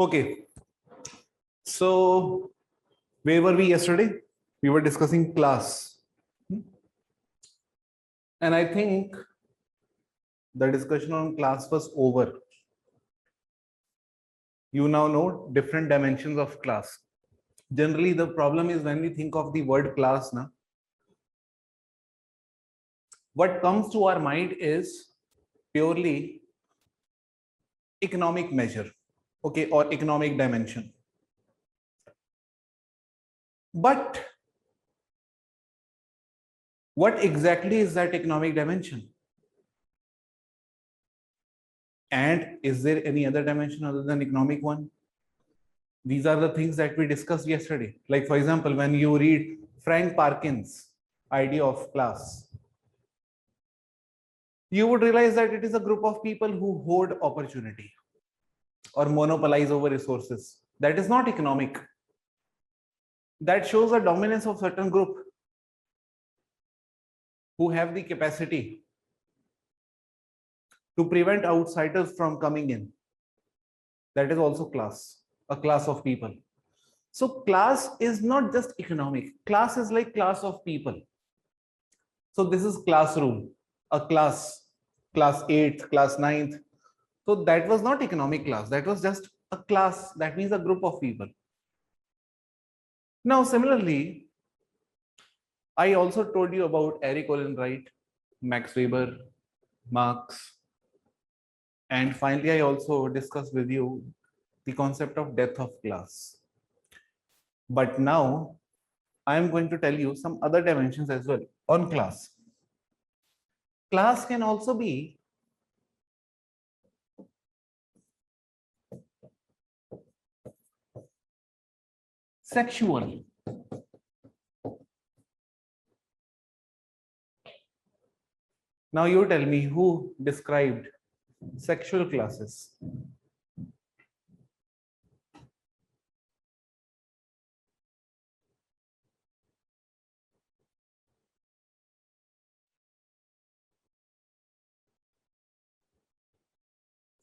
Okay, so where were we yesterday? We were discussing class. And I think the discussion on class was over. You now know different dimensions of class. Generally, the problem is when we think of the word class, what comes to our mind is purely economic measure, okay, or economic dimension. But what exactly is that economic dimension? And is there any other dimension other than economic one? These are the things that we discussed yesterday. Like, for example, when you read Frank Parkin's idea of class, you would realize that it is a group of people who hoard opportunity or monopolize over resources. That is not economic. That shows a dominance of certain group who have the capacity to prevent outsiders from coming in. That is also class, a class of people. So class is not just economic. Class is like class of people. So this is classroom, a class 8th, class 9th. So that was not economic class. That was just a class. That means a group of people. Now, similarly, I also told you about Eric Olin Wright, Max Weber, Marx. And finally, I also discussed with you the concept of death of class. But now I am going to tell you some other dimensions as well on class. Class can also be sexual. Now you tell me who described sexual classes.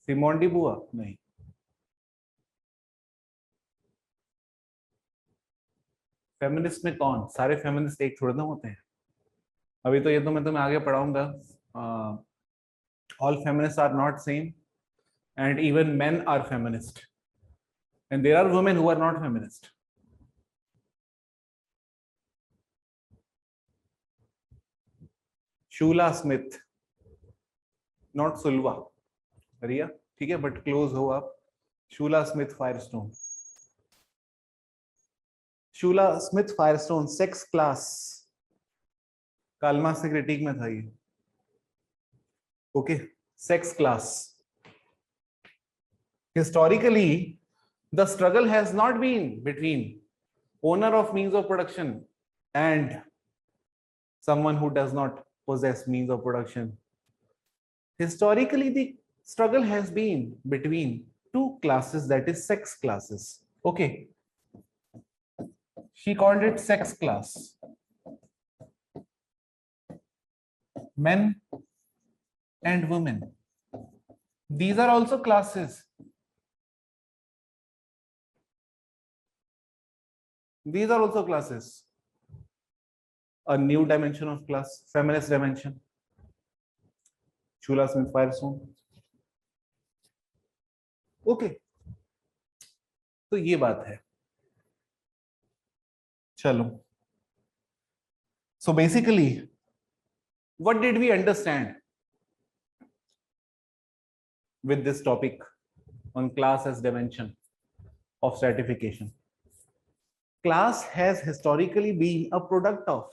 Simone de Beauvoir नहीं. Feminist में कौन? सारे feminist एक थोड़े ना होते हैं. अभी तो ये तो मैं तुम्हें आगे पढ़ाऊंगा. All feminists are not same, and even men are feminist, and there are women who are not feminist. Shula Smith, not सुलवा. रिया ठीक है, बट क्लोज हो आप. Shula Smith Firestone. Shula Smith Firestone sex class काल्मा से critic में था ये. Okay, sex class. Historically, the struggle has not been between owner of means of production and someone who does not possess means of production. Historically, the struggle has been between two classes, that is sex classes. Okay. She called it sex class. Men and women. These are also classes. These are also classes. A new dimension of class, feminist dimension. Shula Smith Firestone. Okay. तो ये बात है. चलो. So basically, what did we understand with this topic on class as dimension of stratification? Class has historically been a product of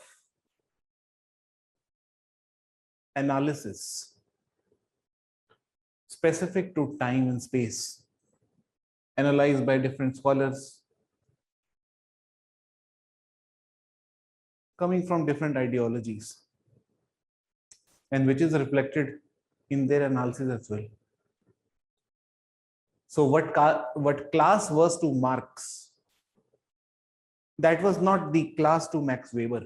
analysis specific to time and space, analyzed by different scholars coming from different ideologies, and which is reflected in their analysis as well. So what class was to Marx, that was not the class to Max Weber.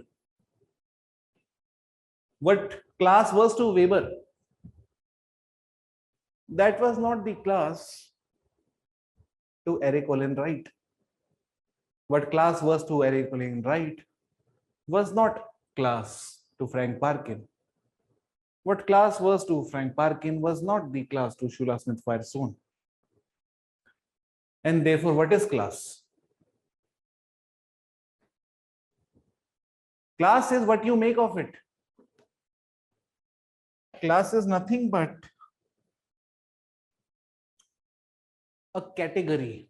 What class was to Weber, that was not the class to Eric Olin Wright. What class was to Eric Olin Wright was not class to Frank Parkin. What class was to Frank Parkin was not the class to Shula Smith Firestone. And therefore, what is class? Class is what you make of it. Class is nothing but a category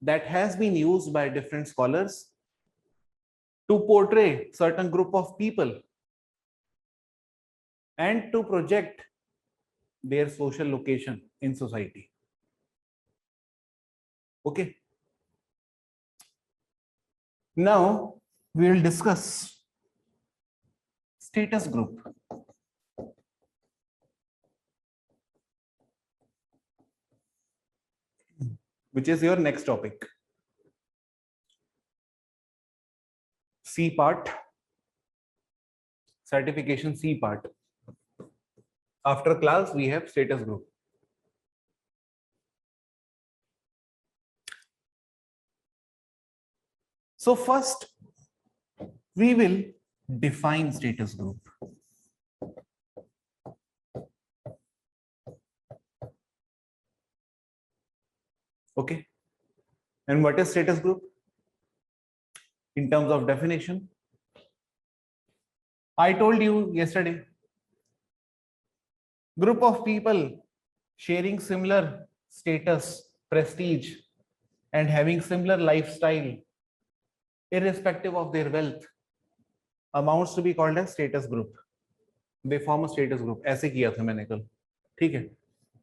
that has been used by different scholars to portray certain group of people and to project their social location in society. Okay. Now we will discuss status group. Which is your next topic. C part, certification C part. After class, we have status group. So first, we will define status group. Okay. And what is status group? In terms of definition, I told you yesterday, group of people sharing similar status, prestige, and having similar lifestyle, irrespective of their wealth, amounts to be called as status group. They form a status group. ऐसे किया था मैंने कल, ठीक है?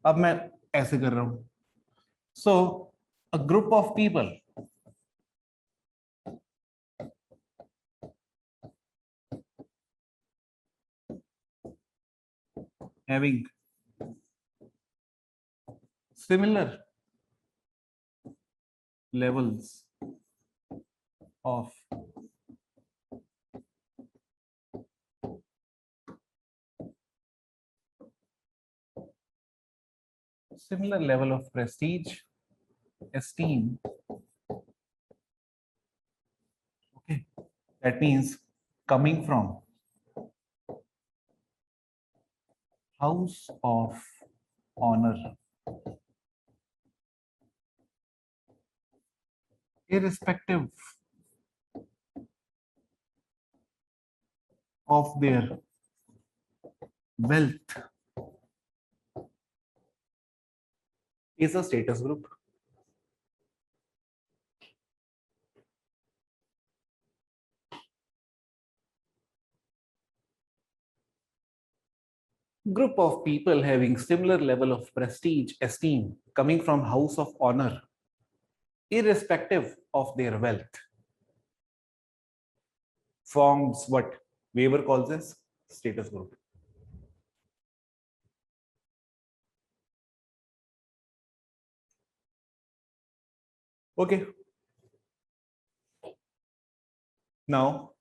अब मैं ऐसे कर रहा हूँ. So a group of people having similar levels of prestige, esteem. Okay, that means coming from house of honor, irrespective of their wealth, is a status group. Group of people having similar level of prestige, esteem, coming from house of honor, irrespective of their wealth, forms what Weber calls as status group. Okay. Now,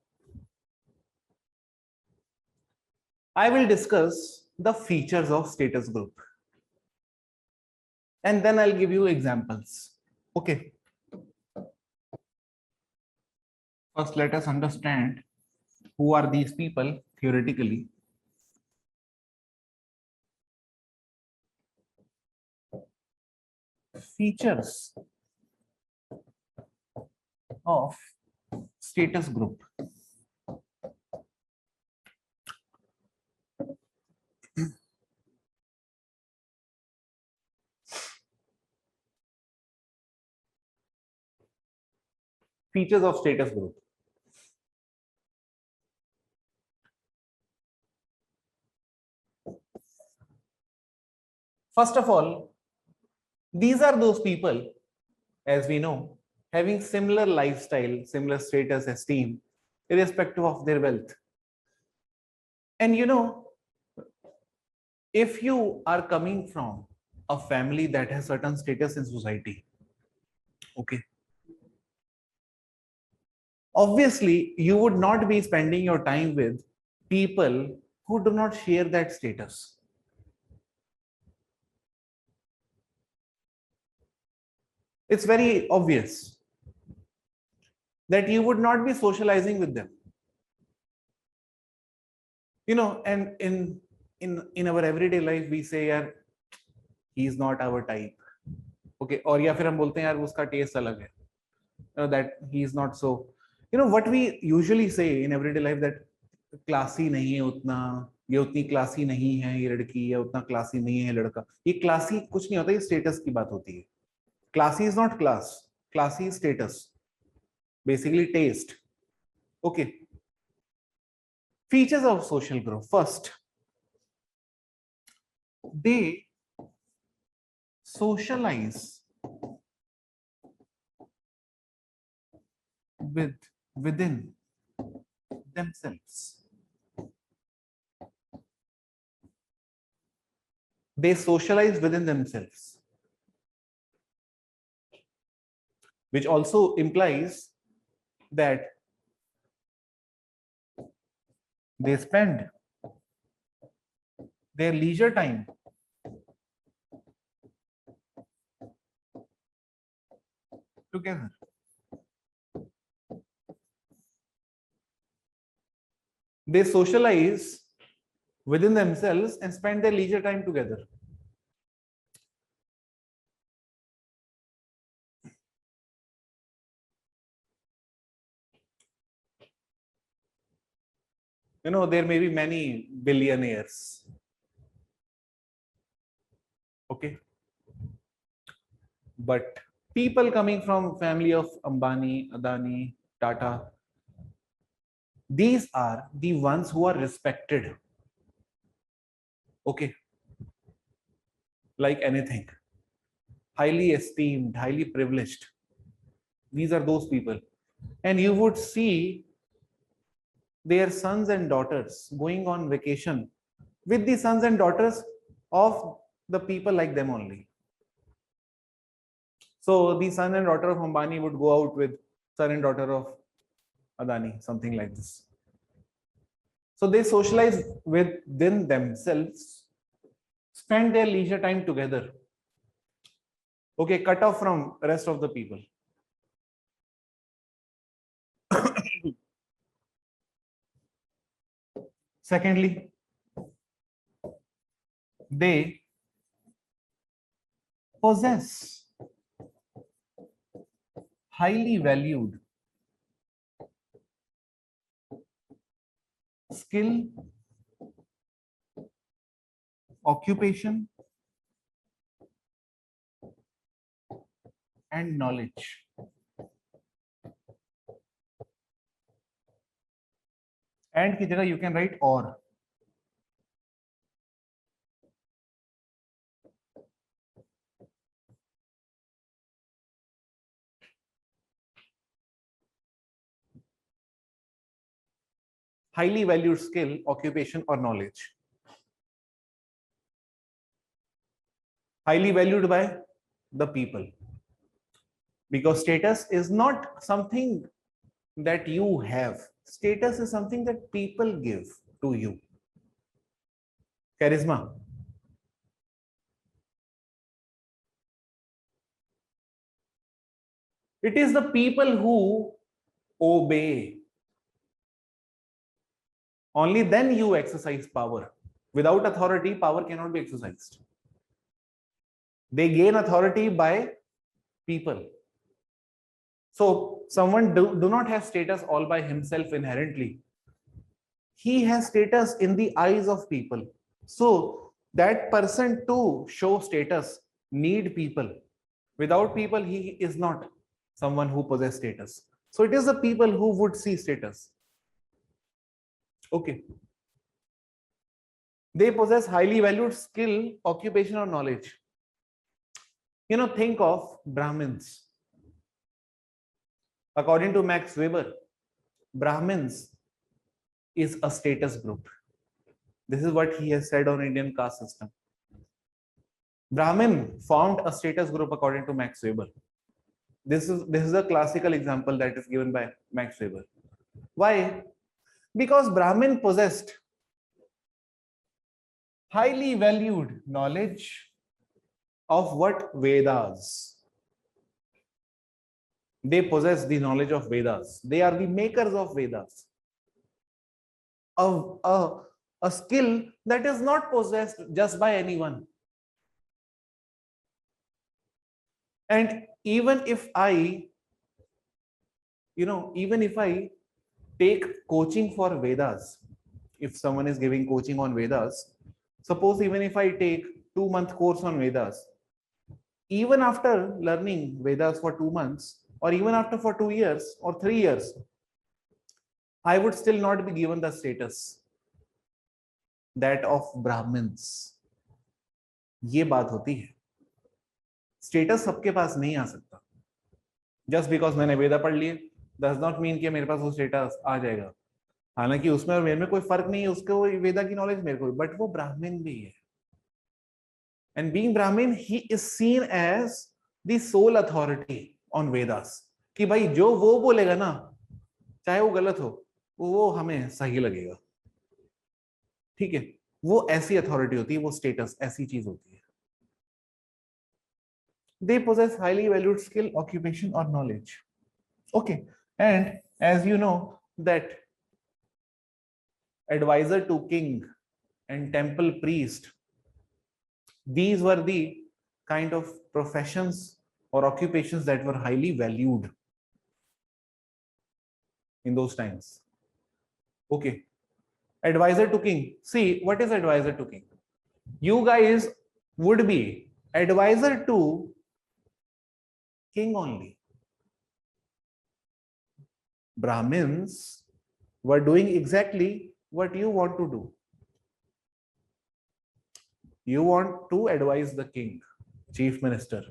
I will discuss the features of status group. And then I'll give you examples. Okay. First, let us understand who are these people theoretically. Features of status group. Features of status group. First of all, these are those people, as we know, having similar lifestyle, similar status, esteem, irrespective of their wealth. And you know, if you are coming from a family that has certain status in society, okay, obviously you would not be spending your time with people who do not share that status. it's very obvious that you would not be socializing with them. And in our everyday life we say, यार, he is not our type. Okay, और या फिर हम बोलते हैं यार उसका test अलग है. That he is not so. What we usually say in everyday life, that classy नहीं है उतना, ये उतनी क्लासी नहीं है ये लड़की, या उतना क्लासी नहीं है लड़का. ये क्लासी कुछ नहीं होता, ये स्टेटस की बात होती है. Classy is not class, classy status, basically taste. Okay, features of social group. First, they socialize within themselves. They socialize within themselves, which also implies that they spend their leisure time together. They socialize within themselves and spend their leisure time together. There may be many billionaires. Okay. But people coming from family of Ambani, Adani, Tata, these are the ones who are respected. Okay. Like anything. Highly esteemed, highly privileged. These are those people. And you would see their sons and daughters going on vacation with the sons and daughters of the people like them only. So the son and daughter of Ambani would go out with son and daughter of Adani, something like this. So they socialize within themselves, spend their leisure time together. Okay, cut off from rest of the people. Secondly, they possess highly valued skill, occupation, and knowledge. And की जगह you can write or. Highly valued skill, occupation, or knowledge. Highly valued by the people. Because status is not something that you have. Status is something that people give to you. Charisma. It is the people who obey. Only then you exercise power. Without authority, power cannot be exercised. They gain authority by people. So someone do not have status all by himself inherently. He has status in the eyes of people. So that person to show status need people. Without people, he is not someone who possesses status. So it is the people who would see status. Okay. They possess highly valued skill, occupation, or knowledge. Think of Brahmins. According to Max Weber, Brahmins is a status group. This is what he has said on Indian caste system. Brahmin formed a status group according to Max Weber. This is a classical example that is given by Max Weber. Why? Because Brahmin possessed highly valued knowledge of what? Vedas. They possess the knowledge of Vedas. They are the makers of Vedas. A skill that is not possessed just by anyone. And even if I, even if I take coaching for Vedas, if someone is giving coaching on Vedas, suppose even if I take 2-month course on Vedas, even after learning Vedas for 2 months, or even after for 2 years or 3 years, I would still not be given the status that of Brahmins. ये बात होती है. Status सबके पास नहीं आ सकता. Just because मैंने वेदा पढ़ लिए डज नॉट मीन कि मेरे पास वो स्टेटस आ जाएगा. हालांकि उसमें और मेरे में कोई फर्क नहीं है, उसको वेदा की नॉलेज मेरे को, बट वो ब्राह्मण भी है. And being Brahmin he is seen as the sole authority on Vedas. कि भाई जो वो बोलेगा ना, चाहे वो गलत हो, वो हमें सही लगेगा. ठीक है, वो ऐसी अथॉरिटी होती है, वो स्टेटस ऐसी चीज होती है. They possess highly valued skill, occupation, or knowledge. Okay, and as you know that advisor to king and temple priest, these were the kind of professions or occupations that were highly valued in those times. Okay, advisor to king. See, what is advisor to king? You guys would be advisor to king only. Brahmins were doing exactly what you want to do. You want to advise the king, chief minister,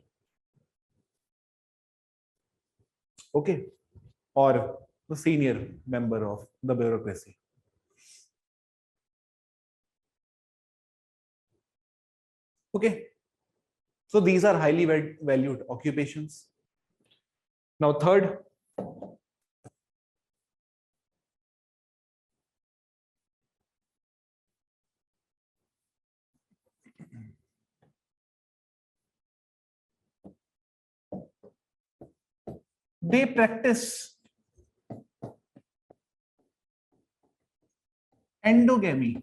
okay, or the senior member of the bureaucracy. Okay, so these are highly valued occupations. Now third, they practice endogamy.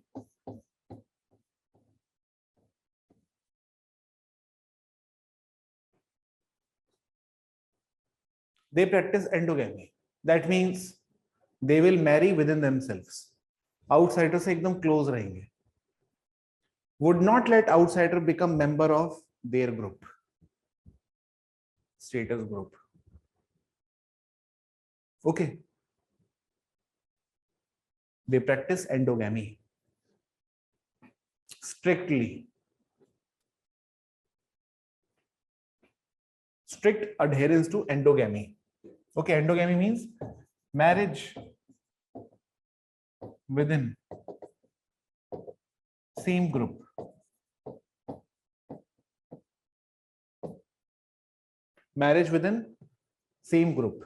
They practice endogamy. That means they will marry within themselves. Outsiders से एकदम close रहेंगे. Would not let outsider become member of their group, status group. Okay, they practice endogamy strictly. Strict adherence to endogamy. Okay, endogamy means marriage within same group. Marriage within same group.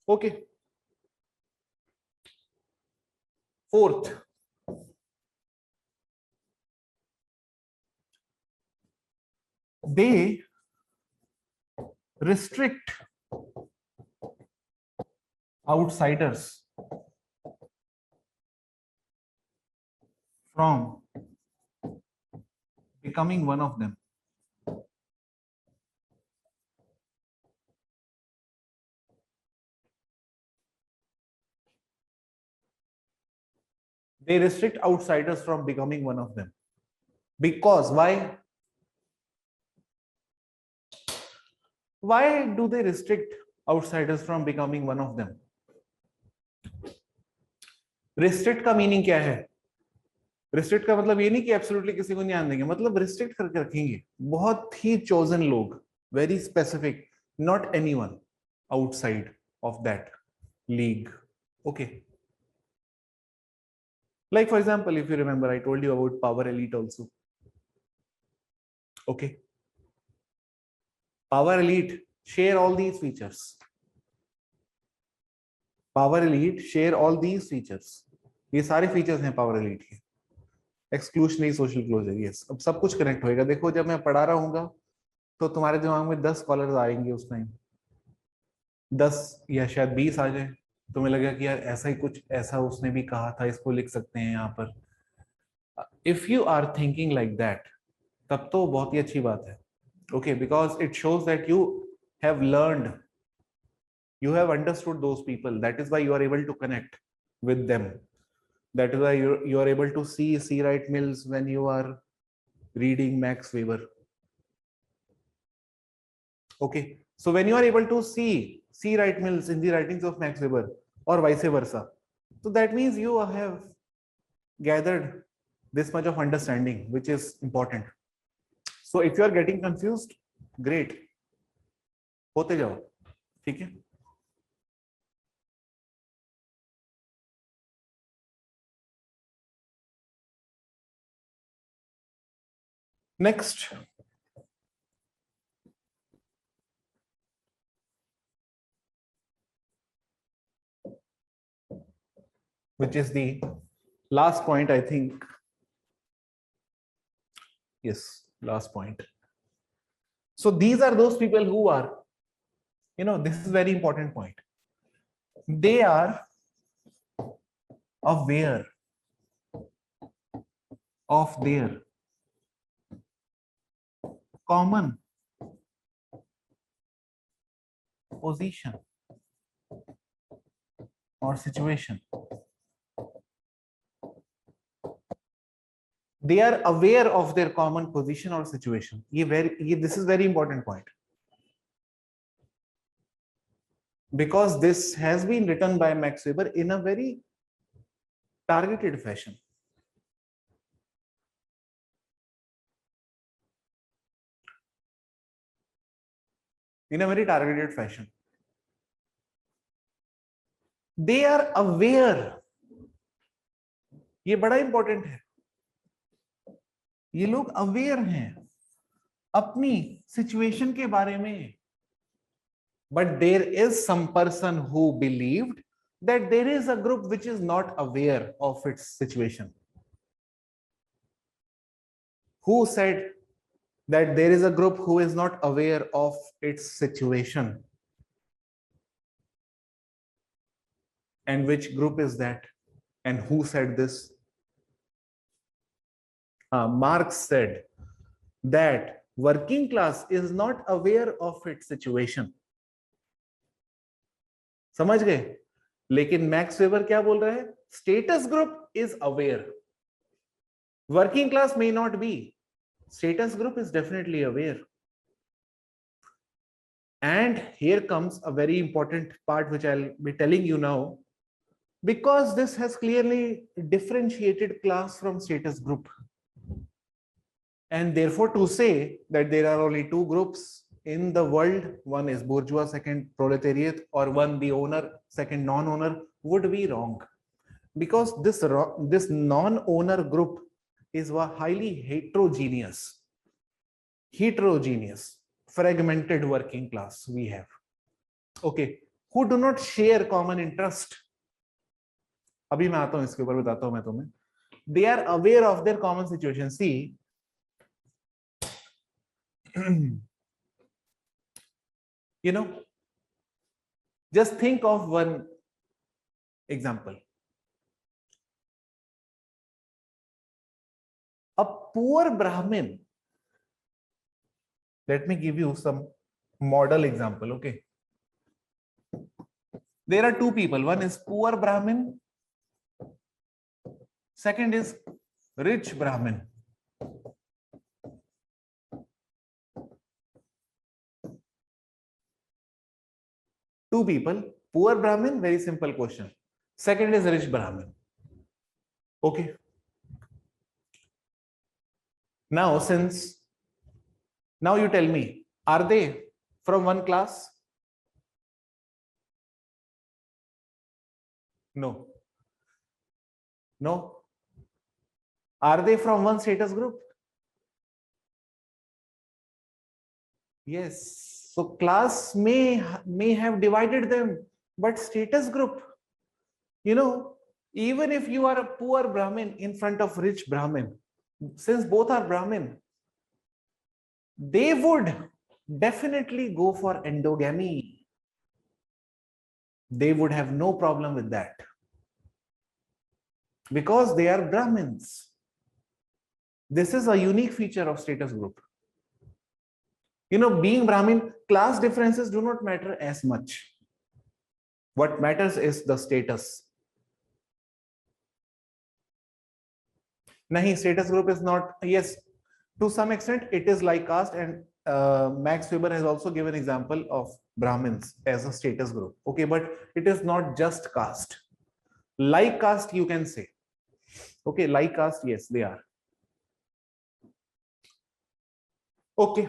Okay. Fourth, they restrict outsiders from becoming one of them. They restrict outsiders from becoming one of them. Because why? Why do they restrict outsiders from becoming one of them? Restrict का meaning क्या है? Restrict का मतलब ये नहीं कि absolutely किसी को नहीं आने देंगे, मतलब रिस्ट्रिक्ट करके रखेंगे. बहुत ही चोजन लोग, very specific, not anyone outside of that league. Okay. Like for example, if you remember, I told you about power elite also. Okay. Power elite share all these features. Power elite share all these features. ये सारे features हैं power elite के. एक्सक्लूशनरी social closure, yes. अब सब कुछ connect होएगा। देखो जब मैं पढ़ा रहा हूँ तो तुम्हारे दिमाग में 10 कॉलर्स आएंगे उस टाइम, 10 या शायद 20 आ जाए। तुम्हें लगेगा कि यार ऐसा ही कुछ, ऐसा उसने भी कहा था, इसको लिख सकते हैं यहाँ पर। If you are thinking like that, तब तो बहुत ही अच्छी बात है। Okay, because it shows that you have learned, you have understood those people. That is why you are able to connect with them. That is why you are able to see C. Wright Mills when you are reading Max Weber. Okay, so when you are able to see C. Wright Mills in the writings of Max Weber or vice versa, so that means you have gathered this much of understanding, which is important. So if you are getting confused, great, होते जाओ, ठीक है। Next, which is the last point, I think. Yes, last point. So these are those people who are, this is very important point. They are aware of their common position or situation. They are aware of their common position or situation. This is very important point, because this has been written by Max Weber in a very targeted fashion. In a very targeted fashion. They are aware. ये बड़ा important है। ये लोग aware हैं अपनी situation के बारे में, but there is some person who believed that there is a group which is not aware of its situation. Who said that there is a group who is not aware of its situation? And which group is that? And who said this? Marx said that working class is not aware of its situation. समझ गए? लेकिन max weber क्या बोल रहा है? Status group is aware, working class may not be, status group is definitely aware. And here comes a very important part which I'll be telling you now, because this has clearly differentiated class from status group, and therefore to say that there are only two groups in the world, one is bourgeois, second proletariat, or one the owner, second non-owner, would be wrong, because this non-owner group is highly heterogeneous, fragmented working class we have, okay, who do not share common interest. अभी मैं आता हूं, इसके ऊपर बताता हूं मैं तुम्हें. They are aware of their common situation. See, just think of one example. A poor Brahmin, let me give you some model example, okay? There are two people, one is poor Brahmin, second is rich Brahmin. Two people, poor Brahmin, very simple question. Second is rich Brahmin. Okay. Now you tell me, are they from one class? No. No. Are they from one status group? Yes. So class may have divided them, but status group, Even if you are a poor Brahmin in front of rich Brahmin, since both are Brahmin, they would definitely go for endogamy. They would have no problem with that because they are Brahmins. This is a unique feature of status group. You know, being Brahmin, class differences do not matter as much. What matters is the status. Nahi, status group is not, yes, to some extent it is like caste, and Max Weber has also given example of Brahmins as a status group. Okay, but it is not just caste. Like caste, you can say. Okay, like caste, yes, they are. Okay,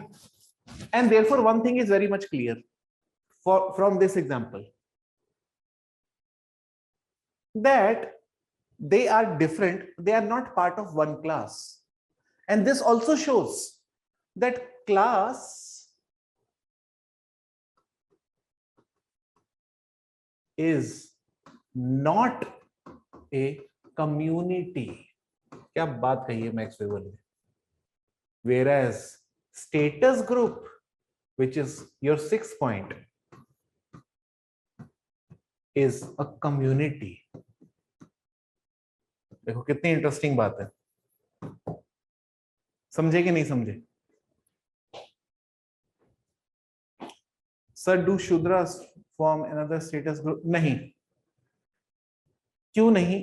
and therefore one thing is very much clear from this example, that they are different, they are not part of one class. And this also shows that class is not a community. क्या बात कही है max weber ने? Whereas status group, which is your 6th point, is a community. देखो कितनी interesting बात है, समझे कि नहीं समझे? Sir, do Shudras form another status group? नहीं. क्यों नहीं?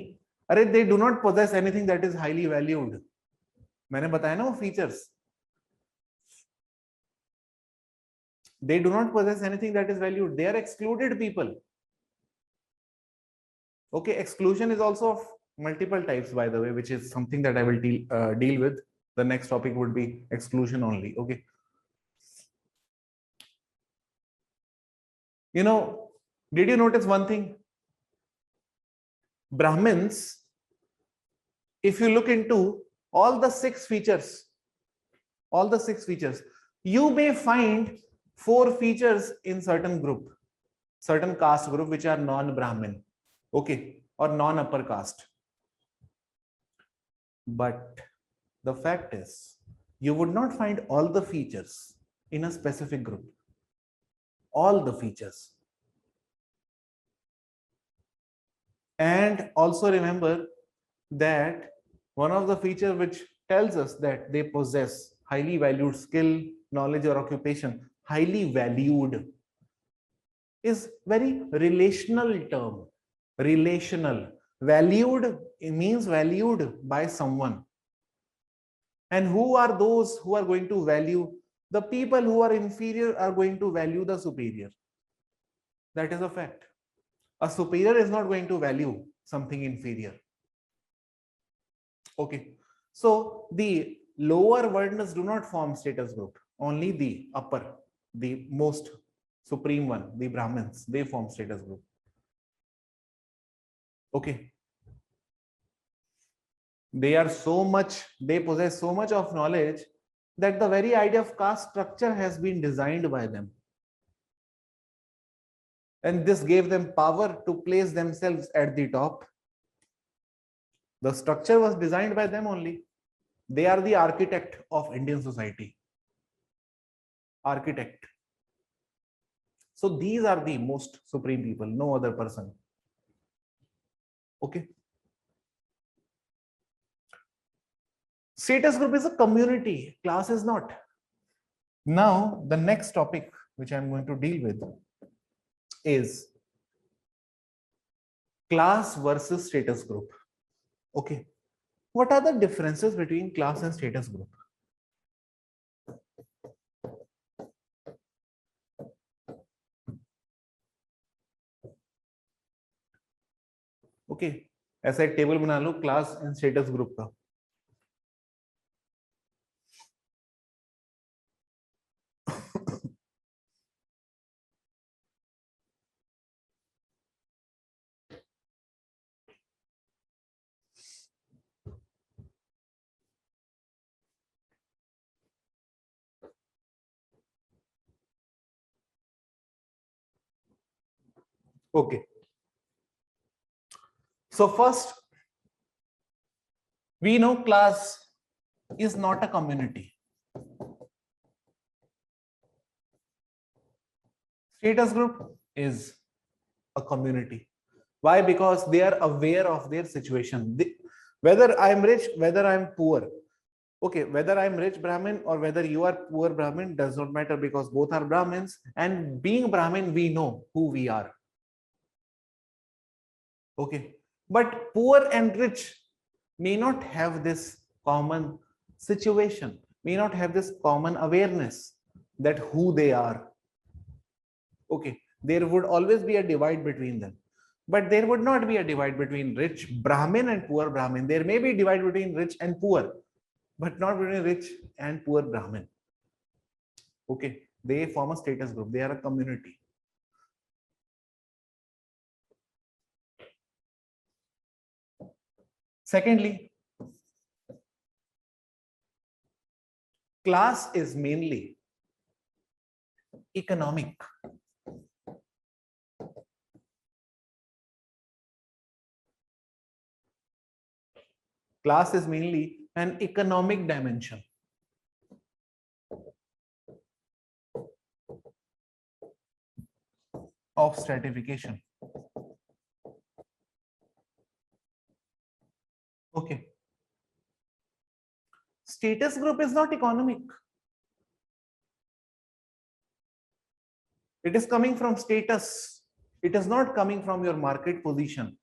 अरे they do not possess anything that is highly valued. मैंने बताया ना वो features. They do not possess anything that is valued. They are excluded people. Okay, exclusion is also of multiple types, by the way, which is something that I will deal with. The next topic would be exclusion only. Okay. You know, did you notice one thing? Brahmins, if you look into all the 6 features, you may find 4 features in certain group, certain caste group, which are non-Brahmin, okay, or non-upper caste. But the fact is, you would not find all the features in a specific group. All the features. And also remember that one of the features which tells us that they possess highly valued skill, knowledge, or occupation, highly valued, is very relational term. Relational. Valued, it means valued by someone. And who are those who are going to value? The people who are inferior are going to value the superior. That is a fact. A superior is not going to value something inferior. Okay. So the lower Varnas do not form status group. Only the upper, the most supreme one, the Brahmins, they form status group. Okay. They are so much, they possess so much of knowledge that the very idea of caste structure has been designed by them. And this gave them power to place themselves at the top. The structure was designed by them only. They are the architect of Indian society. Architect. So these are the most supreme people, no other person. Okay. Status group is a community, class is not. Now, the next topic which I'm going to deal with is class versus status group. Okay. What are the differences between class and status group? Okay. ऐसा एक table बना लो class and status group का. Okay. So first, we know class is not a community. Status group is a community. Why? Because they are aware of their situation. Whether I'm rich, whether I'm poor. Okay, whether I'm rich Brahmin or whether you are poor Brahmin does not matter, because both are Brahmins, and being Brahmin, we know who we are. Okay, but poor and rich may not have this common situation, may not have this common awareness that who they are. Okay, there would always be a divide between them, but there would not be a divide between rich Brahmin and poor Brahmin. There may be a divide between rich and poor, but not between rich and poor Brahmin. Okay, they form a status group, they are a community. Secondly, class is mainly economic. Class is mainly an economic dimension. Of stratification. Okay. Status group is not economic. It is coming from status. It is not coming from your market position.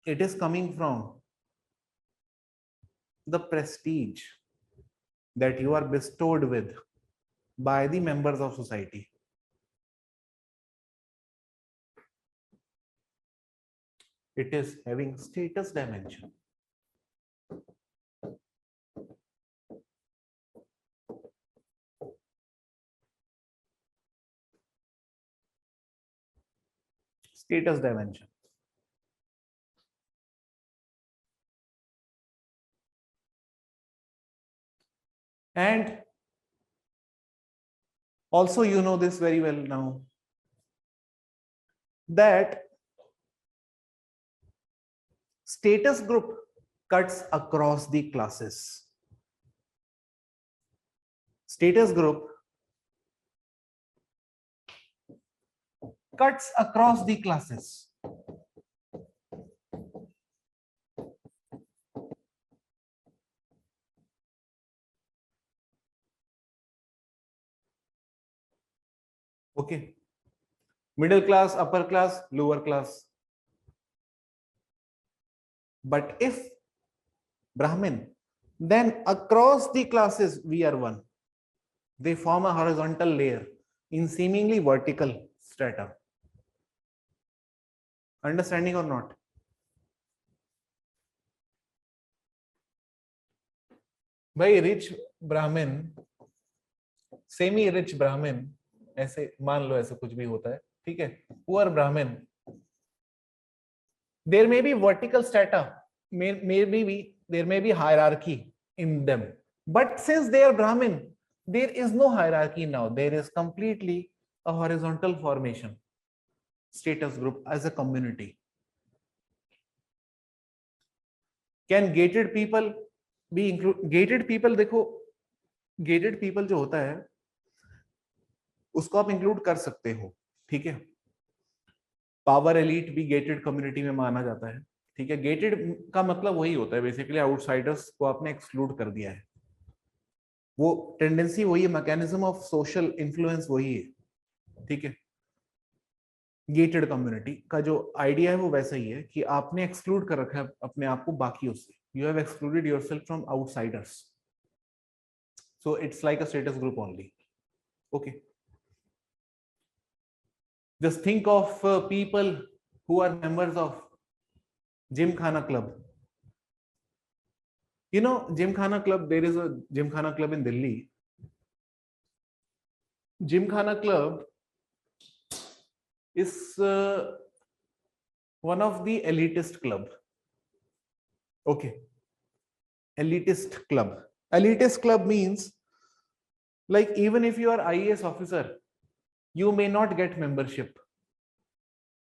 It is coming from the prestige that you are bestowed with by the members of society. It is having status dimension. Status dimension. And also, you know this very well now, that status group cuts across the classes. Status group cuts across the classes. Okay. Middle class, upper class, lower class. But if Brahmin, then across the classes we are one. They form a horizontal layer in seemingly vertical strata. Understanding or not? भाई rich ब्राह्मण, semi rich ब्राह्मण, ऐसे मान लो ऐसे कुछ भी होता है, ठीक है, पुअर ब्राह्मण, there may be vertical strata, there may be hierarchy in them, but since they are Brahmin, there is no hierarchy now. There is completely a horizontal formation, status group as a community. Can gated people be included? Gated people, देखो gated people जो होता है उसको आप include कर सकते हो, ठीक है. पावर एलीट भी गेटेड कम्युनिटी में माना जाता है, ठीक है. गेटेड का मतलब वही होता है बेसिकली, आउटसाइडर्स को आपने एक्सक्लूड कर दिया है. वो टेंडेंसी वही है, मैकेनिज्म ऑफ सोशल इन्फ्लुएंस वही है, ठीक है. गेटेड कम्युनिटी का जो आइडिया है वो वैसा ही है कि आपने एक्सक्लूड कर रखा है अपने आप को बाकियों से. You have excluded yourself from outsiders, so it's like a status group only. Okay, just think of people who are members of Gymkhana club. You know Gymkhana club, there is a Gymkhana club in Delhi. Gymkhana club is one of the elitist club. Okay, elitist club. Elitist club means like, even if you are IAS officer, you may not get membership.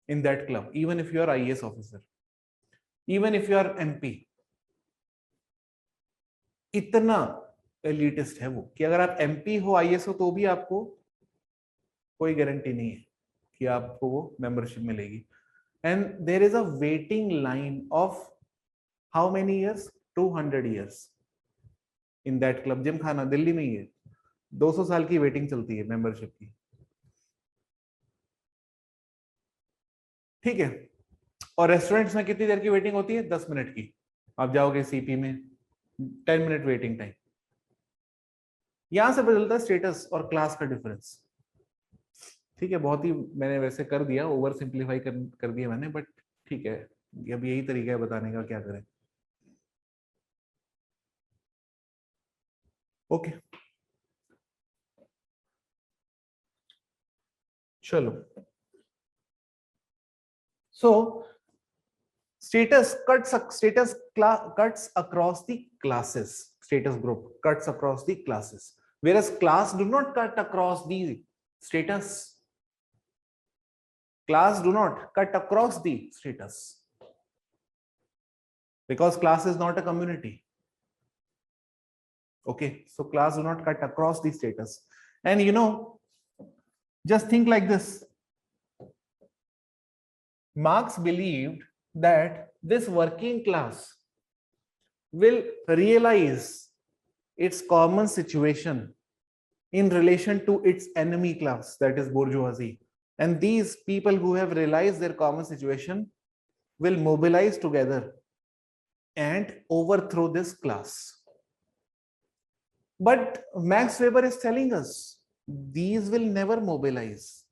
in that club, even if you are IAS officer, even if you are MP. इतना elitist है वो कि अगर आप MP हो, IAS हो, तो भी आपको कोई गारंटी नहीं है कि आपको वो मेंबरशिप मिलेगी. And there is a waiting line of how many years? 200 years in that club. Gym खाना दिल्ली में ही है, 200 साल की वेटिंग चलती है मेंबरशिप की. ठीक है. और रेस्टोरेंट्स में कितनी देर की वेटिंग होती है? 10 मिनट की. आप जाओगे सीपी में, 10 मिनट वेटिंग टाइम. यहां से बदलता है स्टेटस और क्लास का डिफरेंस. ठीक है, बहुत ही मैंने वैसे कर दिया, ओवर सिंप्लीफाई कर दिया मैंने, बट ठीक है, अब यही तरीका है बताने का, क्या करें. ओके, चलो. So status cuts across the classes. Status group cuts across the classes, whereas class do not cut across the status. Class do not cut across the status because class is not a community. Okay, so class do not cut across the status. And you know, just think like this. Marx believed that this working class will realize its common situation in relation to its enemy class, that is bourgeoisie. And these people who have realized their common situation will mobilize together and overthrow this class. But Max Weber is telling us these will never mobilize.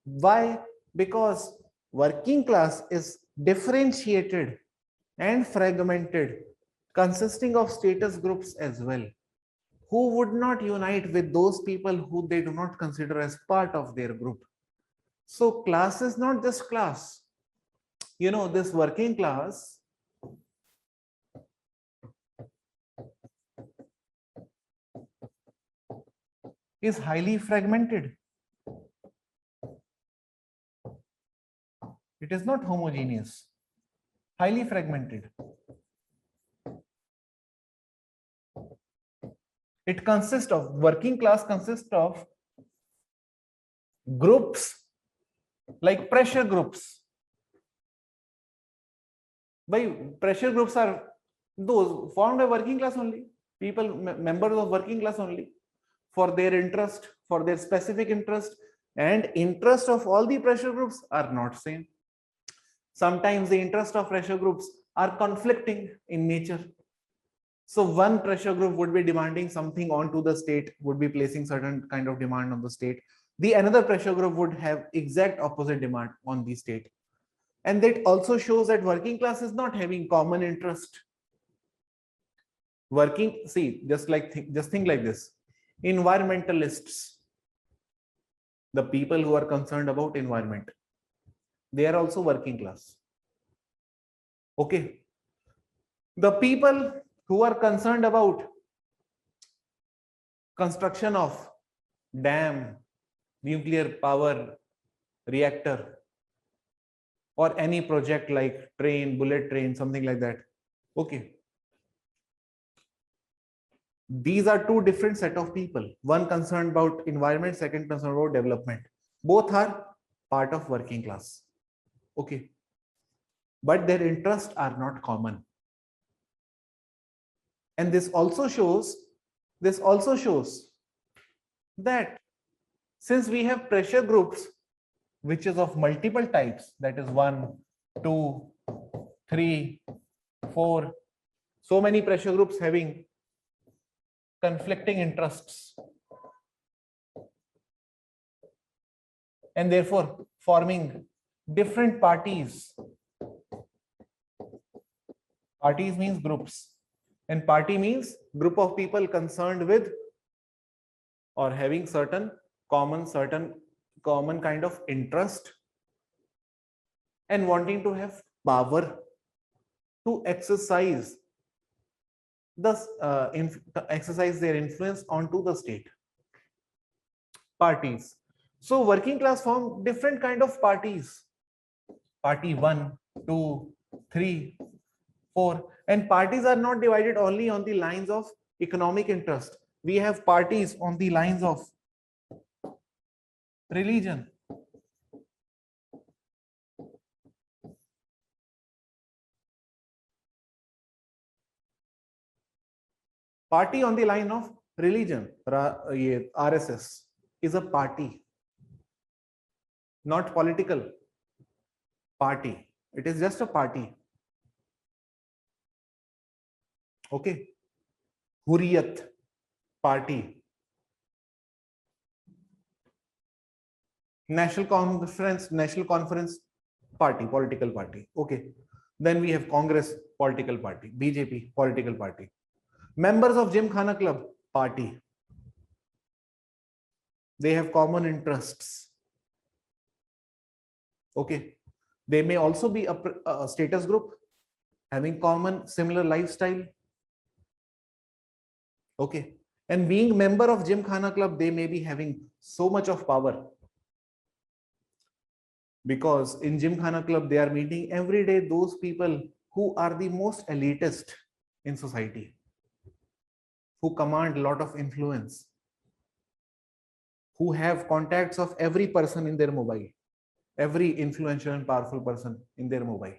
Why? Because working class is differentiated and fragmented, consisting of status groups as well, who would not unite with those people who they do not consider as part of their group. So class is not just class. You know, this working class is highly fragmented. It is not homogeneous, highly fragmented. It consists of, working class consists of groups like pressure groups. By pressure groups are those formed by working class only, people, members of working class only, for their interest, for their specific interest, and interest of all the pressure groups are not same. Sometimes the interest of pressure groups are conflicting in nature. So one pressure group would be demanding something onto the state, would be placing certain kind of demand on the state. The another pressure group would have exact opposite demand on the state. And that also shows that working class is not having common interest. Working, see, just think like this. Environmentalists, the people who are concerned about environment, they are also working class. Okay. The people who are concerned about construction of dam, nuclear power reactor, or any project like train, bullet train, something like that. Okay. These are two different set of people. One concerned about environment, second concerned about development. Both are part of working class. Okay. But their interests are not common. And this also shows that since we have pressure groups, which is of multiple types, that is 1, 2, 3, 4, so many pressure groups having conflicting interests, and therefore forming different parties. Parties means groups, and party means group of people concerned with or having certain common kind of interest and wanting to have power to exercise exercise their influence onto the state. Parties. So working class form different kind of parties. Party 1, 2, 3, 4. And parties are not divided only on the lines of economic interest. We have parties on the lines of religion. Party on the line of religion. RSS is a party, not political party. It is just a party. Okay. Hurriyat party. National Conference party, political party. Okay. Then we have Congress, political party. BJP, political party. Members of Gymkhana Club, party. They have common interests. Okay. They may also be a status group having common similar lifestyle. Okay. And being member of Gymkhana Club, they may be having so much of power. Because in Gymkhana Club, they are meeting every day those people who are the most elitist in society, who command a lot of influence, who have contacts of every person in their mobile, every influential and powerful person in their mobile.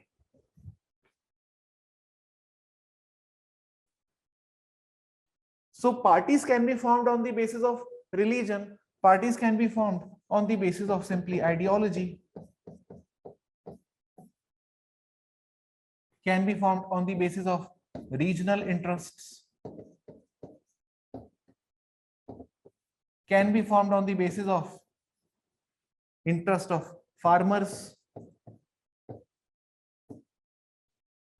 So parties can be formed on the basis of religion. Parties can be formed on the basis of simply ideology. Can be formed on the basis of regional interests. Can be formed on the basis of interest of farmers.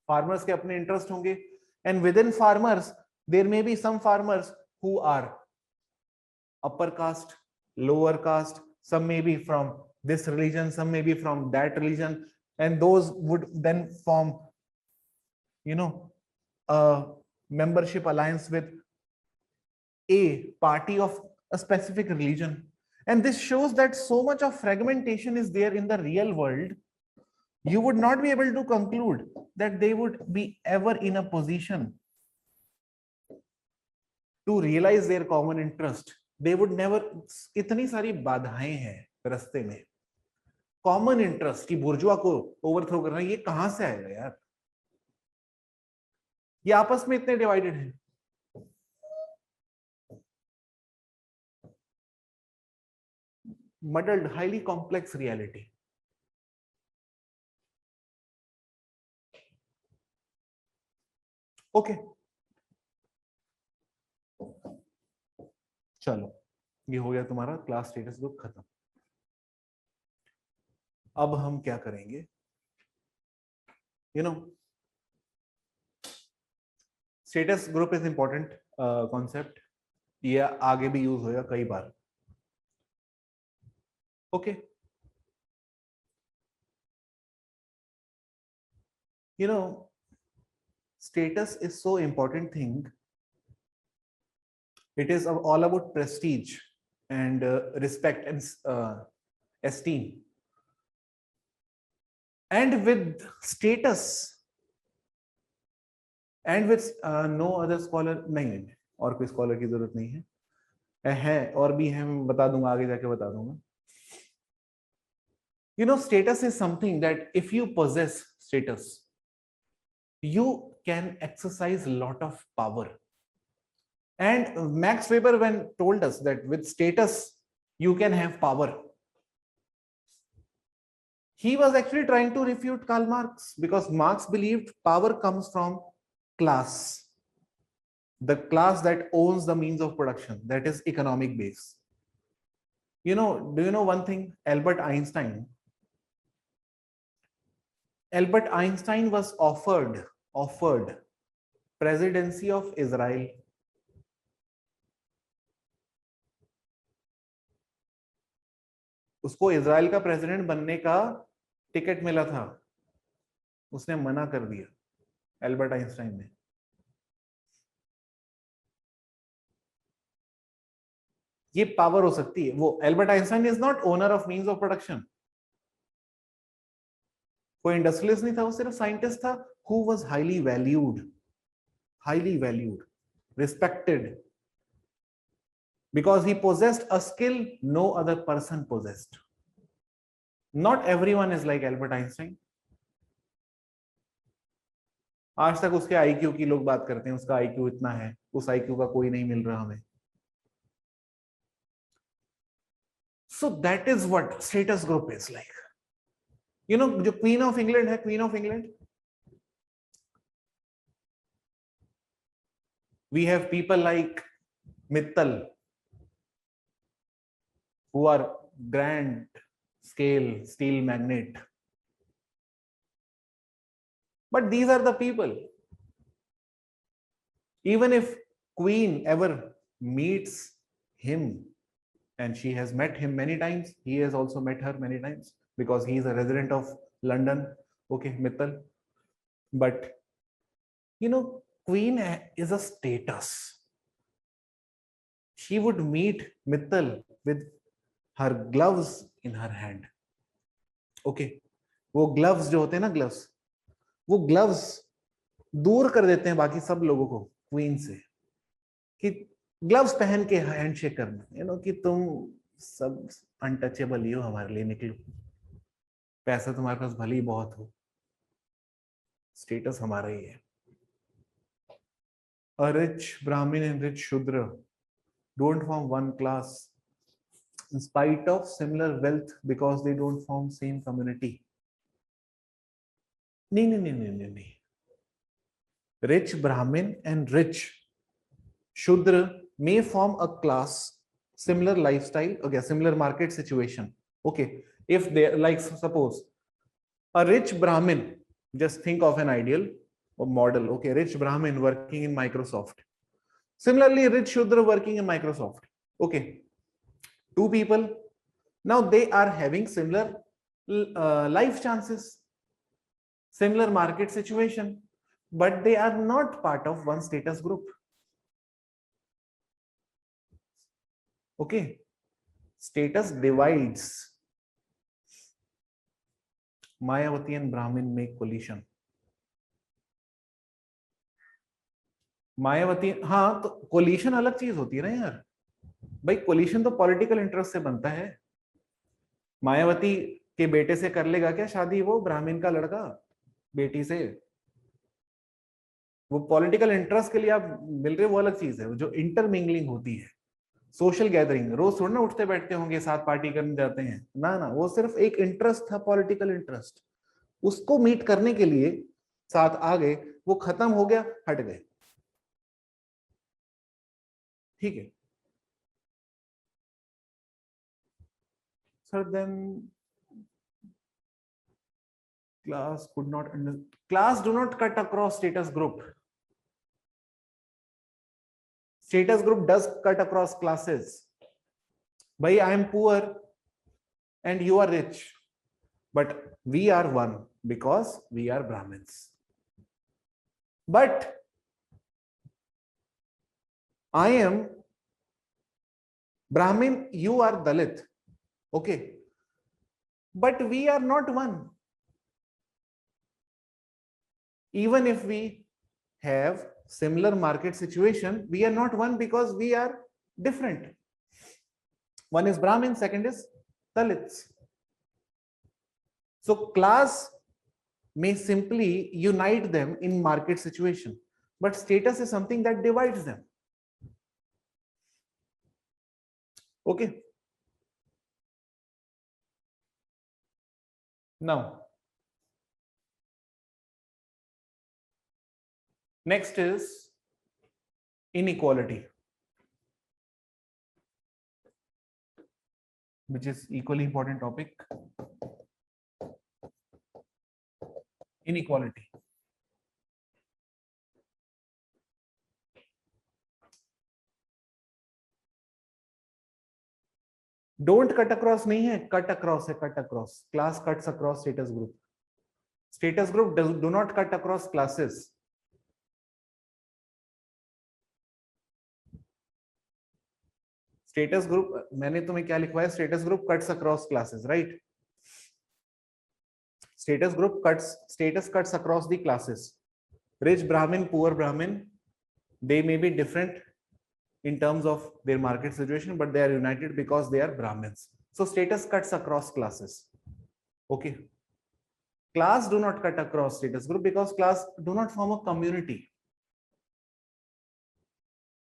Farmers के अपने interest होंगे, and within farmers there may be some farmers who are upper caste, lower caste. Some may be from this religion, some may be from that religion, and those would then form, a membership alliance with a party of a specific religion. And this shows that so much of fragmentation is there in the real world. You would not be able to conclude that they would be ever in a position to realize their common interest. They would never. इतनी सारी बाधाएं हैं रास्ते में. Common interest की बुर्जुआ को overthrow करना, ये कहां से आएगा यार? ये आपस में इतने डिवाइडेड हैं. Muddled, highly complex reality. Okay. चलो, ये हो गया तुम्हारा क्लास स्टेटस ग्रुप खत्म. अब हम क्या करेंगे? Status group is important concept. ये आगे भी यूज होगा कई बार. Okay. Status is so important thing. It is all about prestige and respect and esteem. And with status and with no other scholar, नहीं, और कोई scholar की जरूरत नहीं है और भी है, मैं बता दूंगा, आगे जाके बता दूंगा. Status is something that if you possess status, you can exercise a lot of power. And Max Weber when told us that with status, you can have power, he was actually trying to refute Karl Marx, because Marx believed power comes from class, the class that owns the means of production, that is economic base. Do you know one thing? Albert Einstein was offered presidency of Israel. उसको Israel का president बनने का ticket मिला था, उसने मना कर दिया, एल्बर्ट आइंस्टाइन ने. ये पावर हो सकती है। वो Albert Einstein is not owner of means of production, कोई इंडस्ट्रियलिस्ट नहीं था, वो सिर्फ साइंटिस्ट था who was highly valued, respected, because he possessed a skill no other person possessed. Not everyone is like Albert Einstein. आज तक उसके IQ की लोग बात करते हैं, उसका आईक्यू इतना है, उस आईक्यू का कोई नहीं मिल रहा हमें। So that is what status group is like. You know, जो क्वीन ऑफ इंग्लैंड है, queen of England, we have people like Mittal who are grand scale steel magnate, but these are the people. Even if queen ever meets him, and she has met him many times, he has also met her many times because he is a resident of London, okay, Mittal. But you know, queen is a status. She would meet Mittal with her gloves in her hand, okay. वो gloves जो होते हैं ना, gloves, वो gloves दूर कर देते हैं बाकी सब लोगों को क्वीन से, कि ग्लव्स पहन के हैंडशेक करना, यू नो, कि तुम सब अनटचेबल ही हो, हमारे लिए निकलो, पैसा तुम्हारे पास भले ही बहुत हो, स्टेटस हमारा ही है। A rich Brahmin and rich Shudra don't form one class in spite of similar wealth because they don't form same community. नहीं, rich Brahmin and rich Shudra may form a class, similar lifestyle, okay, similar market situation, okay. If they, like, suppose a rich Brahmin, just think of an ideal or model, okay, rich Brahmin working in Microsoft, similarly rich Shudra working in Microsoft, okay, two people, now they are having similar life chances, similar market situation, but they are not part of one status group, okay. Status divides. Mayavati and Brahmin make coalition. Mayawati, हाँ, तो collision अलग चीज होती है ना यार भाई, collision तो पॉलिटिकल इंटरेस्ट से बनता है। मायावती के बेटे से कर लेगा क्या शादी वो ब्राह्मण का लड़का बेटी से? वो पॉलिटिकल इंटरेस्ट के लिए आप मिल रहे, वो अलग चीज है। जो इंटरमिंगलिंग होती है, सोशल गैदरिंग, रोज थोड़ा ना उठते बैठते होंगे, साथ पार्टी करने जाते हैं, ना ना, वो सिर्फ एक इंटरेस्ट था, पॉलिटिकल इंटरेस्ट, उसको मीट करने के लिए साथ आ गए, वो खत्म हो गया, हट गए, ठीक है sir. Then class could not class do not cut across status group. Status group does cut across classes. Bhai, I am poor and you are rich, but we are one because we are Brahmins. But I am Brahmin, you are Dalit, okay, but we are not one. Even if we have similar market situation, we are not one because we are different. One is Brahmin, second is Dalits. So class may simply unite them in market situation, but status is something that divides them, okay. Now next is inequality, which is equally important topic. Inequality. Don't cut across नहीं है, cut across है, cut across. Class cuts across status group. Status group do not cut across classes. Status group मैंने तुम्हें क्या लिखवाया, status group cuts across classes, right? Status cuts across the classes. Rich Brahmin, poor Brahmin, they may be different in terms of their market situation, but they are united because they are Brahmins. So status cuts across classes. Okay. Class do not cut across status group because class do not form a community.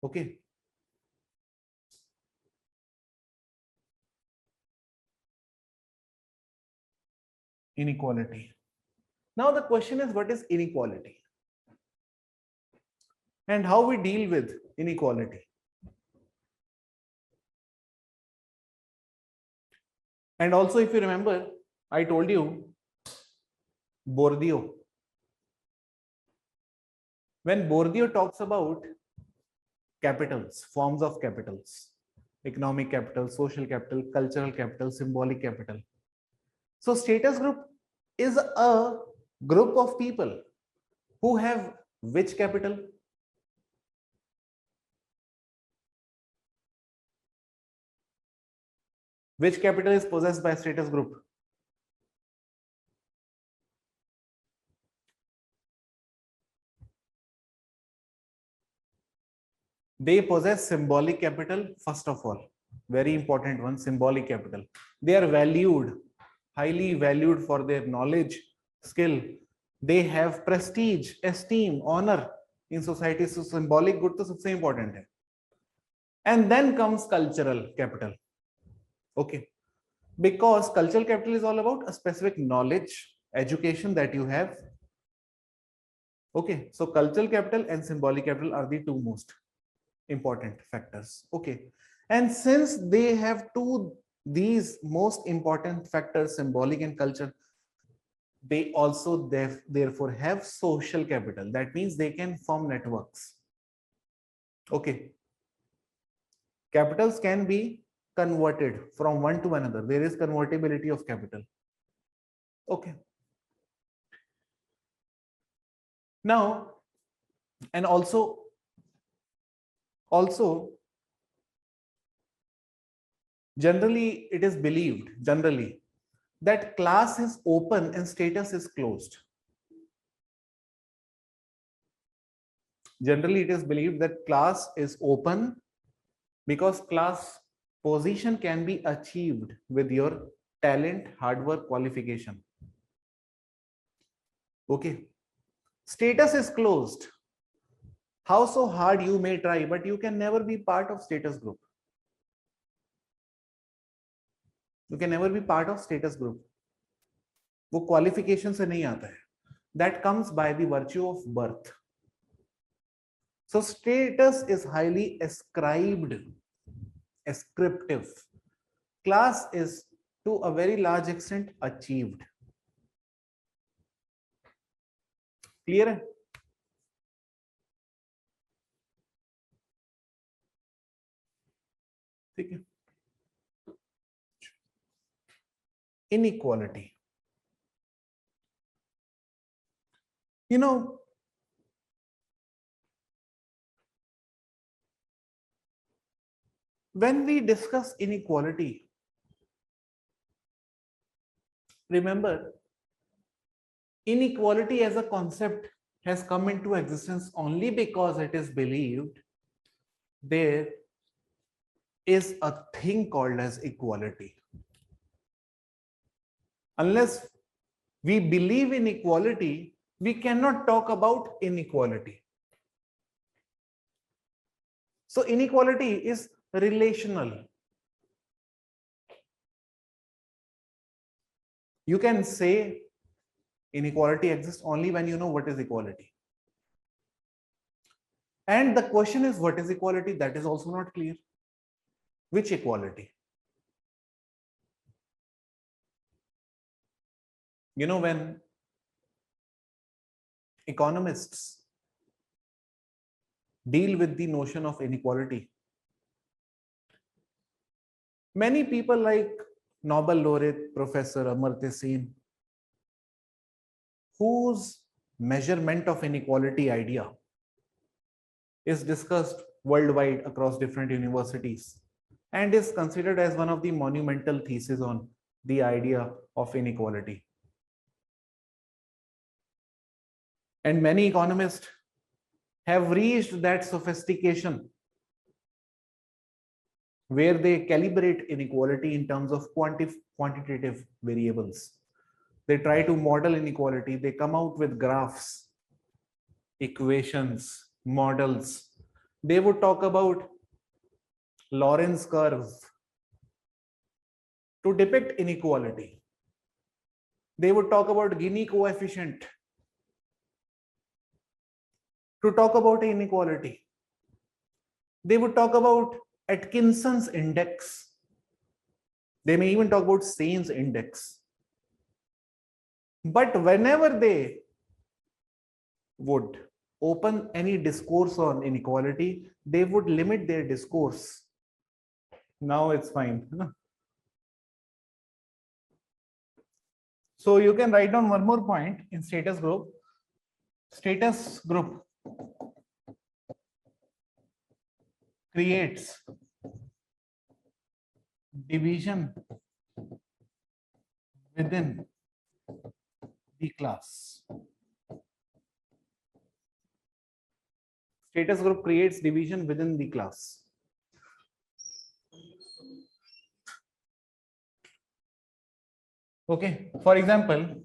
Okay. Inequality. Now the question is, what is inequality? And how we deal with inequality. And also, if you remember, I told you Bourdieu. When Bourdieu talks about capitals, forms of capitals, economic capital, social capital, cultural capital, symbolic capital. So status group is a group of people who have which capital? Which capital is possessed by status group? They possess symbolic capital, first of all. Very important one, symbolic capital. They are valued, highly valued for their knowledge, skill. They have prestige, esteem, honor in society. So symbolic good to सबसे important है. And then comes cultural capital. Okay. Because cultural capital is all about a specific knowledge, education that you have. Okay. So cultural capital and symbolic capital are the two most important factors. Okay. And since they have these most important factors, symbolic and culture, they also therefore have social capital. That means they can form networks. Okay. Capitals can be converted from one to another. There is convertibility of capital. Okay. Now, and also generally it is believed that class is open and status is closed. Generally it is believed that class is open because class position can be achieved with your talent, hard work, qualification. Okay. Status is closed. How so hard you may try, but you can never be part of status group. You can never be part of status group. वो qualification से नहीं आता है. That comes by the virtue of birth. So status is highly ascriptive. Class is to a very large extent achieved. Clear है? ठीक है. Inequality. You know, when we discuss inequality, remember, inequality as a concept has come into existence only because it is believed there is a thing called as equality. Unless we believe in equality, we cannot talk about inequality. So inequality is relational. You can say inequality exists only when you know what is equality. And the question is, what is equality? That is also not clear. Which equality? You know, when economists deal with the notion of inequality, many people like Nobel laureate Professor Amartya Sen, whose measurement of inequality idea is discussed worldwide across different universities and is considered as one of the monumental theses on the idea of inequality. And many economists have reached that sophistication where they calibrate inequality in terms of quantitative variables. They try to model inequality. They come out with graphs, equations, models. They would talk about Lorentz curve to depict inequality. They would talk about Gini coefficient to talk about inequality. They would talk about Atkinson's index. They may even talk about Sain's index. But whenever they would open any discourse on inequality, they would limit their discourse. Now it's fine. So you can write down one more point in status group. Status group creates division within the class. Status group creates division within the class. Okay, for example,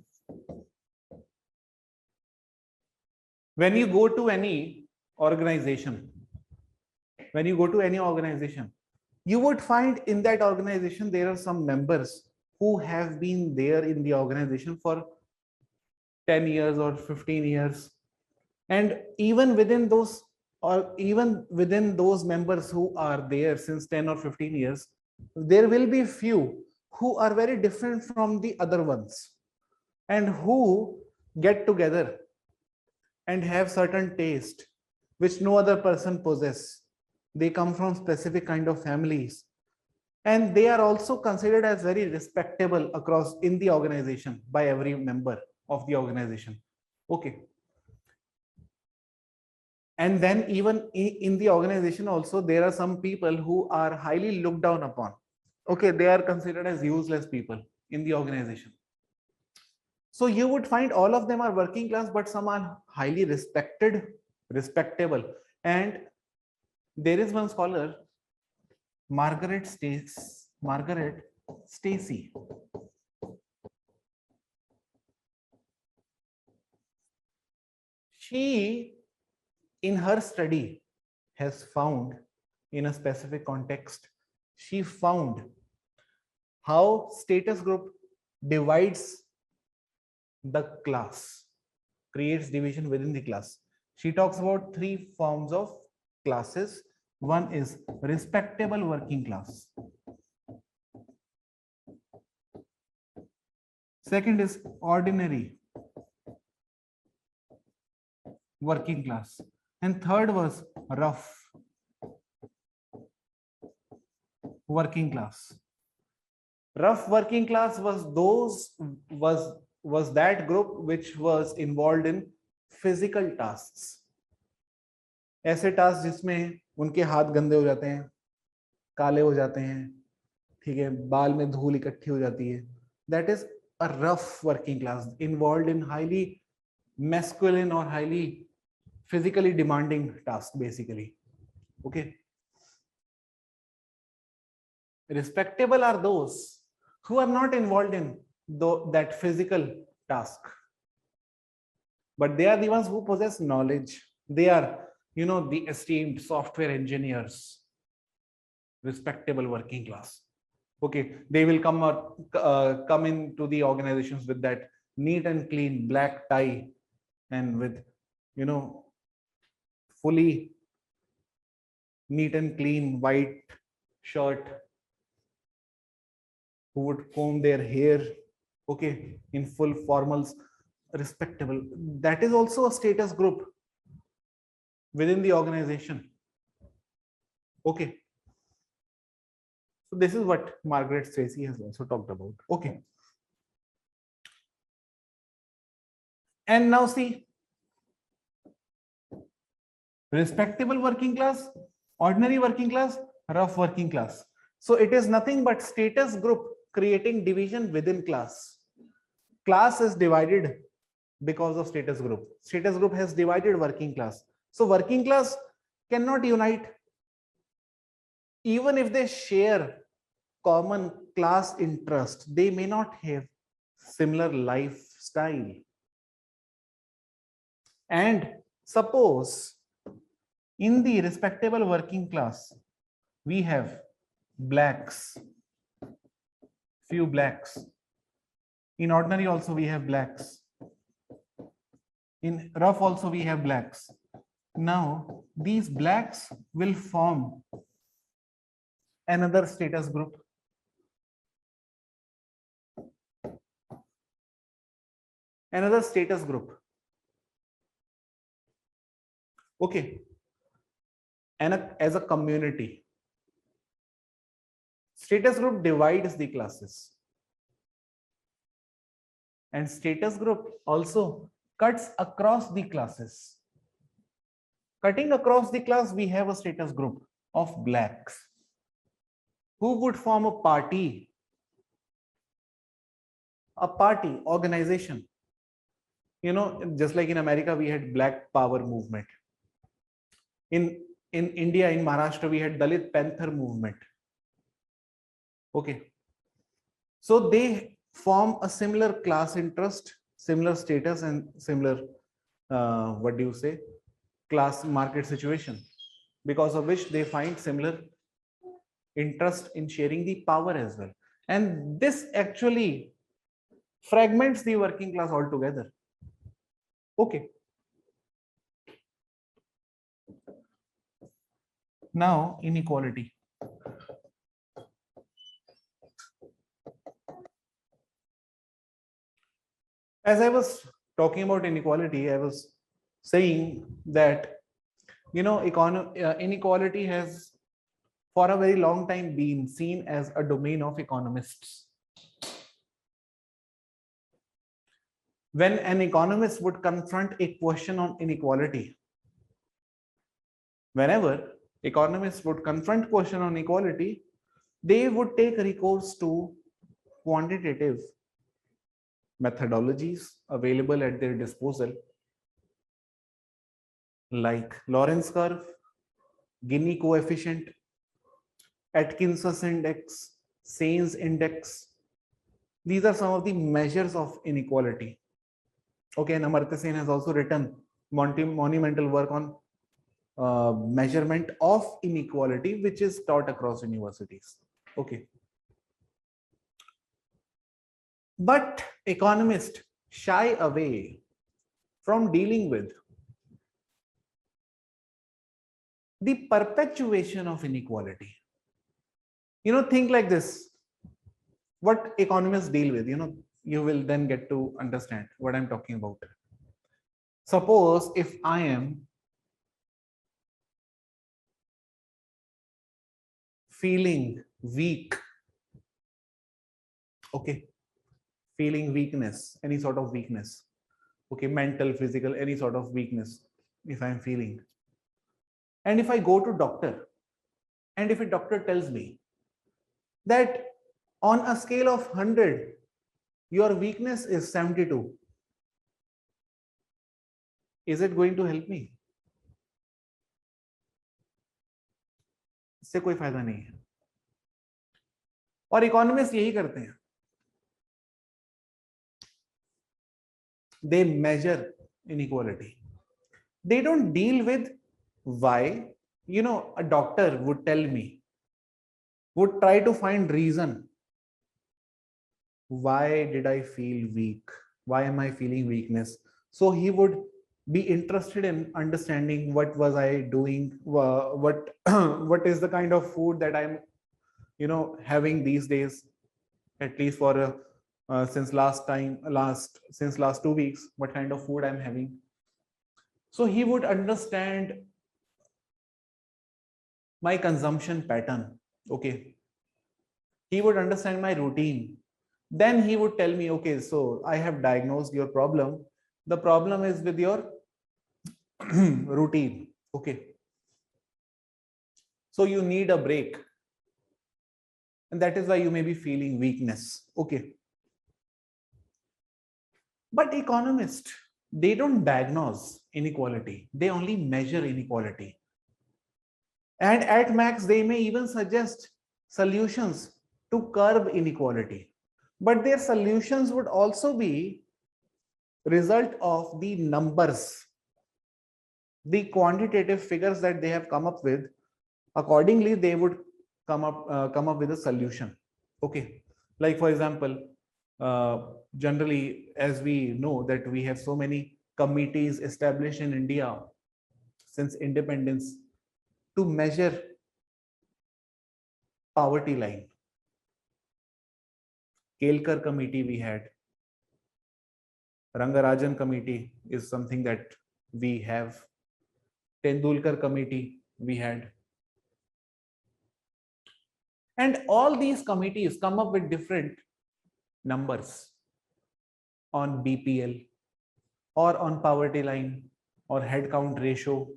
when you go to any organization, you would find in that organization there are some members who have been there in the organization for 10 years or 15 years. And even within those members who are there since 10 or 15 years, there will be few who are very different from the other ones and who get together and have certain taste which no other person possess. They come from specific kind of families, and they are also considered as very respectable across in the organization by every member of the organization. Okay. And then even in the organization also, there are some people who are highly looked down upon. Okay, they are considered as useless people in the organization. So you would find all of them are working class, but some are highly respectable. And there is one scholar, Margaret Stacey. She, in her study, has found in a specific context, she found how status group divides the class, creates division within the class. She talks about three forms of classes. One is respectable working class. Second is ordinary working class. And third was rough working class. Rough working class was that group which was involved in physical tasks. ऐसे task जिसमें उनके हाथ गंदे हो जाते हैं, काले हो जाते हैं, ठीक है, बाल में धूल इकट्ठी हो जाती है. That is a rough working class involved in highly masculine or highly physically demanding task basically. Okay. Respectable are those who are not involved in that physical task, but they are the ones who possess knowledge. They are, the esteemed software engineers, respectable working class. Okay, they will come into the organizations with that neat and clean black tie and with, fully neat and clean white shirt, who would comb their hair, okay, in full formals, respectable. That is also a status group within the organization. Okay. So this is what Margaret Stacey has also talked about. Okay. And now see, respectable working class, ordinary working class, rough working class. So it is nothing but status group creating division within class. Class is divided because of status group. Status group has divided working class. So working class cannot unite even if they share common class interest. They may not have similar lifestyle. And suppose in the respectable working class, we have blacks, few blacks. In ordinary also we have blacks. In rough also we have blacks. Now these blacks will form another status group. Another status group. Okay. And as a community, status group divides the classes. And status group also cuts across the classes. Cutting across the class, we have a status group of blacks who would form a party, organization. You know, just like in America, we had Black Power movement. In India, in Maharashtra, we had Dalit Panther movement. Okay. So they form a similar class interest, similar status, and similar, what do you say, class market situation, because of which they find similar interest in sharing the power as well. And this actually fragments the working class altogether. Okay. Now, inequality. As I was talking about inequality, I was saying that, you know, inequality has for a very long time been seen as a domain of economists. When an economist would confront a question on inequality, whenever economists would confront question on equality, they would take recourse to quantitative methodologies available at their disposal, like Lorentz curve, Gini coefficient, Atkinson's index, Say's index. These are some of the measures of inequality. Okay, and Amartya Sen has also written monumental work on measurement of inequality, which is taught across universities. Okay. But economists shy away from dealing with the perpetuation of inequality. You know, think like this. What economists deal with, you know, you will then get to understand what I'm talking about. Suppose if I am feeling weak, okay, feeling weakness, any sort of weakness, okay, mental, physical, any sort of weakness, if I'm feeling, and if I go to doctor, and if a doctor tells me that on a scale of 100, your weakness is 72, is it going to help me? इससे कोई फायदा नहीं है. और economist यही करते हैं. They measure inequality. They don't deal with why. You know, a doctor would tell me, would try to find reason. Why did I feel weak? Why am I feeling weakness? So he would be interested in understanding what was I doing, what what is the kind of food that I'm, you know, having these days, at least for since last 2 weeks, what kind of food I'm having. So he would understand my consumption pattern. Okay. He would understand my routine. Then he would tell me, okay, so I have diagnosed your problem. The problem is with your routine. Okay. So you need a break. and that is why you may be feeling weakness. Okay. But economists, they don't diagnose inequality, they only measure inequality. And at max, they may even suggest solutions to curb inequality. But their solutions would also be result of the numbers, the quantitative figures that they have come up with. Accordingly, they would come up with a solution. Okay, like for example, generally, as we know that we have so many committees established in India since independence to measure poverty line. Kelkar committee we had, Rangarajan committee is something that we have, Tendulkar committee we had. And all these committees come up with different numbers on BPL or on poverty line or head count ratio,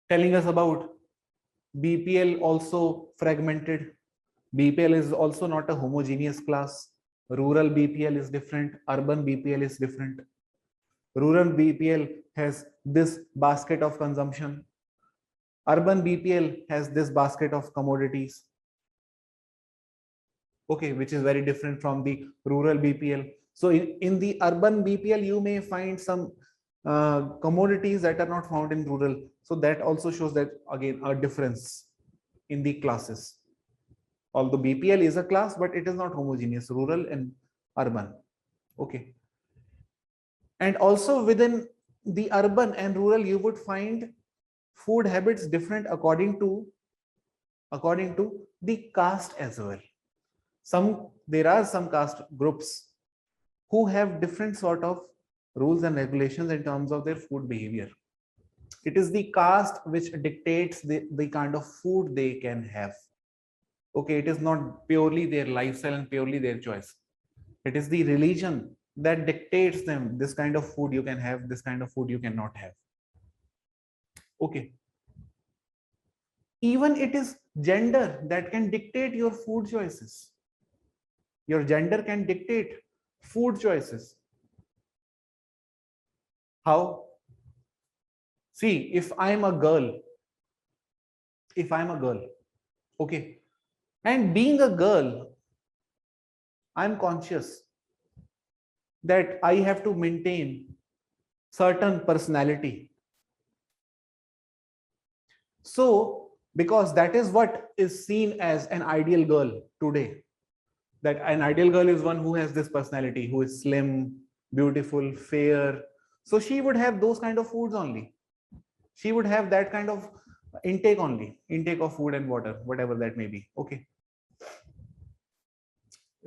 telling us about BPL also fragmented. BPL is also not a homogeneous class. Rural BPL is different. Urban BPL is different. Rural BPL has this basket of consumption. Urban BPL has this basket of commodities. Okay, which is very different from the rural BPL. So in the urban BPL, you may find some commodities that are not found in rural. So that also shows that again a difference in the classes. Although BPL is a class, but it is not homogeneous, rural and urban. Okay. And also within the urban and rural, you would find food habits different according to the caste as well. There are some caste groups who have different sort of rules and regulations in terms of their food behavior. It is the caste which dictates the kind of food they can have. Okay, it is not purely their lifestyle and purely their choice. It is the religion that dictates them, this kind of food you can have, this kind of food you cannot have. Okay. Even it is gender that can dictate your food choices. Your gender can dictate food choices. How? See, if I'm a girl, okay, and being a girl, I'm conscious that I have to maintain certain personality. So, because that is what is seen as an ideal girl today, that an ideal girl is one who has this personality, who is slim, beautiful, fair. So she would have those kind of foods only. She would have that kind of intake only, intake of food and water, whatever that may be. Okay.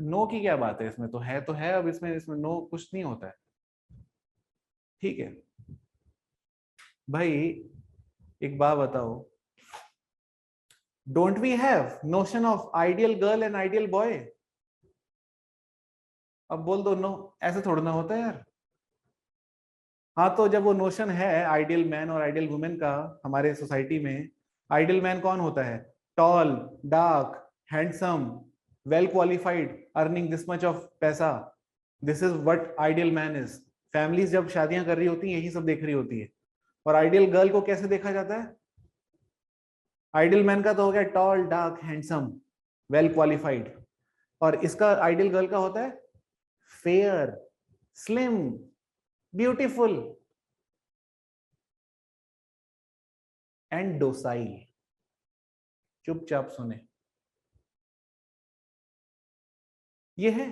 No की क्या बात है इसमें, तो है अब इसमें no कुछ नहीं होता है. ठीक है भाई, एक बात बताओ, don't we have notion of ideal girl and ideal boy? अब बोल दो नो, ऐसे थोड़ा ना होता है यार. हाँ, तो जब वो नोशन है आइडियल मैन और आइडियल वुमेन का हमारे सोसाइटी में, आइडियल मैन कौन होता है? Tall, dark, handsome, well qualified, earning this much of paisa. This is what ideal man is. Families जब शादियां कर रही होती हैं, यही सब देख रही होती है. और आइडियल गर्ल को कैसे देखा जाता है? आइडियल मैन का तो हो गया tall, dark, handsome, well qualified. और इसका आइडियल गर्ल का होता है fair, slim, beautiful and docile. चुपचाप सुने. ये है.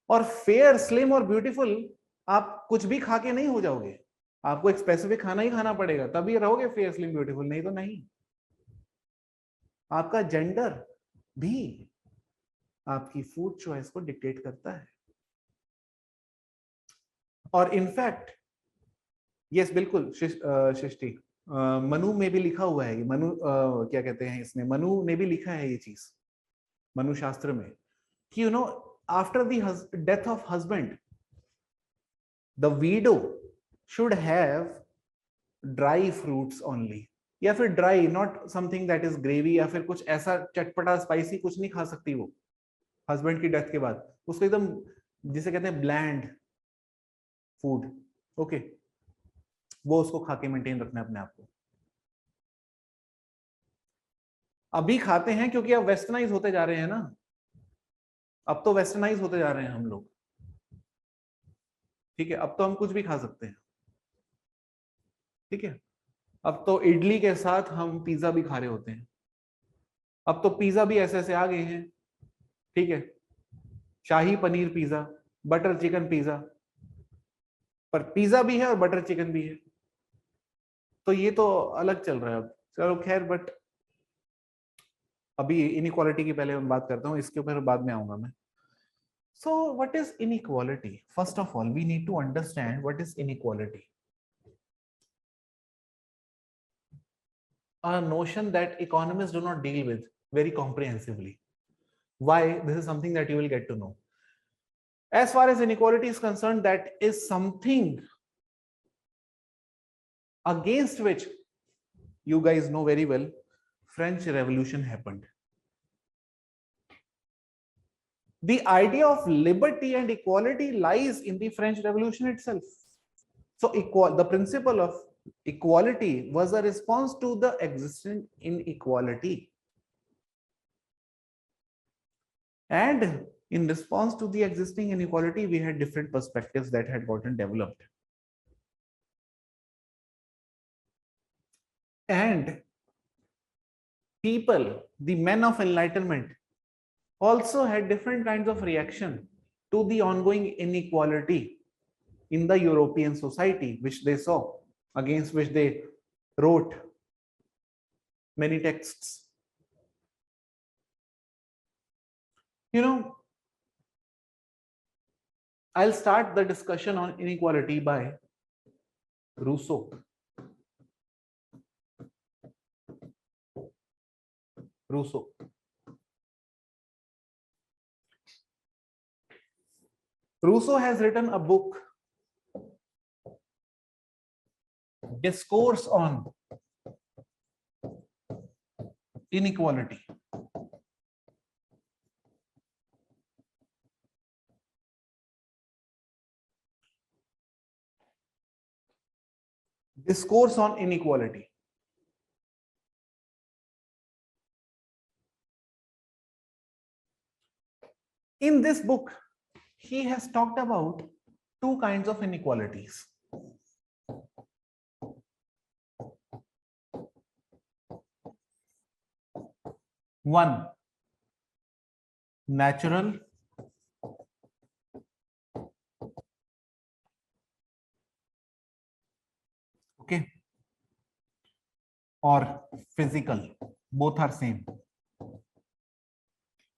और फेयर, स्लिम और ब्यूटीफुल आप कुछ भी खा के नहीं हो जाओगे. आपको एक स्पेसिफिक खाना ही खाना पड़ेगा, तभी रहोगे फेयर, स्लिम, ब्यूटीफुल. नहीं तो नहीं. आपका जेंडर भी आपकी फूड चॉइस को डिक्टेट करता है. और इनफैक्ट यस, बिल्कुल सृष्टि, मनु में भी लिखा हुआ है. मनु क्या कहते हैं इसमें, मनु ने भी लिखा है ये चीज मनु शास्त्र में कि you know, after the death of husband, the widow should have dry fruits only. या फिर dry, not something that is gravy, या फिर कुछ ऐसा चटपटा स्पाइसी कुछ नहीं खा सकती वो हस्बैंड की डेथ के बाद। उसको एकदम जिसे कहते हैं ब्लैंड फूड, ओके, वो उसको खा के मेंटेन रखना है अपने आप को। अभी खाते हैं क्योंकि अब वेस्टर्नाइज होते जा रहे हैं ना, अब तो वेस्टर्नाइज होते जा रहे हैं हम लोग, ठीक है, अब तो हम कुछ भी खा सकते हैं, ठीक है, अब तो इडली के साथ हम पिज्जा भी खा रहे होते हैं, अब तो पिज्जा भी ऐसे ऐसे आ गए हैं, ठीक है, shahi paneer pizza, butter chicken pizza, पर पिज्जा भी है और बटर चिकन भी है, तो ये तो अलग चल रहा है अब, चलो खैर, बट अभी इनइक्वालिटी की पहले मैं बात करता हूँ, इसके ऊपर बाद में आऊंगा मैं। So what is inequality? First of all we need to understand what is inequality. A notion that economists do not deal with very comprehensively. Why? This is something that you will get to know. As far as inequality is concerned, that is something against which you guys know very well, French Revolution happened. The idea of liberty and equality lies in the French Revolution itself. So the principle of equality was a response to the existing inequality. And in response to the existing inequality, we had different perspectives that had gotten developed. And people, the men of enlightenment, also had different kinds of reaction to the ongoing inequality in the European society, which they saw, against which they wrote many texts. You know, I'll start the discussion on inequality by Rousseau. Rousseau. Rousseau has written a book, Discourse on Inequality. Discourse on Inequality. In this book, he has talked about two kinds of inequalities. One, natural, okay, or physical, both are same.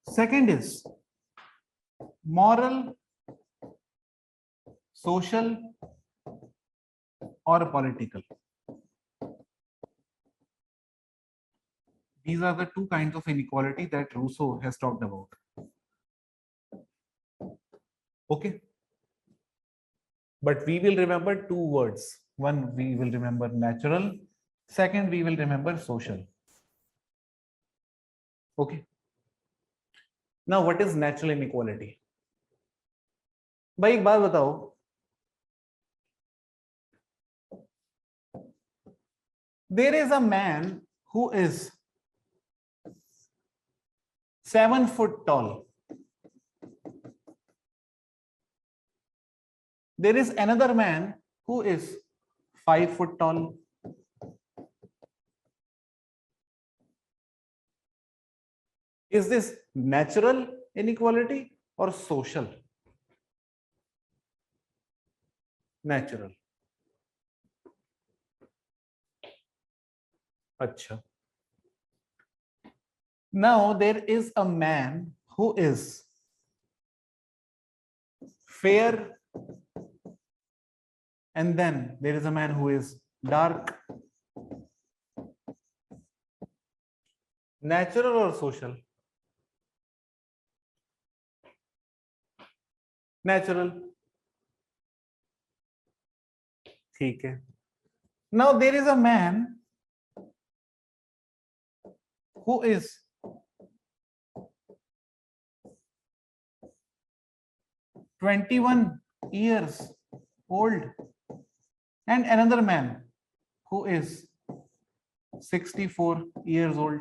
Second is moral, social, or political. These are the two kinds of inequality that Rousseau has talked about. Okay. But we will remember two words. One, we will remember natural. Second, we will remember social. Okay. Now, what is natural inequality? भाई एक बात बताओ, there is a man who is 7 foot tall. There is another man who is 5 foot tall. Is this natural inequality or social? Natural. Acha. Now there is a man who is fair, and then there is a man who is dark. Natural or social? Natural. ठीक है. Now there is a man who is 21 years old and another man who is 64 years old.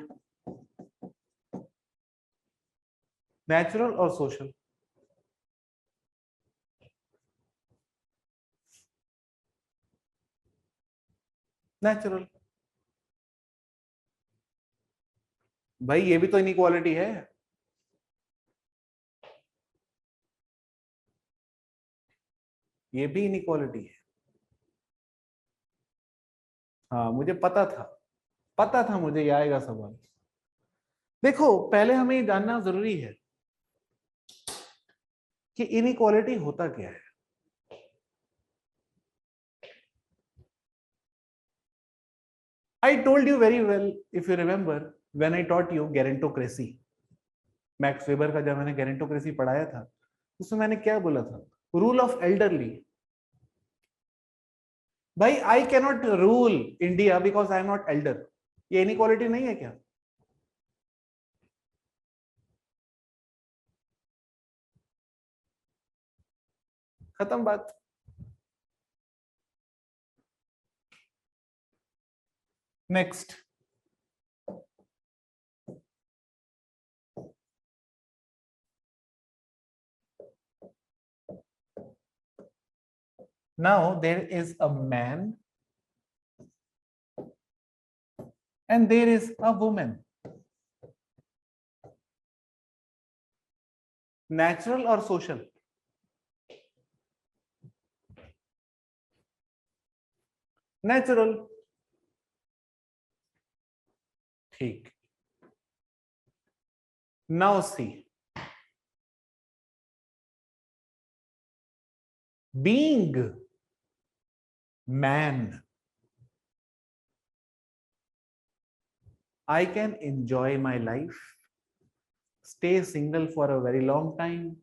Natural or social? Natural. भाई ये भी तो inequality है. ये भी inequality है. हाँ मुझे पता था मुझे ये आएगा सवाल. देखो पहले हमें ये जानना जरूरी है कि इनइक्वालिटी होता क्या है. I told you very well, if you remember, when I taught you gerontocracy. Max weber का जब मैंने gerontocracy पढ़ाया था, उसमें मैंने क्या बोला था? Rule of elderly. भाई I cannot rule India because I am not elder. ये इनइक्वालिटी नहीं है क्या? खत्म बात. Next. Now there is a man and there is a woman. Natural or social? Natural. ठीक. Now see. Being man, I can enjoy my life, stay single for a very long time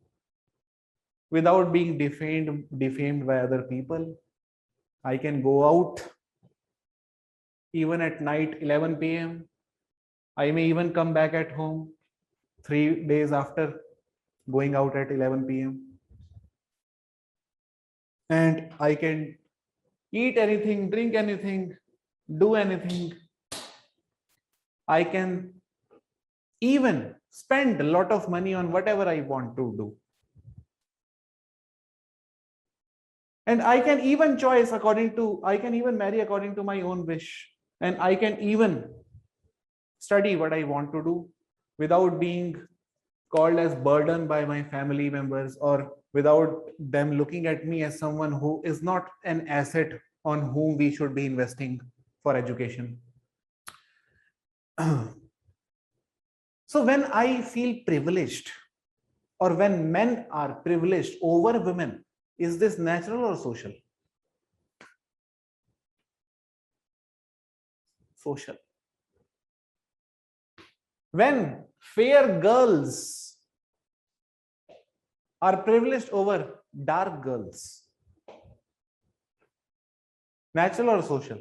without being defamed by other people. I can go out even at night 11 p.m. I may even come back at home 3 days after going out at 11 p.m. And I can eat anything, drink anything, do anything. I can even spend a lot of money on whatever I want to do. And I can even I can even marry according to my own wish. And I can even study what I want to do without being called as burden by my family members or without them looking at me as someone who is not an asset on whom we should be investing for education. So when I feel privileged or when men are privileged over women, is this natural or social? Social. When fair girls are privileged over dark girls, natural or social?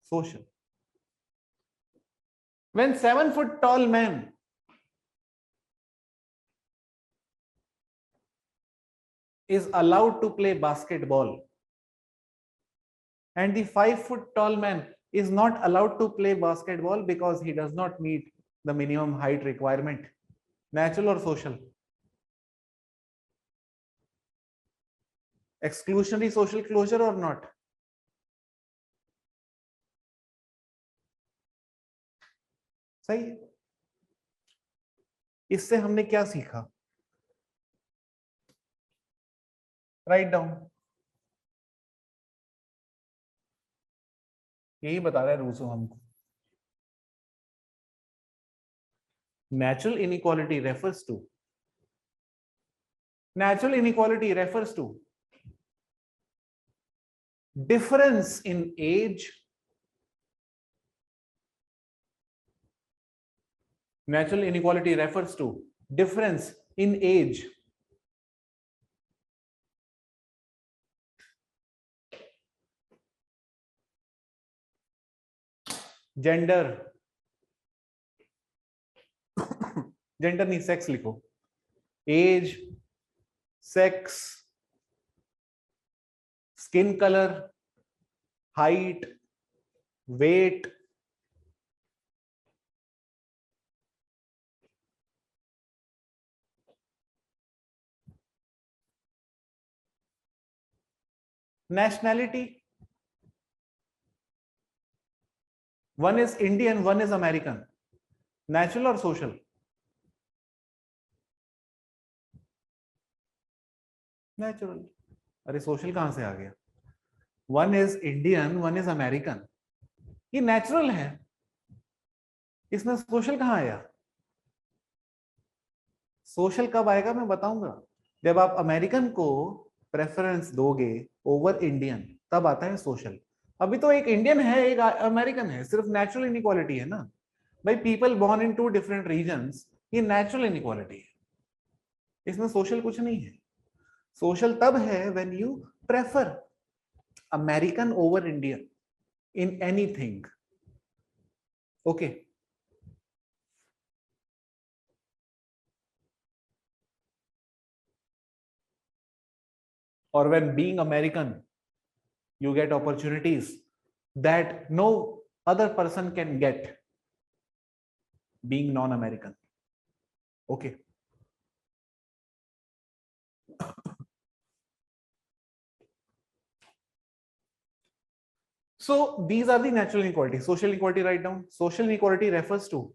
Social. When 7-foot tall man is allowed to play basketball and the 5-foot tall man is not allowed to play basketball because he does not meet the minimum height requirement, natural or social? Exclusionary social closure or not? सही. इससे हमने क्या सीखा? Write down. यही बता रहा है Rousseau हमको. Natural inequality refers to difference in age. Natural inequality refers to difference in age, gender, gender नहीं सेक्स लिखो, age, sex, skin colour, height, weight, nationality. One is Indian, one is American. Natural or social? Natural. अरे social कहां से आ गया? One is Indian, one is American, ये natural है, इसमें social कहां आया? सोशल कब आएगा मैं बताऊंगा, जब आप अमेरिकन को प्रेफरेंस दोगे ओवर इंडियन, तब आता है सोशल। अभी तो एक इंडियन है एक अमेरिकन है, सिर्फ नेचुरल इनइक्वालिटी है ना भाई, people born into different regions, ये नेचुरल इनइक्वालिटी है, इसमें सोशल कुछ नहीं है। सोशल तब है when you prefer American over Indian in anything, okay. or when being American, you get opportunities that no other person can get being non-American, okay. So these are the natural inequalities. Social inequality, write down. Social inequality refers to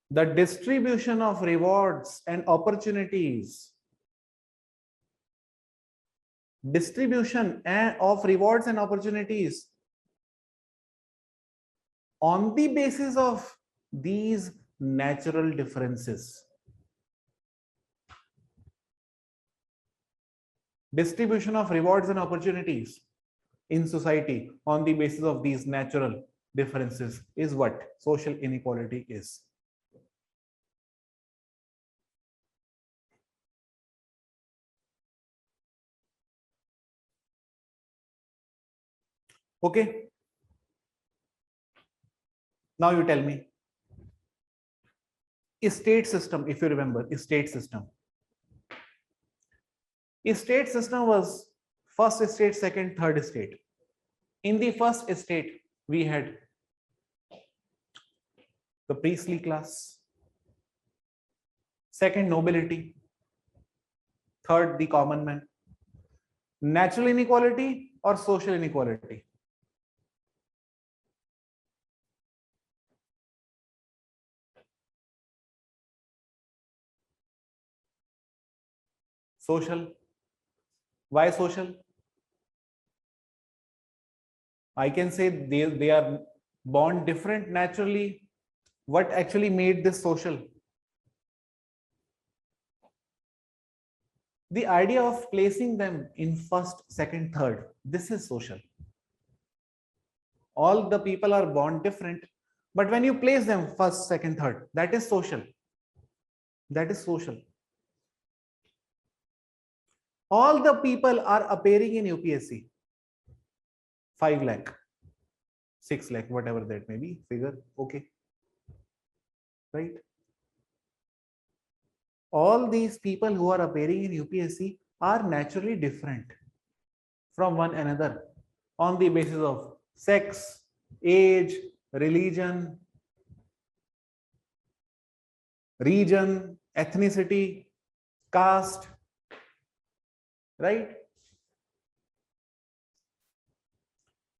the distribution of rewards and opportunities. Distribution of rewards and opportunities on the basis of these natural differences. Distribution of rewards and opportunities in society on the basis of these natural differences is what social inequality is. Okay. Now you tell me. State system, if you remember, state system. State system was first state, second, third state. In the first state, we had the priestly class, second nobility, third the common man. Natural inequality or social inequality? Social. Why social? I can say they are born different naturally. What actually made this social? The idea of placing them in first, second, third, this is social. All the people are born different, but when you place them first, second, third, that is social. That is social. All the people are appearing in UPSC. 5 lakh, 6 lakh, whatever that may be, figure, okay. Right? All these people who are appearing in UPSC are naturally different from one another on the basis of sex, age, religion, region, ethnicity, caste, right?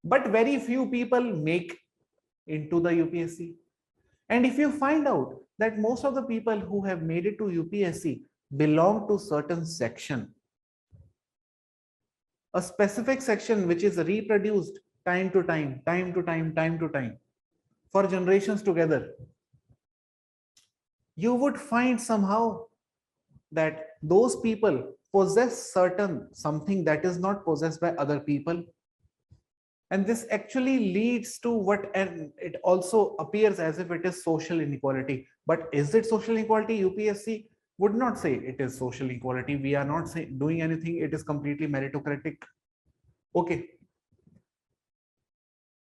But very few people make into the UPSC. And if you find out that most of the people who have made it to UPSC belong to certain section, a specific section which is reproduced time to time, time to time, time to time, for generations together, you would find somehow that those people possess certain something that is not possessed by other people. And this actually leads to what, and it also appears as if it is social inequality. But is it social inequality? UPSC would not say it is social equality. We are not doing anything. It is completely meritocratic. Okay.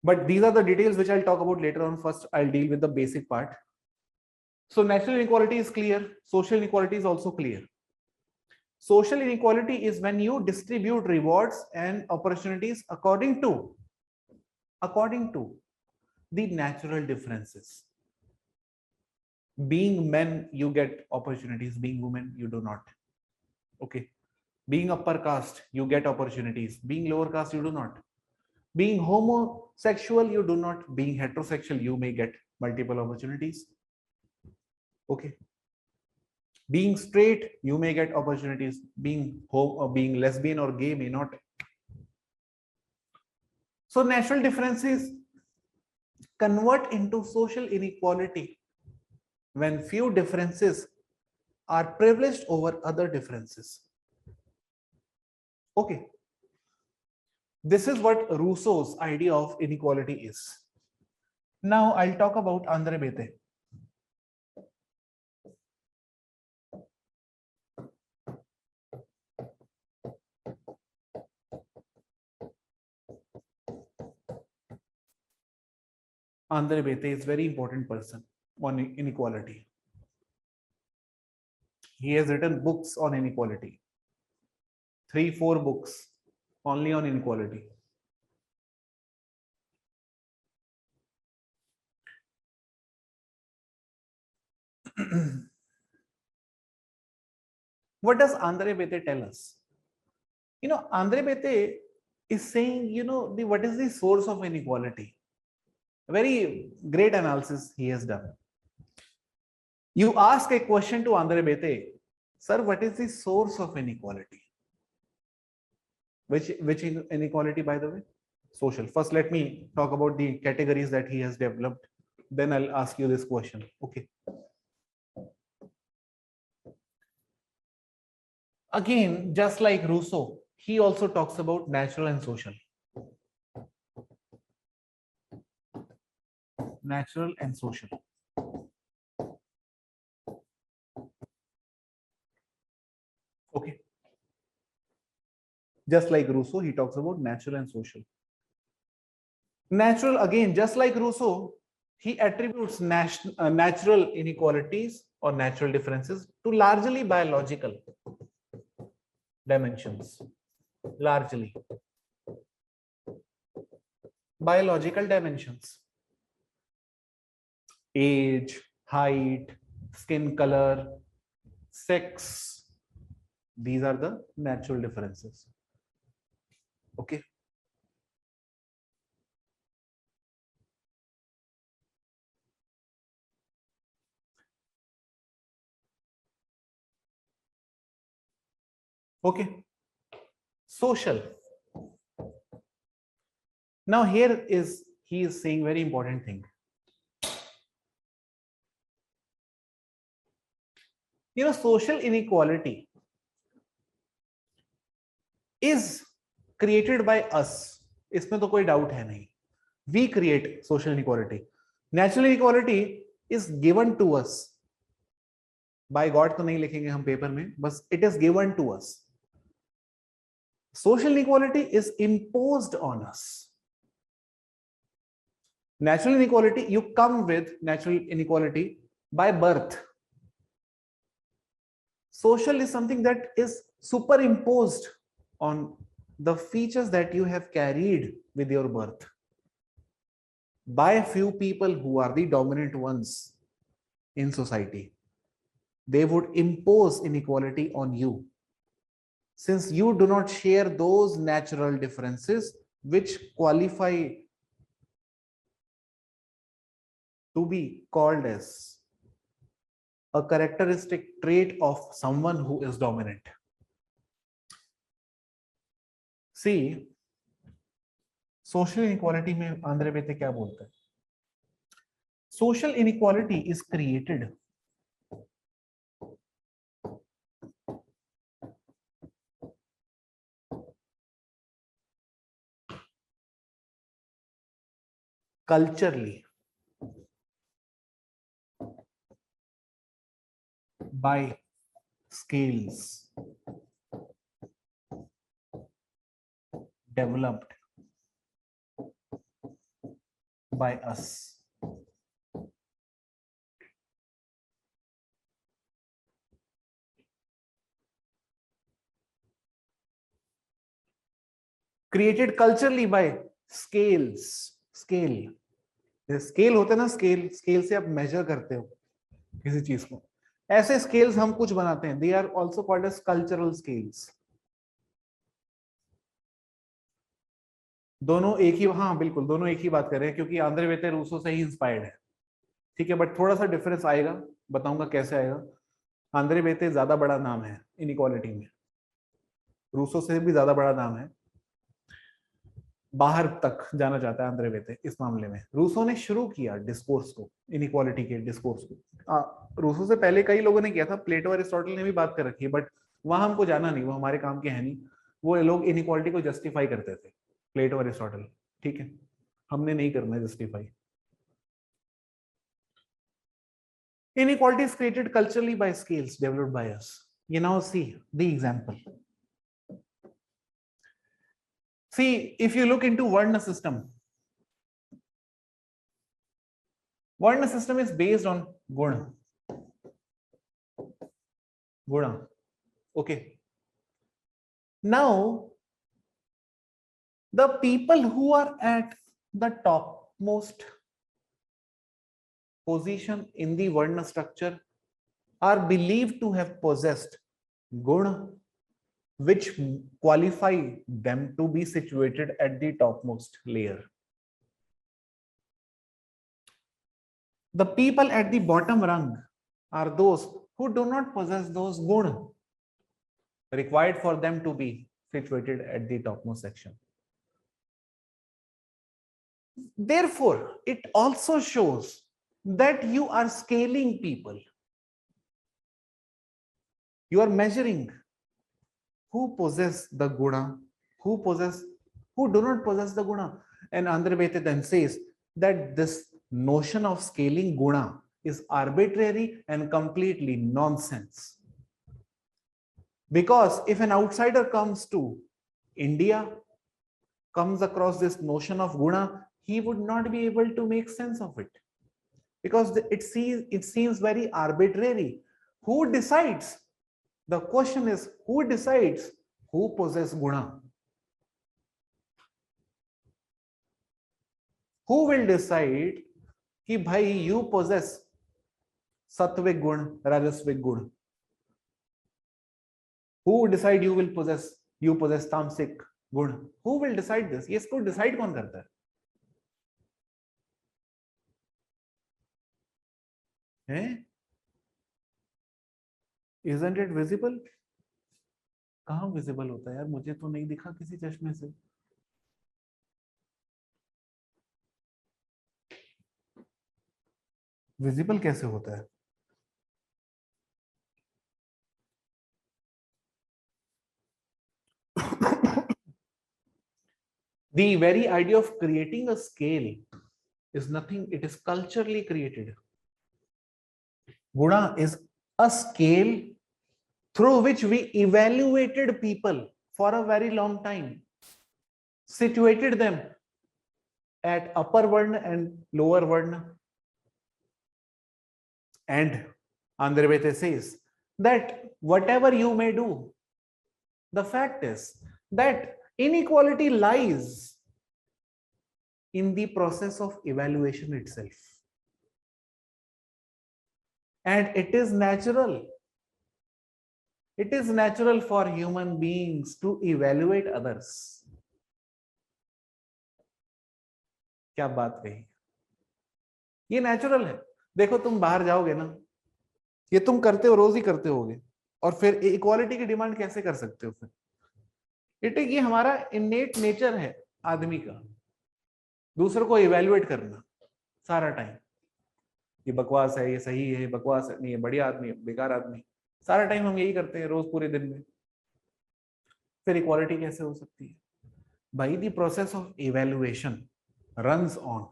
But these are the details which I'll talk about later on. First, I'll deal with the basic part. So natural inequality is clear. Social inequality is also clear. Social inequality is when you distribute rewards and opportunities according to the natural differences. Being men, you get opportunities. Being women, you do not. Okay. Being upper caste, you get opportunities. Being lower caste, you do not. Being homosexual, you do not. Being heterosexual, you may get multiple opportunities. Okay. Being straight, you may get opportunities. Being being lesbian or gay may not. So natural differences convert into social inequality when few differences are privileged over other differences. Okay. This is what Rousseau's idea of inequality is. Now I'll talk about Andre Bete. Andre Bete is a very important person on inequality. He has written books on inequality. 3-4 books only on inequality. What does Andre Bete tell us? Andre Bete is saying, what is the source of inequality? A very great analysis he has done. You ask a question to Andre Bete, sir, what is the source of inequality? Which inequality, by the way? Social. First, let me talk about the categories that he has developed. Then I'll ask you this question. Okay. Again, just like Rousseau, he also talks about natural and social. Natural and social. Okay. Just like Rousseau, he talks about natural and social. Natural, again, just like Rousseau, he attributes natural inequalities or natural differences to largely biological dimensions. Largely biological dimensions. Age, height, skin color, sex. These are the natural differences. Okay. Okay. Social. Now here he is saying very important thing. Social inequality is created by us. इसमें तो कोई doubt है नहीं. We create social inequality. Natural inequality is given to us. By God तो नहीं लिखेंगे हम paper में, बस it is given to us. Social inequality is imposed on us. Natural inequality, you come with natural inequality by birth. Social is something that is superimposed on the features that you have carried with your birth by a few people who are the dominant ones in society. They would impose inequality on you since you do not share those natural differences which qualify to be called as a characteristic trait of someone who is dominant. See, social inequality में Andre बेते क्या बोलते हैं? Social inequality is created culturally by scales, developed by us. Created culturally by scales. Scale. Scale होते ना, scale, scale से आप major करते हो किसी चीज को, ऐसे स्केल्स हम कुछ बनाते हैं. They are also called as cultural scales. दोनों एक ही, हाँ बिल्कुल दोनों एक ही बात कर रहे हैं, क्योंकि आंध्र वेते रूसो से ही इंस्पायर्ड है. ठीक है, बट थोड़ा सा डिफरेंस आएगा, बताऊंगा कैसे आएगा. आंध्र वेते ज्यादा बड़ा नाम है इनइक्वालिटी में, रूसो से भी ज्यादा बड़ा नाम है. बाहर तक जाना चाहता है आंध्र वेते इस मामले में. रूसो ने शुरू किया डिस्कोर्स को, इनइक्वालिटी के डिस्कोर्स को. रूसो से पहले कई लोगों ने किया था, प्लेटो और एरिस्टोटल ने भी बात कर रखी है, बट वहां हमको जाना नहीं, वो हमारे काम के है नहीं. वो लोग इनइक्वालिटी को जस्टिफाई करते थे, प्लेटो और एरिस्टोटल. ठीक है, हमने नहीं करना है justify. Inequality is created culturally by scales developed by us. You now see the example. See, if you look into Varna system, Varna system is based on Guna. Guna. Okay. Now, the people who are at the topmost position in the Varna structure are believed to have possessed Guna, which qualify them to be situated at the topmost layer. The people at the bottom rung are those who do not possess those guna required for them to be situated at the topmost section. Therefore, it also shows that you are scaling people. You are measuring who possess the guna, who do not possess the guna. And Andhra Vete then says that this notion of scaling guna is arbitrary and completely nonsense. Because if an outsider comes to India, comes across this notion of guna, he would not be able to make sense of it. Because it seems very arbitrary. Who decides? The question is, who decides who possesses guna? Who will decide कि भाई you possess sattvic गुण, rajasvic गुण? Who decide you possess tamasic गुण? Who will decide this? ये इसको decide कौन करता है? हैं? Isn't it visible? कहाँ visible होता है यार? मुझे तो नहीं दिखा किसी चश्मे से. Visible कैसे होता है? The very idea of creating a scale is nothing, it is culturally created. Guna is a scale through which we evaluated people for a very long time, situated them at upper Varna and lower Varna. And Andhra Vete says that whatever you may do, the fact is that inequality lies in the process of evaluation itself. And it is natural. It is natural for human beings to evaluate others. क्या बात कही? ये natural है. देखो तुम बाहर जाओगे ना, ये तुम करते हो, रोज ही करते होगे, और फिर इक्वालिटी की डिमांड कैसे कर सकते हो फिर? ये हमारा इनेट नेचर है आदमी का, दूसरों को इवेल्युएट करना सारा टाइम. ये बकवास है, ये सही है, बकवास है, नहीं ये बढ़िया आदमी है, बेकार आदमी, सारा टाइम हम यही करते हैं रोज पूरे दिन में. फिर इक्वालिटी कैसे हो सकती है? भाई the process of evaluation runs on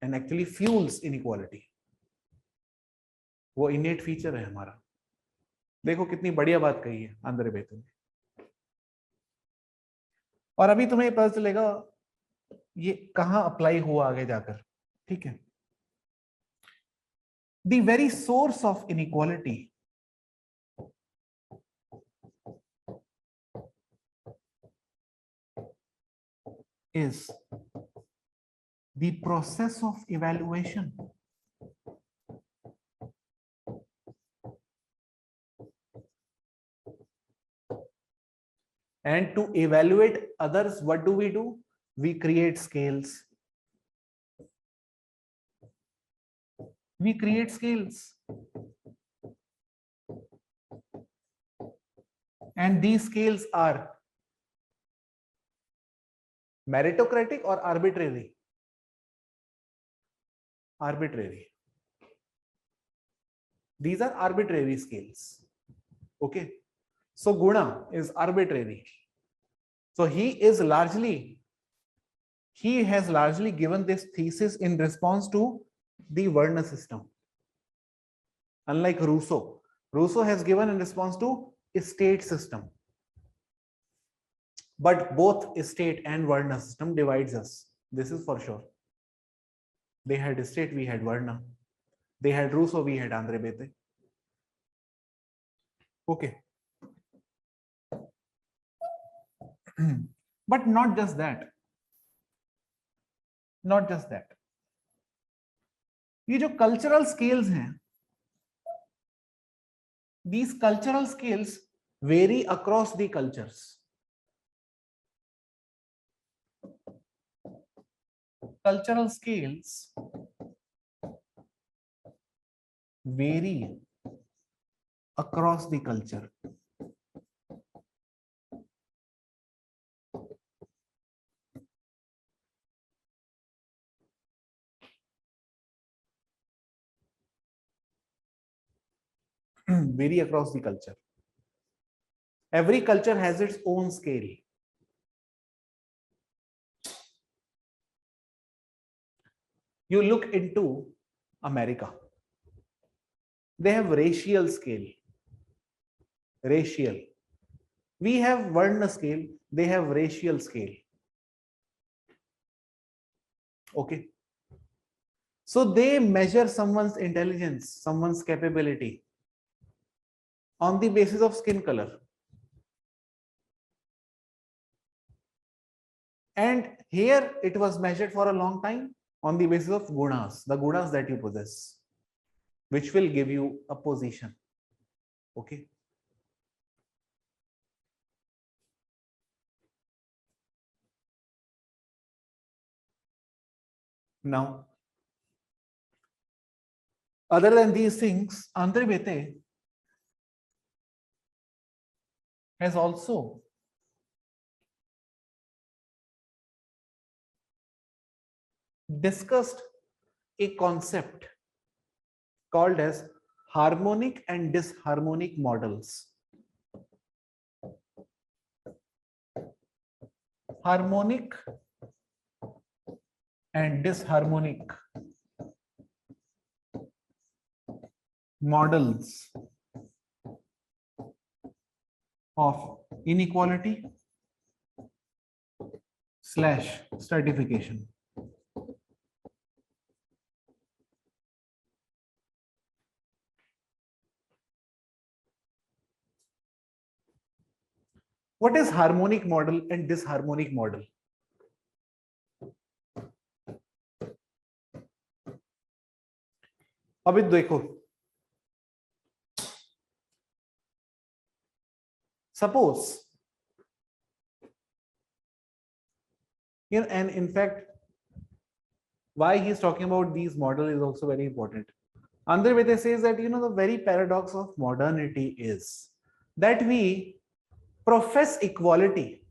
and actually fuels inequality. वो इनेट फीचर है हमारा. देखो कितनी बढ़िया बात कही है आंध्र वेते ने. और अभी तुम्हें पता चलेगा ये कहां अप्लाई हुआ आगे जाकर, ठीक है। The very source of inequality is the process of evaluation. And to evaluate others, what do? We create scales. We create scales. And these scales are meritocratic or arbitrary? Arbitrary. These are arbitrary scales. Okay. So Guna is arbitrary. So he has largely given this thesis in response to the Varna system. Unlike Rousseau has given in response to a state system. But both state and Varna system divides us. This is for sure. They had state, we had Varna. They had Rousseau, we had Andre Bete. Okay. But not just that. Not just that. ये जो cultural scales हैं, these cultural scales vary across the cultures. Cultural scales vary across the culture. Vary across the culture. Every culture has its own scale. You look into America. They have racial scale. Racial. We have Varna scale. They have racial scale. Okay. So they measure someone's intelligence, someone's capability on the basis of skin color. And here it was measured for a long time on the basis of gunas, the gunas that you possess, which will give you a position. Okay. Now, other than these things, Andre Bete has also discussed a concept called as harmonic and disharmonic models. Harmonic and disharmonic models of inequality / stratification. What is harmonic model and disharmonic model? अभी देखो, suppose, and in fact, why he's talking about these models is also very important. Andre Bete says that the very paradox of modernity is that we profess equality,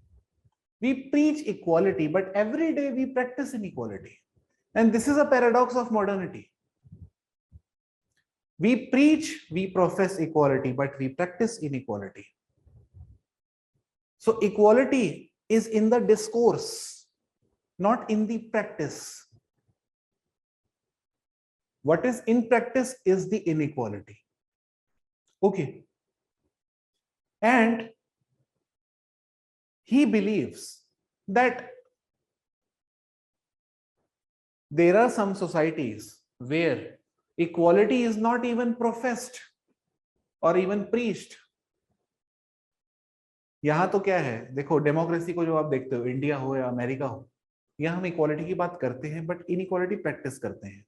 we preach equality, but every day we practice inequality. And this is a paradox of modernity. We preach, we profess equality, but we practice inequality. So equality is in the discourse, not in the practice. What is in practice is the inequality. Okay. And he believes that there are some societies where equality is not even professed or even preached. यहां तो क्या है, देखो democracy को जो आप देखते हो, इंडिया हो या अमेरिका हो, यहां हम इक्वालिटी की बात करते हैं बट इनइक्वालिटी प्रैक्टिस करते हैं.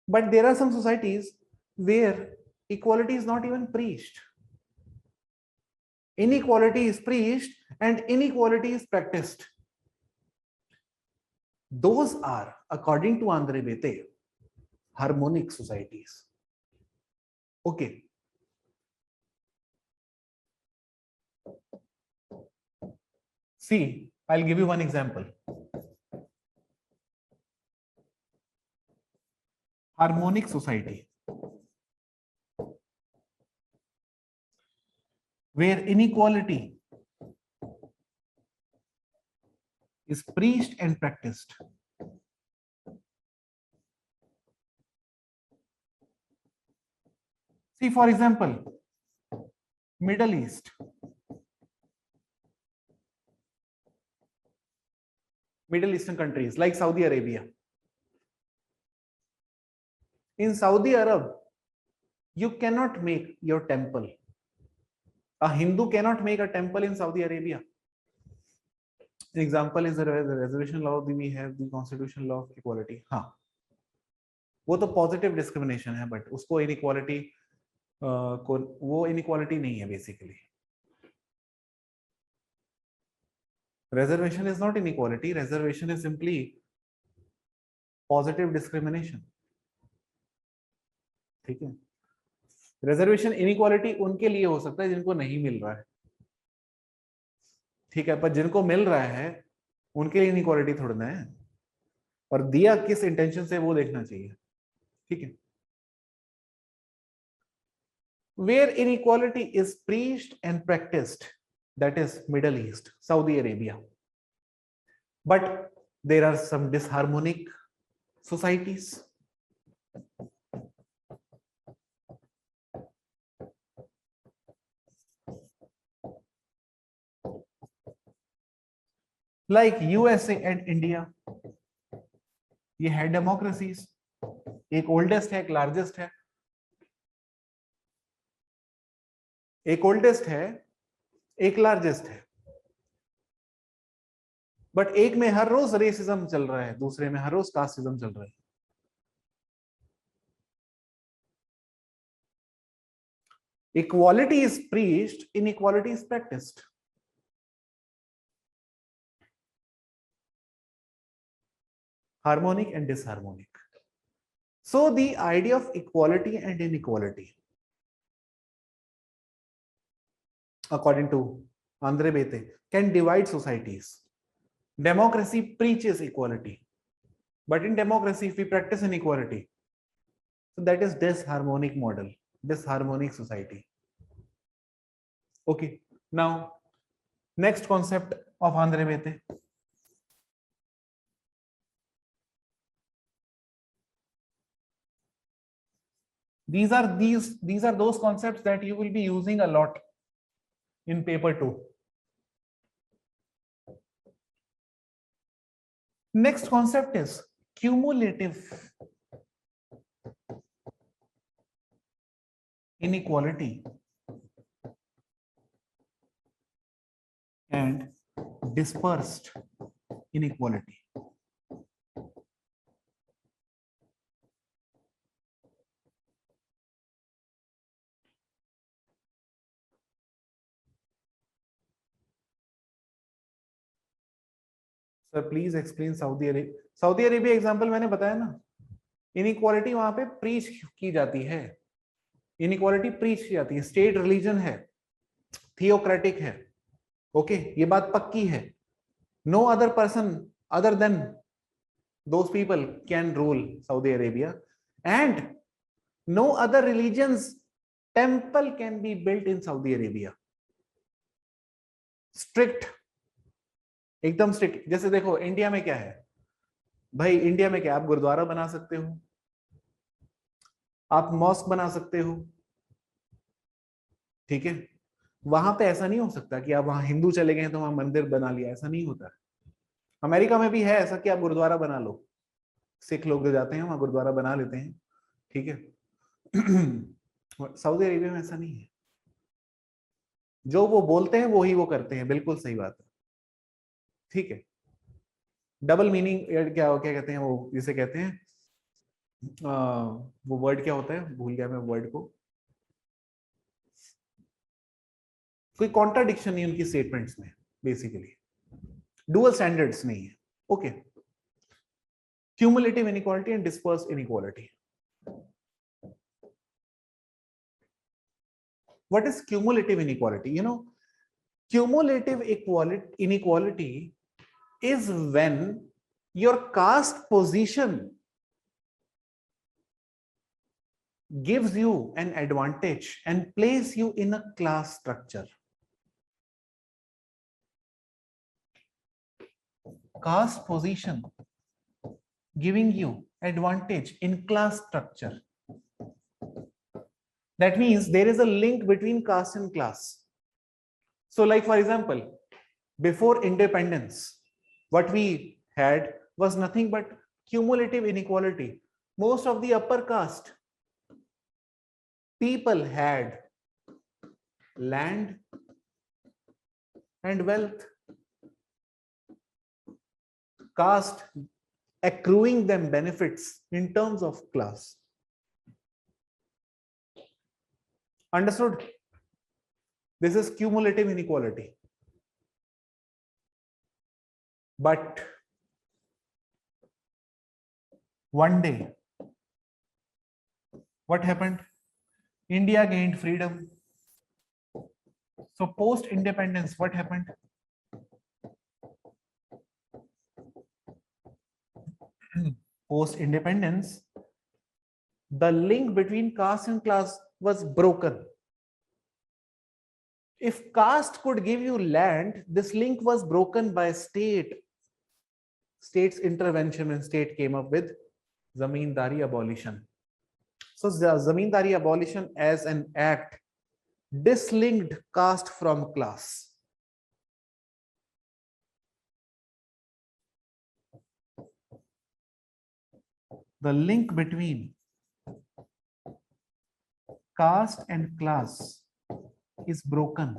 But there are some societies where equality is not even preached. Inequality is preached and inequality is practiced. Those are, according to Andre Bete, harmonic societies. Okay. See, I'll give you one example. Harmonic society, where inequality is preached and practiced. See, for example, Middle East. Middle Eastern countries like Saudi Arabia. In Saudi Arab, you cannot make your temple. A Hindu cannot make a temple in Saudi Arabia. An example is the reservation law. We have the constitutional law of equality. हाँ, वो तो positive discrimination है, but उसको inequality वो inequality नहीं है basically. Reservation is not inequality. Reservation is simply positive discrimination. ठीक है. रिजर्वेशन इनइक्वालिटी उनके लिए हो सकता है जिनको नहीं मिल रहा है, ठीक है, पर जिनको मिल रहा है उनके लिए इनइक्वालिटी थोड़ा ना है, और दिया किस इंटेंशन से वो देखना चाहिए. ठीक है. Where inequality is preached and practised, that is Middle East, Saudi Arabia. But there are some disharmonic societies. Like USA and India, ये है डेमोक्रेसीज. एक ओल्डेस्ट है, एक लार्जेस्ट है. एक ओल्डेस्ट है, एक लार्जेस्ट है. बट एक में हर रोज रेसिज्म चल रहा है, दूसरे में हर रोज कास्टिज्म चल रहा है. Equality is preached, inequality is practised. Harmonic and disharmonic. So the idea of equality and inequality, according to Andre Bete, can divide societies. Democracy preaches equality, but in democracy, if we practice inequality, so that is disharmonic model, disharmonic society. Okay. Now, next concept of Andre Bete. These are those concepts that you will be using a lot in paper 2. Next concept is cumulative inequality and dispersed inequality. Sir please explain Saudi Arabia. Saudi Arabia example मैंने बताया ना, inequality वहां पे preach की जाती है. Inequality preach की जाती है. स्टेट रिलीजन है, थियोक्रेटिक है. ओके, ये बात पक्की है. No other person other than those people can rule Saudi Arabia, and no other religions temple can be built in Saudi Arabia. Strict, एकदम स्ट्रिक्ट. जैसे देखो इंडिया में क्या है भाई, इंडिया में क्या, आप गुरुद्वारा बना सकते हो, आप मॉस्क बना सकते हो, ठीक है. वहां पे ऐसा नहीं हो सकता कि आप वहां हिंदू चले गए तो वहां मंदिर बना लिया, ऐसा नहीं होता. अमेरिका में भी है ऐसा कि आप गुरुद्वारा बना लो, सिख लोग जो जाते हैं वहां गुरुद्वारा बना लेते हैं, ठीक है। सऊदी अरेबिया में ऐसा नहीं है, जो वो बोलते हैं वो ही वो करते हैं, बिल्कुल सही बात है, ठीक है। डबल मीनिंग क्या क्या कहते हैं वो, जिसे कहते हैं वो वर्ड क्या होता है, भूल गया मैं वर्ड को, कोई कॉन्ट्राडिक्शन नहीं उनकी स्टेटमेंट्स में, बेसिकली डुअल स्टैंडर्ड्स नहीं है, okay. Cumulative inequality and disperse inequality. What is cumulative inequality? You know, cumulative inequality is when your caste position gives you an advantage and place you in a class structure. Caste position giving you advantage in class structure. That means there is a link between caste and class. So like for example, before independence, what we had was nothing but cumulative inequality. Most of the upper caste people had land and wealth, caste accruing them benefits in terms of class. Understood? This is cumulative inequality. But one day, what happened? India gained freedom. So post independence, what happened? Post independence, the link between caste and class was broken. If caste could give you land, this link was broken by state's intervention, and state came up with zamindari abolition. So the zamindari abolition as an act dislinked caste from class. The link between caste and class is broken.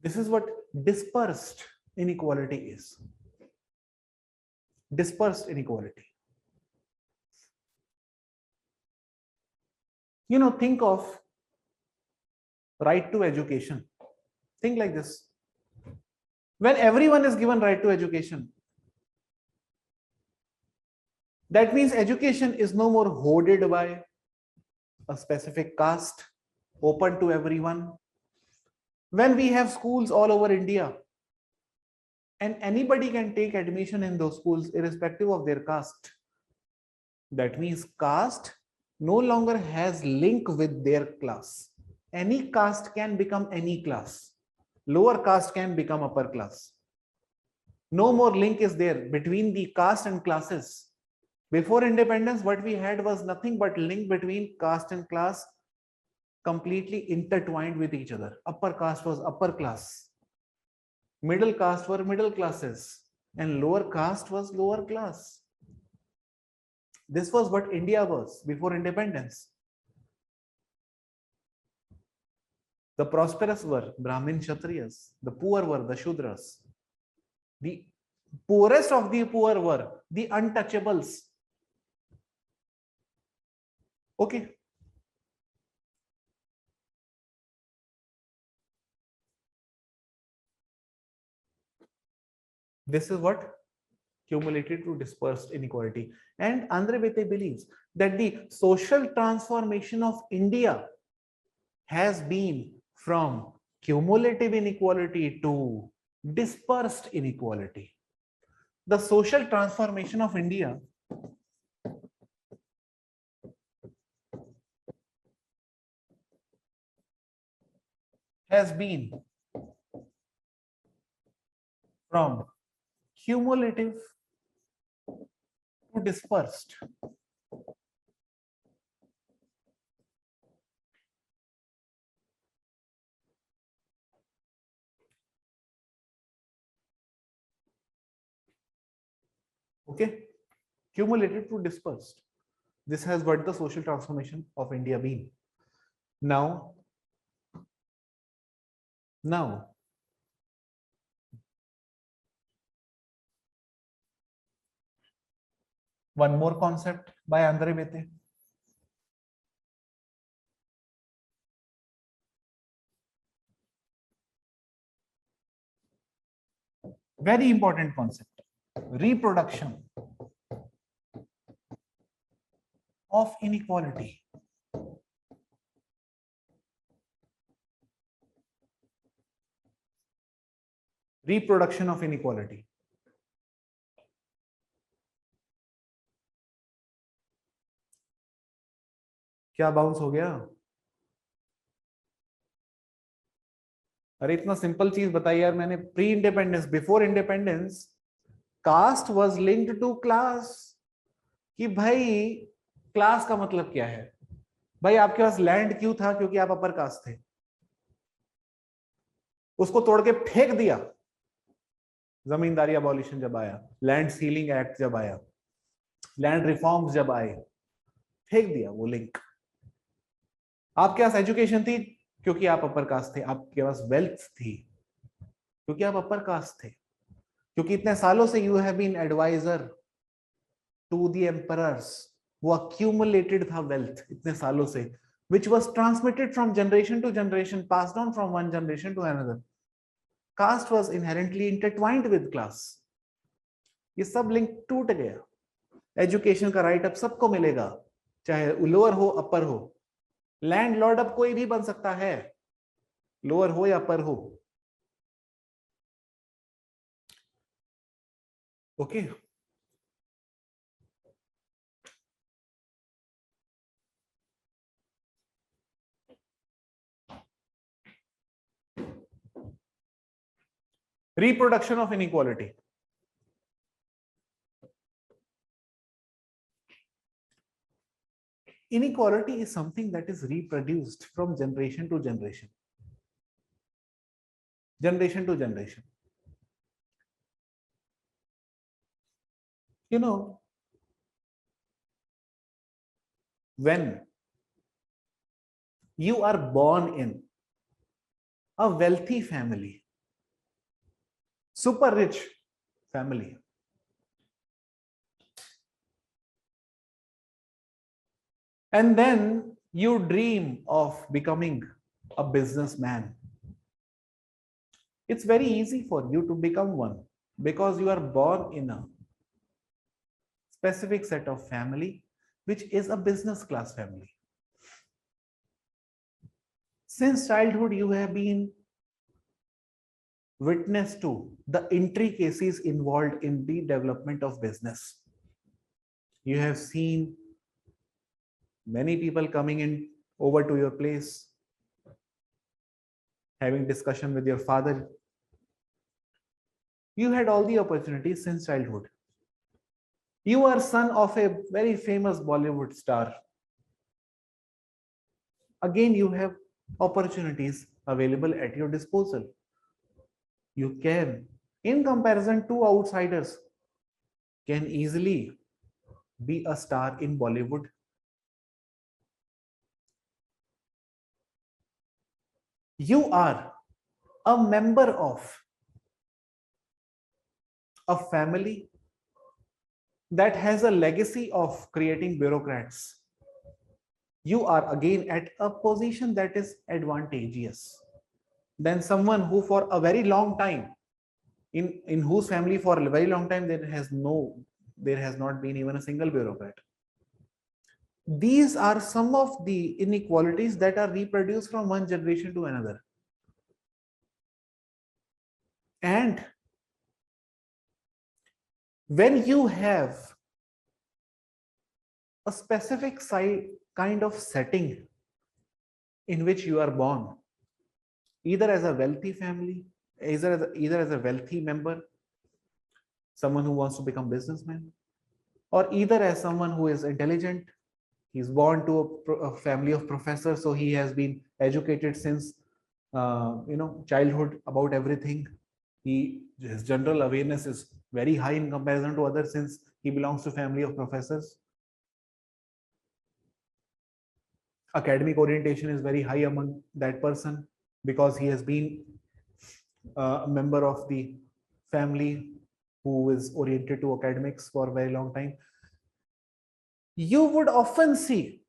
This is what dispersed inequality is. Dispersed inequality. You know, think of right to education. Think like this. When everyone is given right to education, that means education is no more hoarded by a specific caste, open to everyone. When we have schools all over India, and anybody can take admission in those schools irrespective of their caste, that means caste no longer has link with their class. Any caste can become any class. Lower caste can become upper class. No more link is there between the caste and classes. Before independence, what we had was nothing but link between caste and class, completely intertwined with each other. Upper caste was upper class, middle caste were middle classes, and lower caste was lower class. This was what India was before independence. The prosperous were Brahmin Kshatriyas, the poor were the Shudras. The poorest of the poor were the untouchables. Okay. This is what cumulated to dispersed inequality. And Andre Bete believes that the social transformation of India has been from cumulative inequality to dispersed inequality. The social transformation of India has been from cumulative to dispersed. Okay, cumulative to dispersed. This has what the social transformation of India been. Now, one more concept by Andre Bete. Very important concept. Reproduction of inequality. Reproduction of inequality. क्या bounce हो गया? अरे इतना simple चीज बताई यार मैंने. Pre independence, before independence, caste was linked to class. कि भाई क्लास का मतलब क्या है? भाई आपके पास लैंड क्यों था? क्योंकि आप अपर कास्ट थे. उसको तोड़ के फेंक दिया जमींदारी अबॉलिशन जब आया, लैंड सीलिंग एक्ट जब आया, लैंड रिफॉर्म्स जब आए, फेंक दिया वो लिंक. आपके पास एजुकेशन थी क्योंकि आप अपर कास्ट थे. आपके पास वेल्थ थी क्योंकि आप अपर कास्ट थे. क्योंकि इतने सालों से you have been advisor to the emperors. वो अक्यूमुलेटेड था वेल्थ इतने सालों से, which was transmitted from generation to generation, passed on from one generation to another. Caste was inherently intertwined with class. ये सब लिंक टूट गया. एजुकेशन का राइट अब सबको मिलेगा, चाहे लोअर हो अपर हो. लैंड लॉर्ड अब कोई भी बन सकता है, लोअर हो या अपर हो. Okay reproduction of inequality. Inequality is something that is reproduced from generation to generation. Generation to generation. You know, when you are born in a wealthy family, super rich family, and then you dream of becoming a businessman, it's very easy for you to become one because you are born in a specific set of family which is a business class family. Since childhood you have been witness to the intricacies involved in the development of business. You have seen many people coming in over to your place, having discussion with your father. You had all the opportunities since childhood. You are son of a very famous Bollywood star. Again, you have opportunities available at your disposal. You can, in comparison to outsiders, can easily be a star in Bollywood. You are a member of a family that has a legacy of creating bureaucrats. You are again at a position that is advantageous than someone who for a very long time, in whose family for a very long time there has not been even a single bureaucrat. These are some of the inequalities that are reproduced from one generation to another. And when you have a specific kind of setting in which you are born, either as a wealthy family, either as a wealthy member, someone who wants to become businessman, or either as someone who is intelligent. He's born to a family of professors, so he has been educated since childhood about everything. His general awareness is very high in comparison to others, since He belongs to family of professors. Academic orientation is very high among that person because he has been a member of the family who is oriented to academics for a very long time. You would often see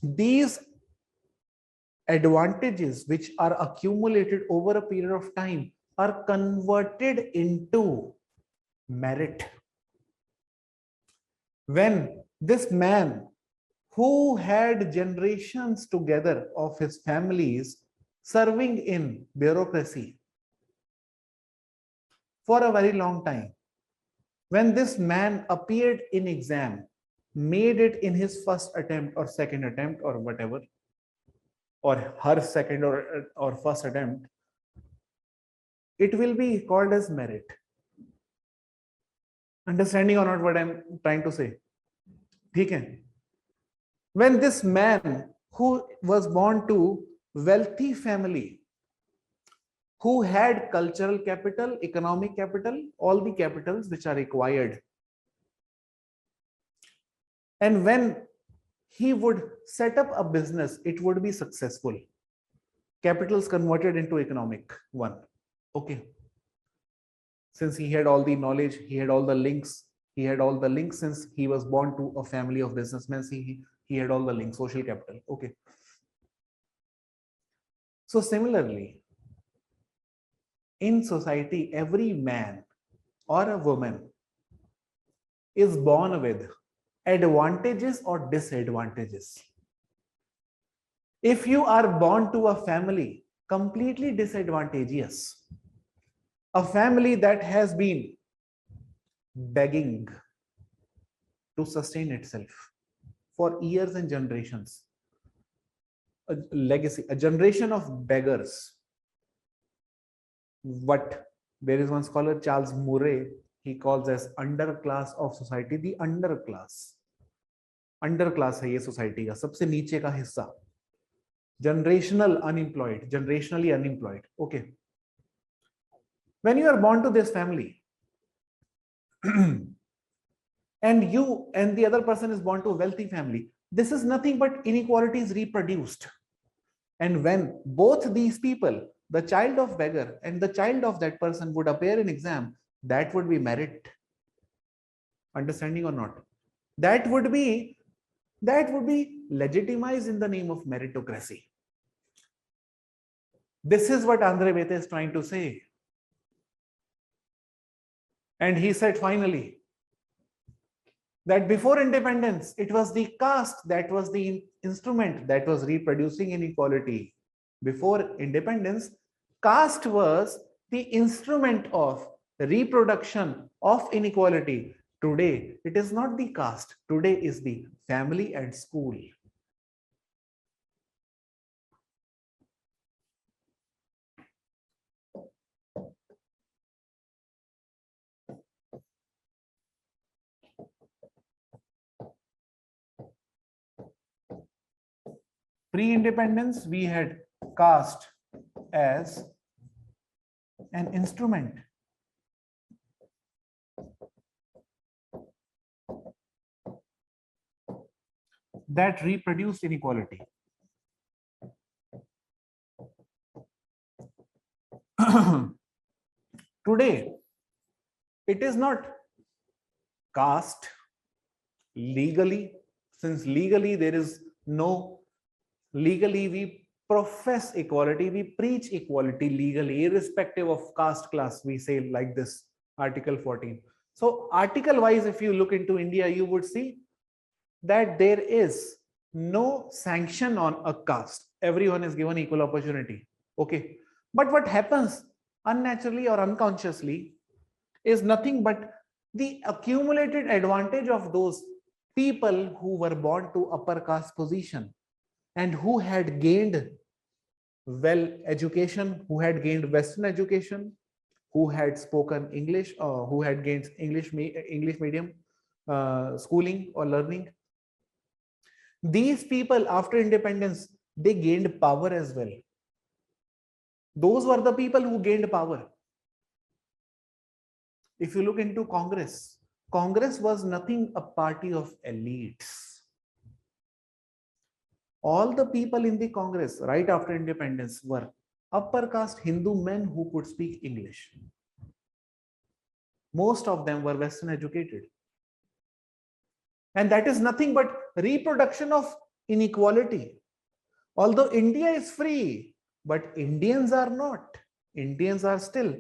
these advantages which are accumulated over a period of time are converted into merit. When this man who had generations together of his families serving in bureaucracy for a very long time, when this man appeared in exam, made it in his first attempt or second attempt or whatever, or her second or first attempt, it will be called as merit. Understanding or not what I'm trying to say? Okay. When this man who was born to wealthy family, who had cultural capital, economic capital, all the capitals which are required, and when he would set up a business, it would be successful. Capitals converted into economic one. Okay. Since he had all the knowledge, he had all the links, since he was born to a family of businessmen, he had all the links, social capital. Okay. So similarly, in society, every man or a woman is born with advantages or disadvantages. If you are born to a family completely disadvantageous, a family that has been begging to sustain itself for years and generations, a legacy, a generation of beggars. What there is one scholar, Charles Murray, he calls as underclass of society, the underclass. Underclass है ये society का सबसे नीचे का हिस्सा. Generational unemployed, generationally unemployed. Okay. When you are born to this family, and you and the other person is born to a wealthy family, this is nothing but inequality is reproduced. And when both these people, the child of beggar and the child of that person, would appear in exam, that would be merit. Understanding or not? That would be legitimized in the name of meritocracy. This is what Andre Bete is trying to say. And he said finally that before independence, it was the caste that was the instrument that was reproducing inequality. Before independence, caste was the instrument of reproduction of inequality. Today, it is not the caste. Today is the family and school. Pre-independence, we had caste as an instrument. That reproduced inequality. Today, it is not caste legally, since legally there is no, legally we profess equality, we preach equality legally, irrespective of caste class, we say like this, Article 14. So article wise, if you look into India, you would see that there is no sanction on a caste. Everyone is given equal opportunity. Okay. But what happens unnaturally or unconsciously is nothing but the accumulated advantage of those people who were born to upper caste position and who had gained well education, who had gained Western education, who had spoken English, or who had gained English medium schooling or learning. These people, after independence, they gained power as well. Those were the people who gained power. If you look into Congress, Congress was nothing a party of elites. All the people in the Congress right after independence were upper caste Hindu men who could speak English. Most of them were Western educated. And that is nothing but reproduction of inequality. Although India is free, but Indians are not. Indians are still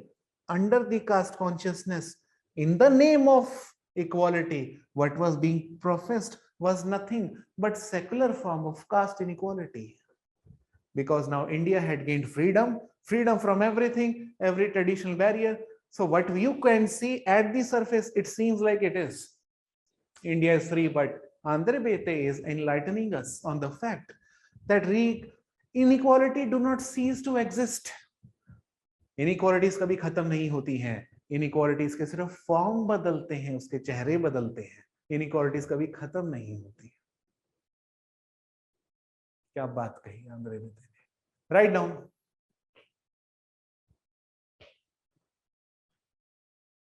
under the caste consciousness. In the name of equality, what was being professed was nothing but secular form of caste inequality. Because now India had gained freedom, freedom from everything, every traditional barrier. So what you can see at the surface, it seems like it is. India is free, but Andre Bete is enlightening us on the fact that inequality do not cease to exist. Inequalities कभी खत्म नहीं होती हैं. Inequalities के सिर्फ form बदलते हैं, उसके चेहरे बदलते हैं. Inequalities कभी खत्म नहीं होती. क्या बात कही आंद्रे बेटे ने. Write down.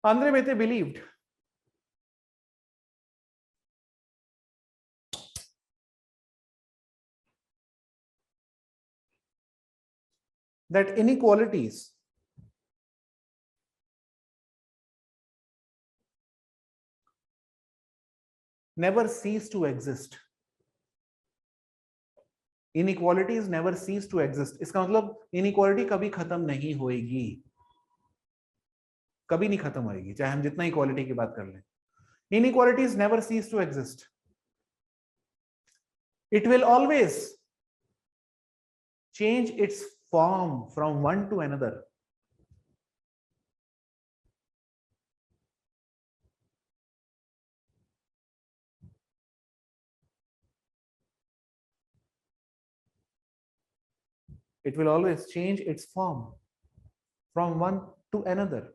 Andre Bete believed that inequalities never cease to exist. Inequalities never cease to exist. इसका मतलब inequality कभी खत्म नहीं होएगी, कभी नहीं खत्म होएगी, चाहे हम जितना इक्वालिटी की बात कर लें. Inequalities never cease to exist. It will always change its form from one to another. It will always change its form from one to another.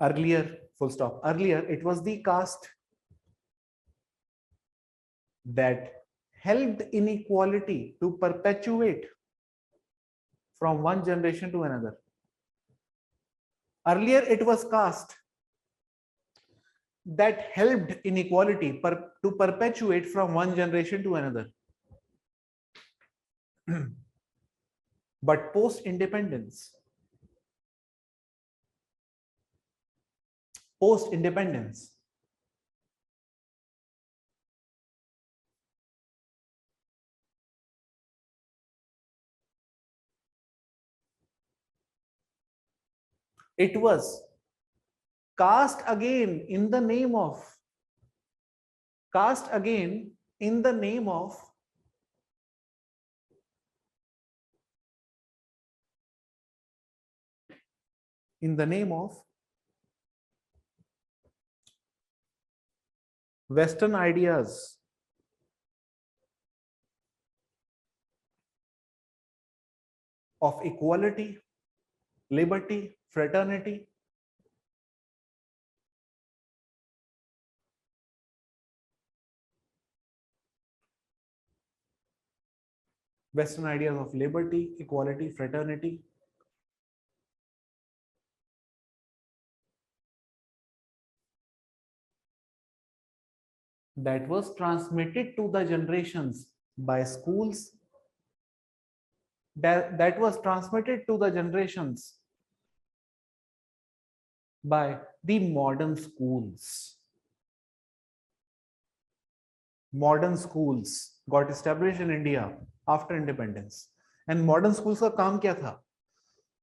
Earlier, full stop. Earlier, it was the caste that helped inequality to perpetuate from one generation to another. Earlier, it was caste that helped inequality to perpetuate from one generation to another. But post-independence, it was caste again in the name of Western ideas of equality, liberty, fraternity. Western ideas of liberty, equality, fraternity. That was transmitted to the generations by schools. That was transmitted to the generations by the modern schools. Modern schools got established in India after independence. And modern schools का काम क्या था?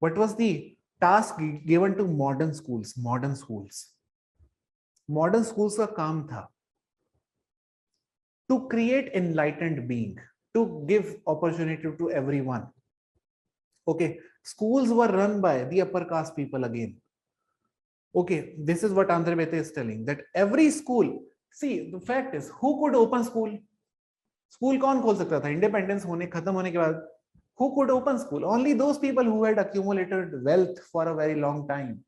What was the task given to modern schools? Modern schools का काम था to create enlightened being, to give opportunity to everyone. Okay, schools were run by the upper caste people again. Okay, this is what Andre Bete is telling, that every school, see, the fact is, who could open school? School कौन खोल सकता था? Independence होने खत्म होने के बाद, who could open school? Only those people who had accumulated wealth for a very long time.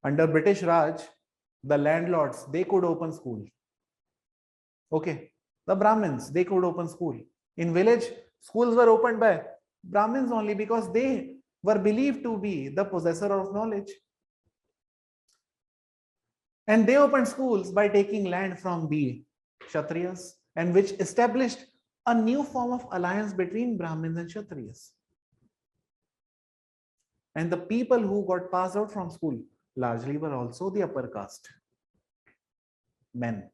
Under British Raj, the landlords, they could open school. Okay, the Brahmins, they could open school. In village, schools were opened by Brahmins only because they were believed to be the possessor of knowledge. And they opened schools by taking land from the Kshatriyas, and which established a new form of alliance between Brahmins and Kshatriyas. And the people who got passed out from school largely were also the upper caste men.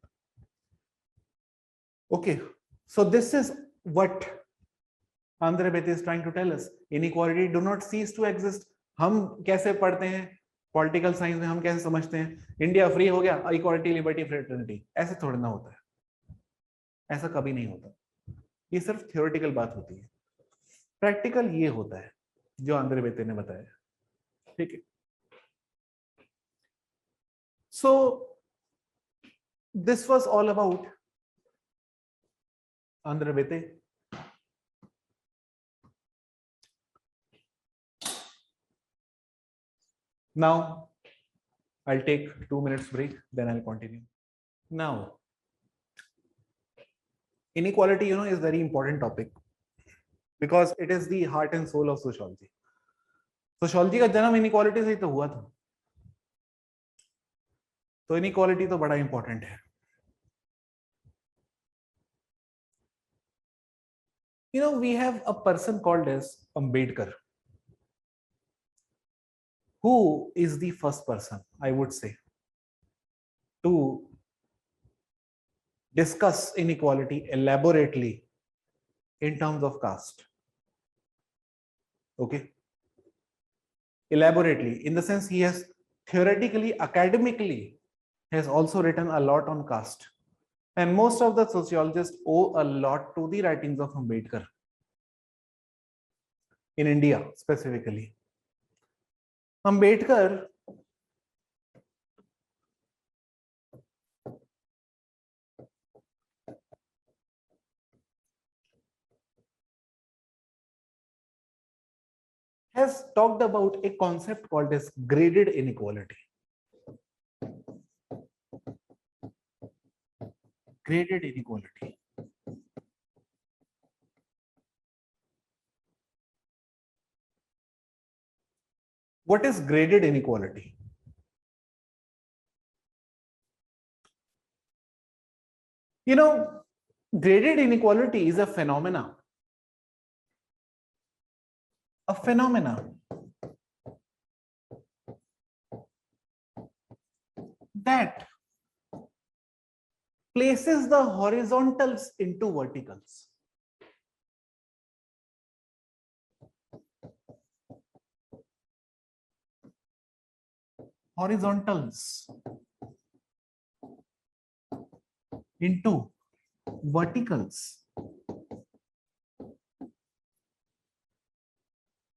Okay, so this is what Andhra Bheti is trying to tell us. Inequality do not cease to exist. हम कैसे पढ़ते हैं political science में, हम कैसे समझते हैं India free हो गया, इक्वालिटी लिबर्टी फ्रेटर्निटी, ऐसे थोड़ा ना होता है, ऐसा कभी नहीं होता. ये सिर्फ थियोरेटिकल बात होती है. प्रैक्टिकल ये होता है जो आंध्र बेटे ने बताया. ठीक है. सो this was all about Andhra बेटे. Now I'll take 2 minutes break, then I'll continue. Now, inequality, is very important topic because it is the heart and soul of sociology. Sociology का जन्म inequality से ही तो हुआ था. तो inequality तो बड़ा important है. We have a person called as Ambedkar, who is the first person, I would say, to discuss inequality elaborately in terms of caste. Okay. Elaborately, in the sense he has theoretically, academically, has also written a lot on caste. And most of the sociologists owe a lot to the writings of Ambedkar. In India, specifically. Ambedkar has talked about a concept called as graded inequality. Graded inequality. What is graded inequality? Graded inequality is a phenomena. A phenomena that places the horizontals into verticals. Horizontals into verticals.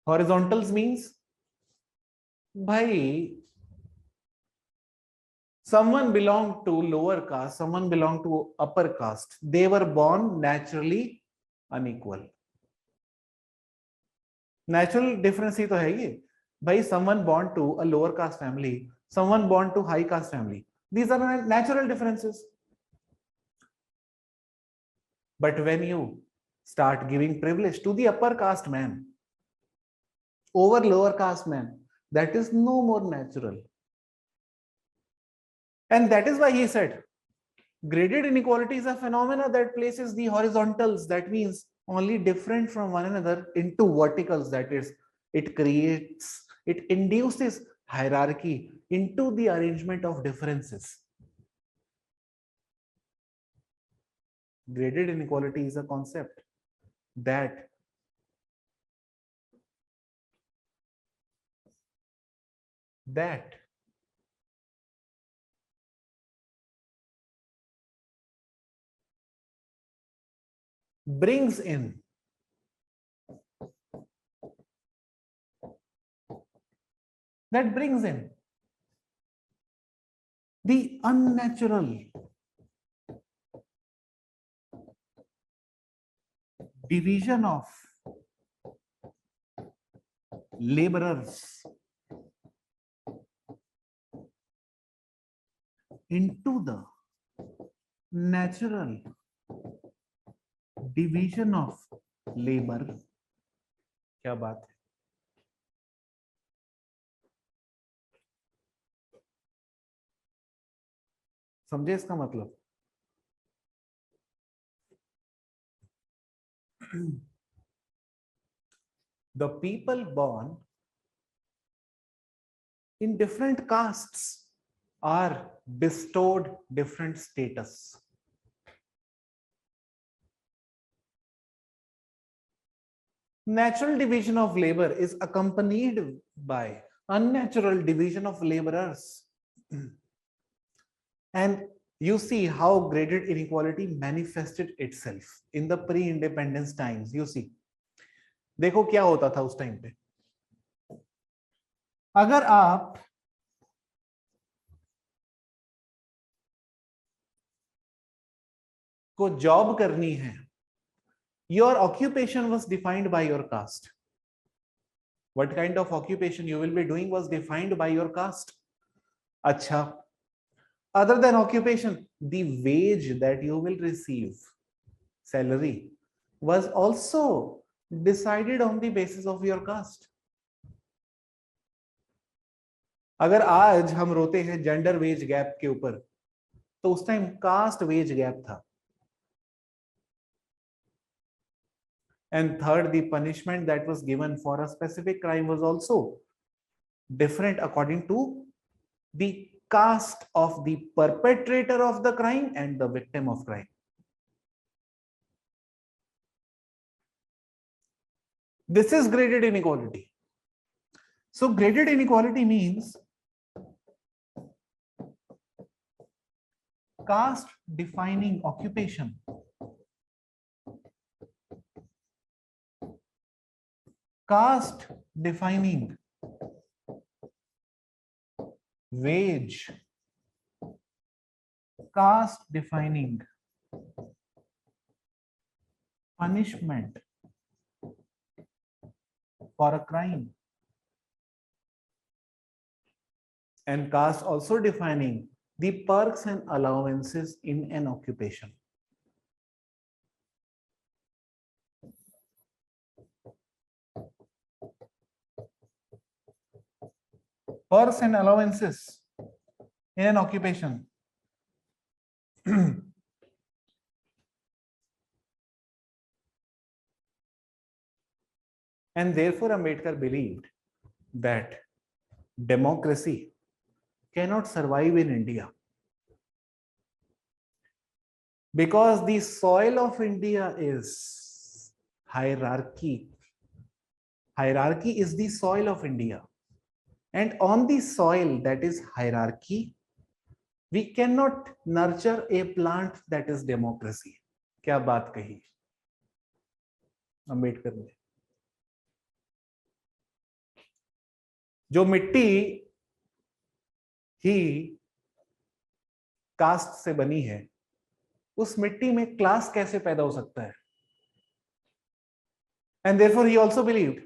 Horizontals means, bhai, someone belonged to lower caste, someone belonged to upper caste. They were born naturally unequal. Natural difference ही तो है ये. Bhai, someone born to a lower caste family, someone born to high caste family. These are natural differences. But when you start giving privilege to the upper caste man over lower caste man, that is no more natural. And that is why he said, graded inequality is a phenomena that places the horizontals, that means only different from one another, into verticals. That is, it induces hierarchy into the arrangement of differences. Graded inequality is a concept that brings in the unnatural division of laborers into the natural division of labor. क्या बात है. समझे इसका मतलब? The people born in different castes are bestowed different status. Natural division of labor is accompanied by unnatural division of laborers. And you see how graded inequality manifested itself in the pre-independence times. You see, देखो क्या होता था उस time पे. अगर आप को job करनी है, your occupation was defined by your caste. What kind of occupation you will be doing was defined by your caste. अच्छा, other than occupation, the wage that you will receive, salary, was also decided on the basis of your caste. अगर आज हम रोते हैं gender veg gap के ऊपर, तो उस टाइम कास्ट वेज गैप था. And third, the punishment that was given for a specific crime was also different according to the caste of the perpetrator of the crime and the victim of crime. This is graded inequality. So graded inequality means caste defining occupation, caste defining wage, caste defining punishment for a crime, and caste also defining the perks and allowances in an occupation. Perks and allowances in an occupation. And therefore, Ambedkar believed that democracy cannot survive in India because the soil of India is hierarchy. Hierarchy is the soil of India. And on the soil that is hierarchy, we cannot nurture a plant that is democracy. क्या बात कही अम्बेडकर ने? जो मिट्टी ही cast से बनी है, उस मिट्टी में क्लास कैसे पैदा हो सकता है? And therefore he also believed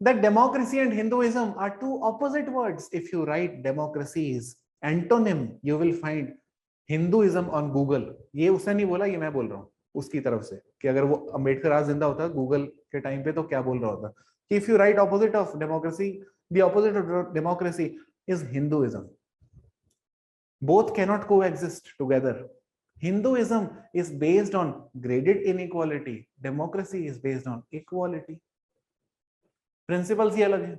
that democracy and Hinduism are two opposite words. If you write democracy is antonym, you will find Hinduism on Google. ये उसने नहीं बोला, ये मैं बोल रहा हूँ उसकी तरफ से, कि अगर वो अम्बेडकर आज जिंदा होता गूगल के टाइम पे तो क्या बोल रहा होता कि if you write opposite of democracy, the opposite of democracy is Hinduism. Both cannot coexist together. Hinduism is based on graded inequality. Democracy is based on equality. Principles ही अलग है.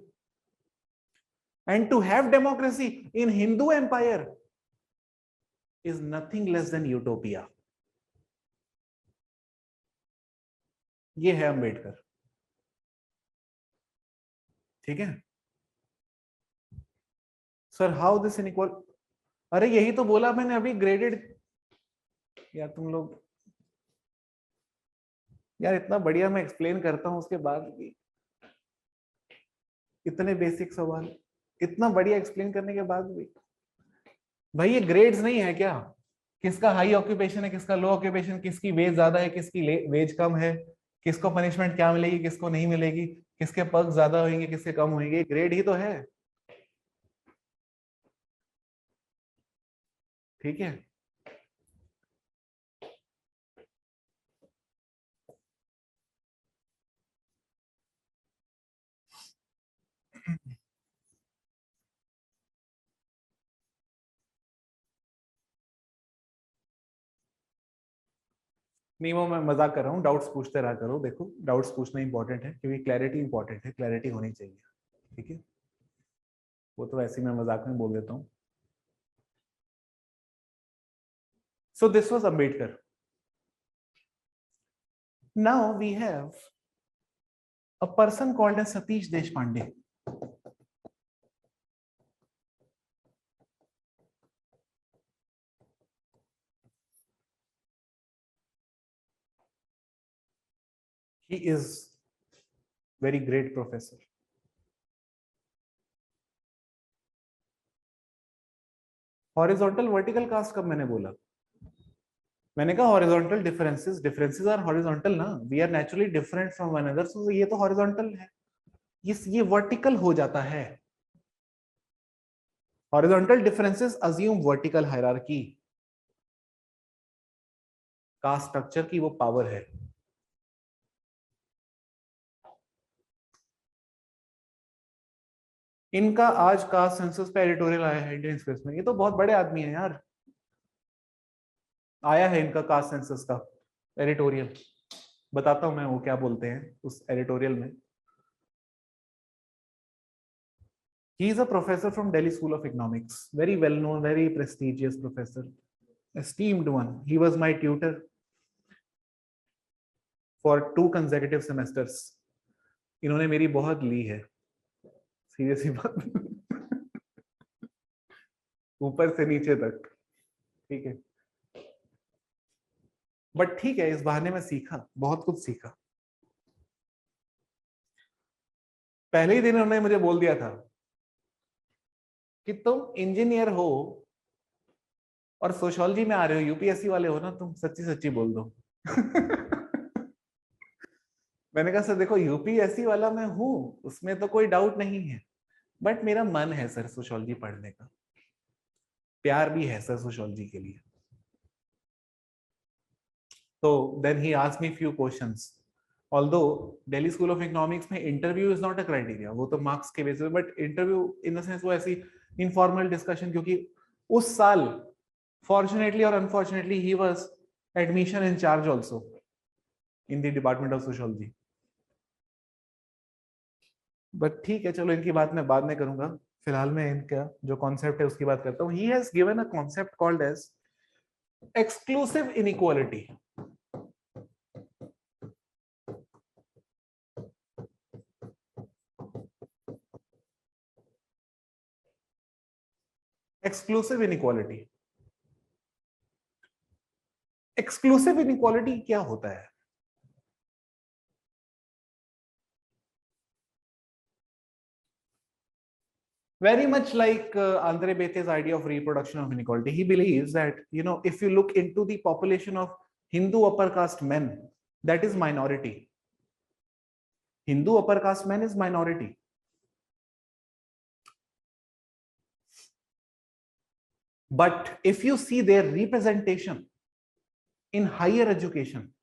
And to have democracy in Hindu empire is nothing less than utopia. ये है अम्बेडकर. ठीक है sir. How this inequal? अरे यही तो बोला मैंने अभी, ग्रेडेड. यार तुम लोग, यार इतना बढ़िया मैं एक्सप्लेन करता हूं, उसके बाद भी इतने बेसिक सवाल, इतना बढ़िया एक्सप्लेन करने के बाद भी. भाई ये ग्रेड्स नहीं है क्या? किसका हाई ऑक्यूपेशन है, किसका लो ऑक्यूपेशन, किसकी वेज ज्यादा है, किसकी वेज कम है, किसको पनिशमेंट क्या मिलेगी, किसको नहीं मिलेगी, किसके पर्क ज्यादा होंगे, किसके कम होंगे, ग्रेड ही तो है. ठीक है. नहीं, वो मैं मजाक कर रहा हूँ, डाउट्स पूछते रहा करो। देखो, डाउट्स पूछना इंपॉर्टेंट है क्योंकि क्लैरिटी इंपॉर्टेंट है, क्लैरिटी होनी चाहिए। ठीक है, वो तो ऐसे ही मैं मजाक में बोल देता हूँ। So this was Ambedkar. Now we have a person called as Satish Deshpande. He is very great professor. Horizontal vertical caste कब मैंने बोला? मैंने कहा horizontal differences, differences are horizontal ना, we are naturally different from one another, so ये तो horizontal है, ये वर्टिकल हो जाता है. Horizontal differences assume vertical hierarchy. Caste structure की वो पावर है. इनका आज कास्ट सेंसस पे एडिटोरियल आया है इंडियन एक्सप्रेस में. ये तो बहुत बड़े आदमी है यार. आया है इनका कास्ट सेंसस का एडिटोरियल. बताता हूं मैं वो क्या बोलते हैं उस एडिटोरियल में. He is a professor from Delhi School of Economics, very well known, very prestigious professor, esteemed one. He was my tutor for 2 consecutive semesters. इन्होंने मेरी बहुत ली है, सीरियसली बात. ऊपर से नीचे तक. ठीक है, बट ठीक है, इस बहाने में सीखा, बहुत कुछ सीखा. पहले ही दिन उन्होंने मुझे बोल दिया था कि तुम इंजीनियर हो और सोशियोलॉजी में आ रहे हो, यूपीएससी वाले हो ना तुम, सच्ची सच्ची बोल दो. मैंने कहा सर देखो, यूपीएससी वाला मैं हूं, उसमें तो कोई डाउट नहीं है, बट मेरा मन है सर सोशियोलॉजी पढ़ने का, प्यार भी है सर सोशियोलॉजी के लिए. तो then he asked me few questions. Although Delhi School of Economics में interview is not a criteria, वो तो मार्क्स के बेसिस पे, but interview in the sense वो ऐसी इनफॉर्मल डिस्कशन, क्योंकि उस साल फॉर्चुनेटली और unfortunately he was admission in charge also in the department of sociology. But ठीक है, चलो इनकी बात मैं बाद में करूंगा. फिलहाल मैं इनका जो कॉन्सेप्ट है उसकी बात करता हूँ. He has given a concept called as exclusive inequality. Exclusive inequality. Exclusive inequality क्या होता है? Very much like Andre Bete's idea of reproduction of inequality. He believes that, if you look into the population of Hindu upper caste men, that is minority. Hindu upper caste men is minority. But if you see their representation in higher education,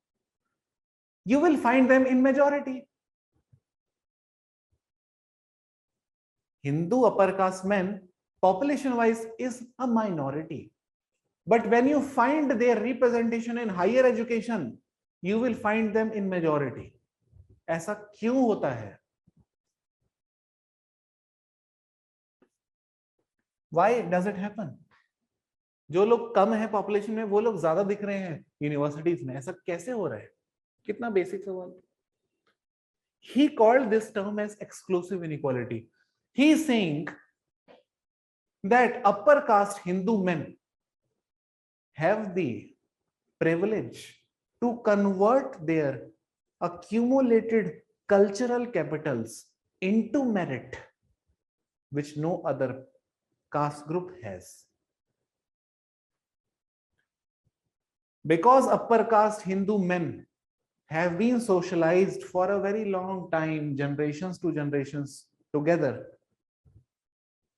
you will find them in majority. Hindu upper caste men, population wise, is a minority. But when you find their representation in higher education, you will find them in majority. ऐसा क्यों होता है? Why does it happen? जो लोग कम है population में, वो लोग ज्यादा दिख रहे हैं यूनिवर्सिटीज में. ऐसा कैसे हो रहा है? कितना बेसिक सवाल. He called this term as exclusive inequality. He is saying that upper caste Hindu men have the privilege to convert their accumulated cultural capitals into merit, which no other caste group has. Because upper caste Hindu men have been socialized for a very long time, generations to generations together,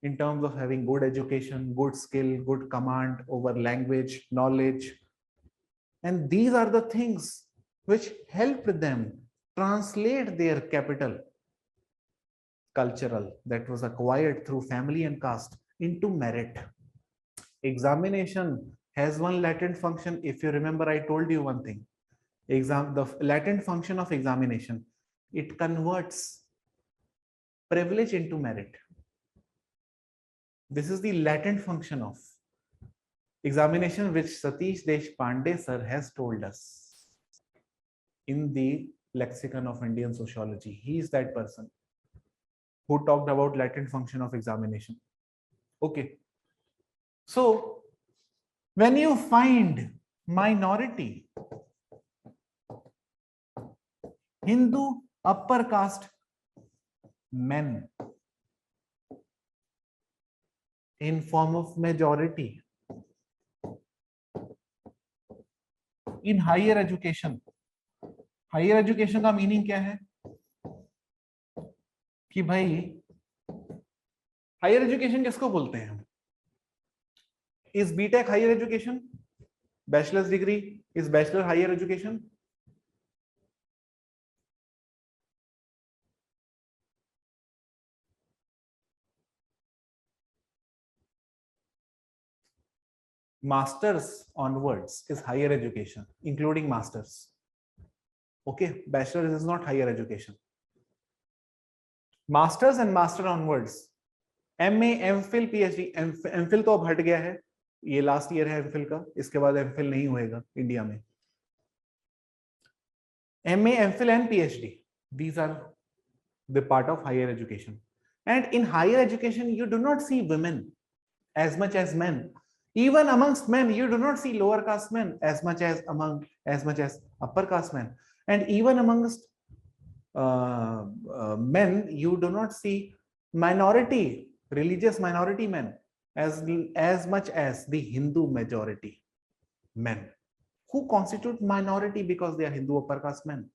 in terms of having good education, good skill, good command over language, knowledge. And these are the things which help them translate their capital, cultural, that was acquired through family and caste, into merit. Examination has one latent function. If you remember, I told you one thing. The latent function of examination, it converts privilege into merit. This is the latent function of examination, which Satish Deshpande sir has told us in the lexicon of Indian sociology. He is that person who talked about latent function of examination. Okay. So when you find minority, Hindu upper caste men in form of majority in higher education. Higher education का meaning क्या है कि भाई higher education किसको बोलते हैं हम? Is BTech higher education? Bachelors degree is bachelor higher education? Masters onwards is higher education, including masters. Okay, bachelor is not higher education. Masters and master onwards, MA, MPhil, PhD. MPhil तो अब हट गया है, ये last year है MPhil का, इसके बाद MPhil नहीं होएगा इंडिया में. MA, MPhil and PhD, these are the part of higher education. And in higher education, you do not see women as much as men. Even amongst men, you do not see lower caste men as much as upper caste men. And even amongst men, you do not see minority, religious minority men as much as the Hindu majority men, who constitute minority because they are Hindu upper caste men.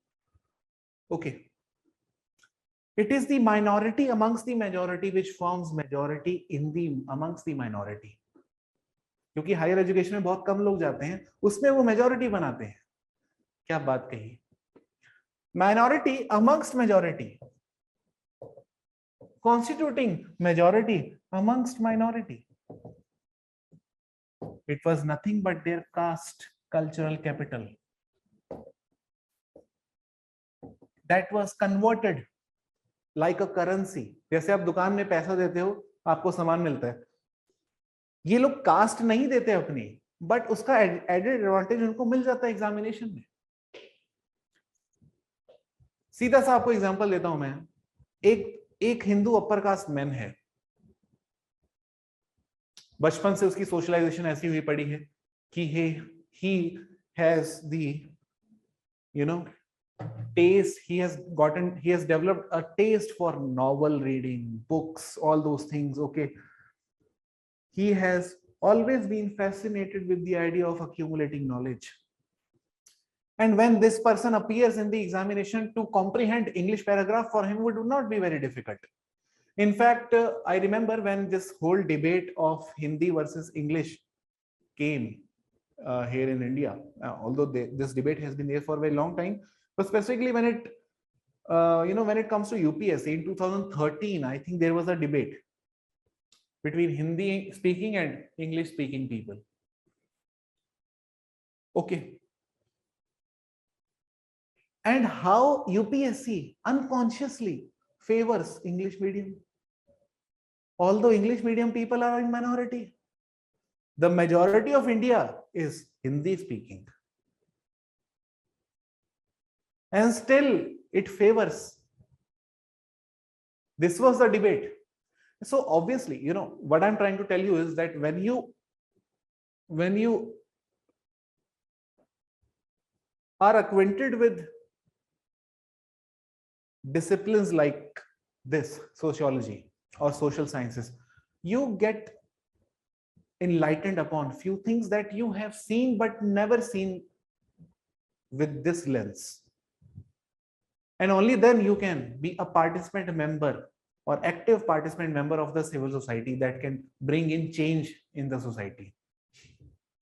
Okay. It is the minority amongst the majority which forms majority amongst the minority. क्योंकि higher education में बहुत कम लोग जाते हैं, उसमें वो majority बनाते हैं. क्या बात कही? Minority amongst majority, constituting majority amongst minority. It was nothing but their caste cultural capital that was converted like a currency. जैसे आप दुकान में पैसा देते हो, आपको सामान मिलता है. ये लोग कास्ट नहीं देते अपनी, बट उसका एडेड एडवांटेज उनको मिल जाता है एग्जामिनेशन में. सीधा सा आपको एग्जांपल देता हूं मैं. एक हिंदू अपर कास्ट मैन है, बचपन से उसकी सोशलाइजेशन ऐसी हुई पड़ी है कि he has the taste, he has developed a taste for novel reading, books, all those things. Okay, he has always been fascinated with the idea of accumulating knowledge. And when this person appears in the examination, to comprehend English paragraph for him would not be very difficult. In fact, I remember when this whole debate of Hindi versus English came here in India, although this debate has been there for a very long time, but specifically when it when it comes to UPSC in 2013, I think there was a debate between Hindi speaking and English speaking people. Okay. And how UPSC unconsciously favors English medium, although English medium people are in minority. The majority of India is Hindi speaking, and still it favors. This was the debate. So obviously, what I'm trying to tell you is that when you are acquainted with disciplines like this, sociology or social sciences, you get enlightened upon few things that you have seen but never seen with this lens. And only then you can be a participant member or active participant member of the civil society that can bring in change in the society.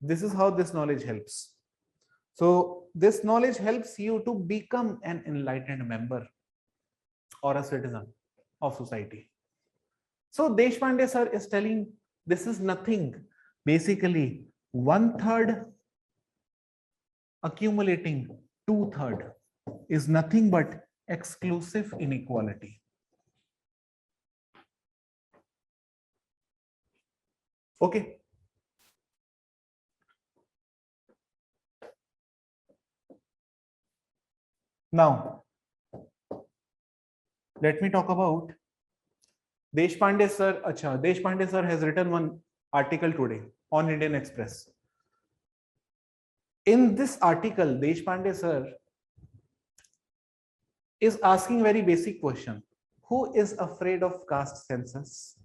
This is how this knowledge helps. So this knowledge helps you to become an enlightened member or a citizen of society. So Deshpande sir is telling this is nothing, basically 1/3 accumulating 2/3 is nothing but exclusive inequality. Okay. Now, let me talk about Deshpande sir. Acha, Deshpande sir has written one article today on Indian Express. In this article, Deshpande sir is asking very basic question. Who is afraid of caste census?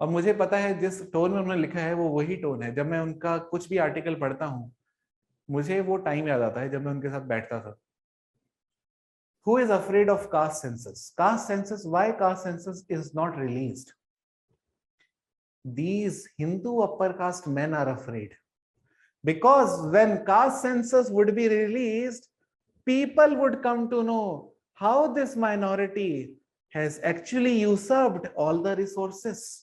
अब मुझे पता है जिस tone में उन्होंने लिखा है वो वही टोन है. जब मैं उनका कुछ भी आर्टिकल पढ़ता हूं मुझे वो टाइम याद आता है जब मैं उनके साथ बैठता था. Who is afraid of caste census? Caste census, why caste census is not released? These Hindu upper caste men are afraid. Because when caste census would be released, people would come to know how this minority has actually usurped all the resources.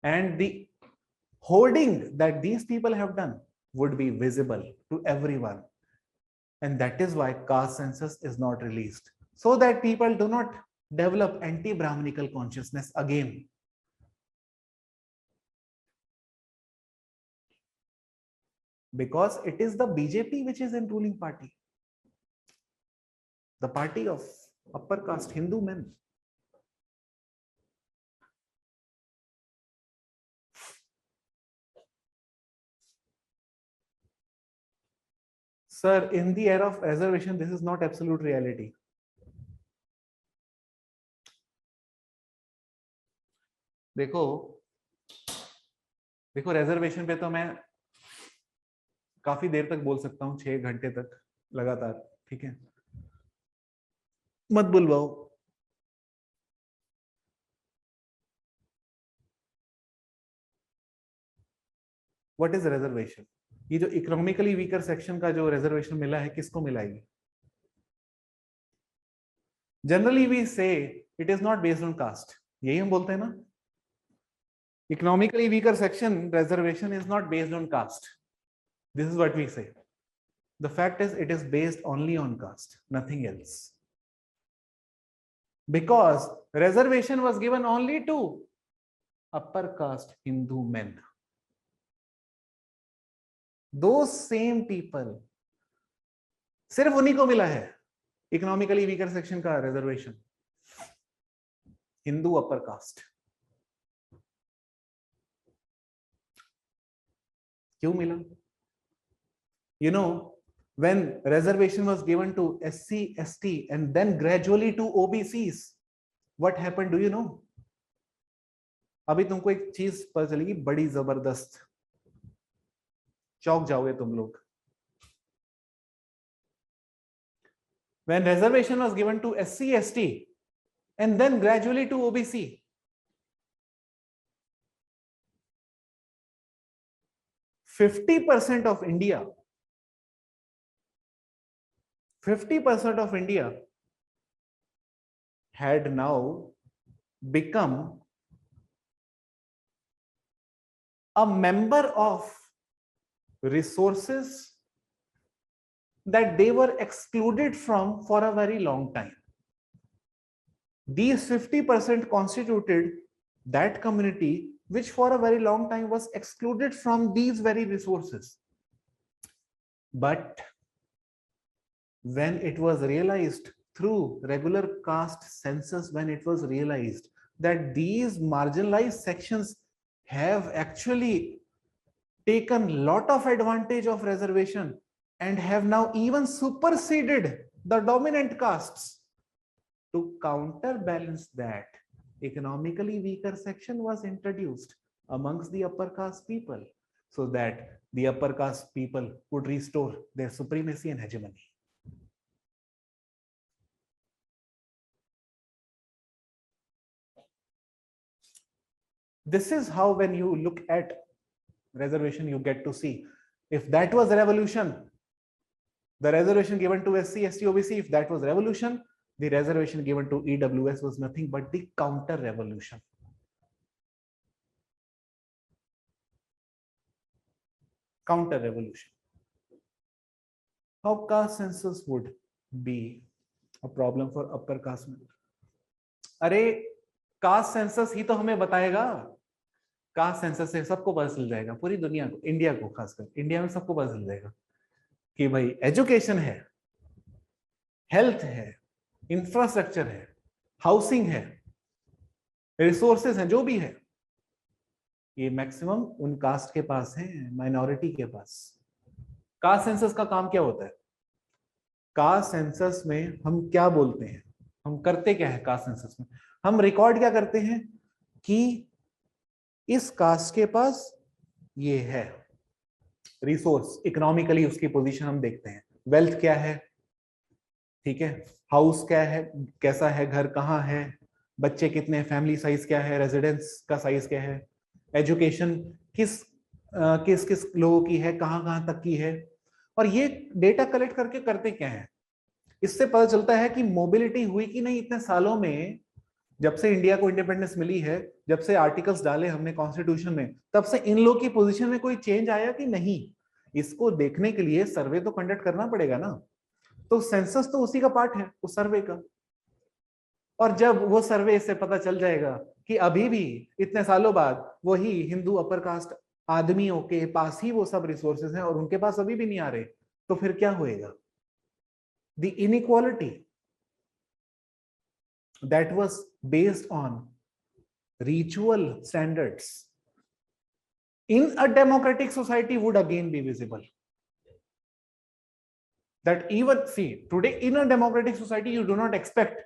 And the hoarding that these people have done would be visible to everyone. And that is why caste census is not released. So that people do not develop anti-Brahminical consciousness again. Because it is the BJP which is in ruling party. The party of upper caste Hindu men. Sir, in the era of reservation, this is not absolute reality. देखो देखो reservation पे तो मैं काफी देर तक बोल सकता हूँ 6 घंटे तक लगातार. ठीक है, मत बुलवाओ. What is reservation? ये जो इकोनॉमिकली वीकर सेक्शन का जो रिजर्वेशन मिला है किसको मिला है? जनरली वी से it is not based on caste. यही हम बोलते हैं ना, economically weaker section reservation is not based on caste. This is what we say. The fact is, it is based only on caste, nothing else. Because reservation was given only to upper caste Hindu men. Those same people, सिर्फ उन्हीं को मिला है economically weaker section का reservation. Hindu upper caste. क्यों मिला? You know, when reservation was given to SC, ST and then gradually to OBCs, what happened? Do you know? अभी तुमको एक चीज पता चलेगी बड़ी जबरदस्त, चौंक जाओगे तुम लोग. When reservation was given to SC, ST and then gradually to OBC, 50% of India 50% of India had now become a member of resources that they were excluded from for a very long time. These 50% constituted that community which for a very long time was excluded from these very resources. But when it was realized through regular caste census, when it was realized that these marginalized sections have actually taken lot of advantage of reservation and have now even superseded the dominant castes, to counterbalance that, economically weaker section was introduced amongst the upper caste people so that the upper caste people could restore their supremacy and hegemony. This is how, when you look at reservation, you get to see if that was revolution, the reservation given to SC, ST, OBC, if that was revolution, the reservation given to EWS was nothing but the counter revolution. Counter revolution. How caste census would be a problem for upper caste में? अरे caste census ही तो हमें बताएगा। Caste census से सबको पता चल जाएगा, पूरी दुनिया को, इंडिया को, खासकर इंडिया में सबको पता चल जाएगा कि भाई एजुकेशन है, हेल्थ है, इंफ्रास्ट्रक्चर है, हाउसिंग है, रिसोर्सेज हैं, जो भी है, ये मैक्सिमम उन कास्ट के पास है, माइनॉरिटी के पास। कास्ट सेंसस का काम क्या होता है? कास्ट सेंसस में हम क्या बोलते हैं, हम करते क्या है कास्ट सेंसस में? हम रिकॉर्ड क्या करते हैं कि इस कास्ट के पास ये है रिसोर्स, इकोनॉमिकली उसकी पोजीशन हम देखते हैं, वेल्थ क्या है, ठीक है, हाउस क्या है, कैसा है घर, कहाँ है, बच्चे कितने, फैमिली साइज क्या है, रेजिडेंस का साइज क्या है, एजुकेशन किस किस किस लोगों की है, कहाँ कहाँ तक की है। और ये डेटा कलेक्ट करके करते क्या है, इससे पता चलता है कि मोबिलिटी हुई कि नहीं इतने सालों में। जब से इंडिया को इंडिपेंडेंस मिली है, जब से आर्टिकल्स डाले हमने कॉन्स्टिट्यूशन में, तब से इन लोग की पोजीशन में कोई चेंज आया कि नहीं, इसको देखने के लिए सर्वे तो कंडक्ट करना पड़ेगा ना। तो सेंसस तो उसी का पार्ट है, उस सर्वे का। और जब वो सर्वे से पता चल जाएगा कि अभी भी इतने सालों बाद वही हिंदू अपर कास्ट आदमियों के पास ही वो सब रिसोर्सेज हैं और उनके पास अभी भी नहीं आ रहे, तो फिर क्या होएगा? The inequality that was based on ritual standards in a democratic society would again be visible. That even, see, today in a democratic society you do not expect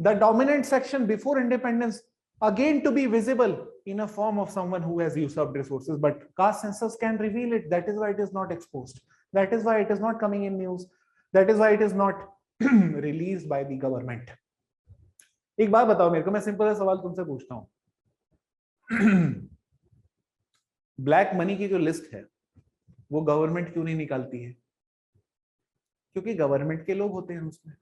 the dominant section before independence again to be visible in a form of someone who has usurped resources, but caste census can reveal it. That is why it is not exposed, that is why it is not coming in news, that is why it is not released by the government. एक बात बताओ मेरे को, मैं simple सा सवाल तुमसे पूछता हूं ब्लैक मनी की जो लिस्ट है वो गवर्नमेंट क्यों नहीं निकालती है? क्योंकि गवर्नमेंट के लोग होते हैं उसमें।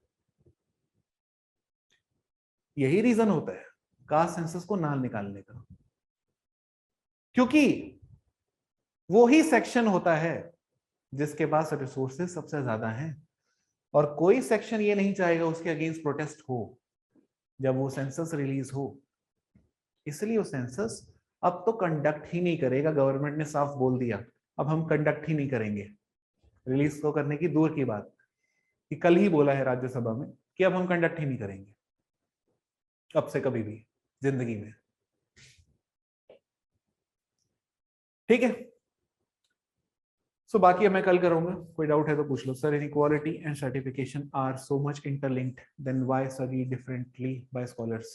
यही रीजन होता है कास्ट सेंसस को ना निकालने का, क्योंकि वो ही सेक्शन होता है जिसके पास रिसोर्सेज सबसे ज्यादा हैं, और कोई सेक्शन ये नहीं चाहेगा उसके अगेंस्ट प्रोटेस्ट हो जब वो सेंसस रिलीज हो। इसलिए वो सेंसस अब तो कंडक्ट ही नहीं करेगा, गवर्नमेंट ने साफ बोल दिया अब हम कंडक्ट ही नहीं करेंगे। रिलीज तो करने की दूर की बात, कि कल ही बोला है राज्यसभा में कि अब हम कंडक्ट ही नहीं करेंगे अब से कभी भी जिंदगी में। ठीक है, सो बाकी मैं कल करूंगा, कोई डाउट है तो पूछ लो। Sir inequality and certification are so much interlinked, then why study differently by scholars?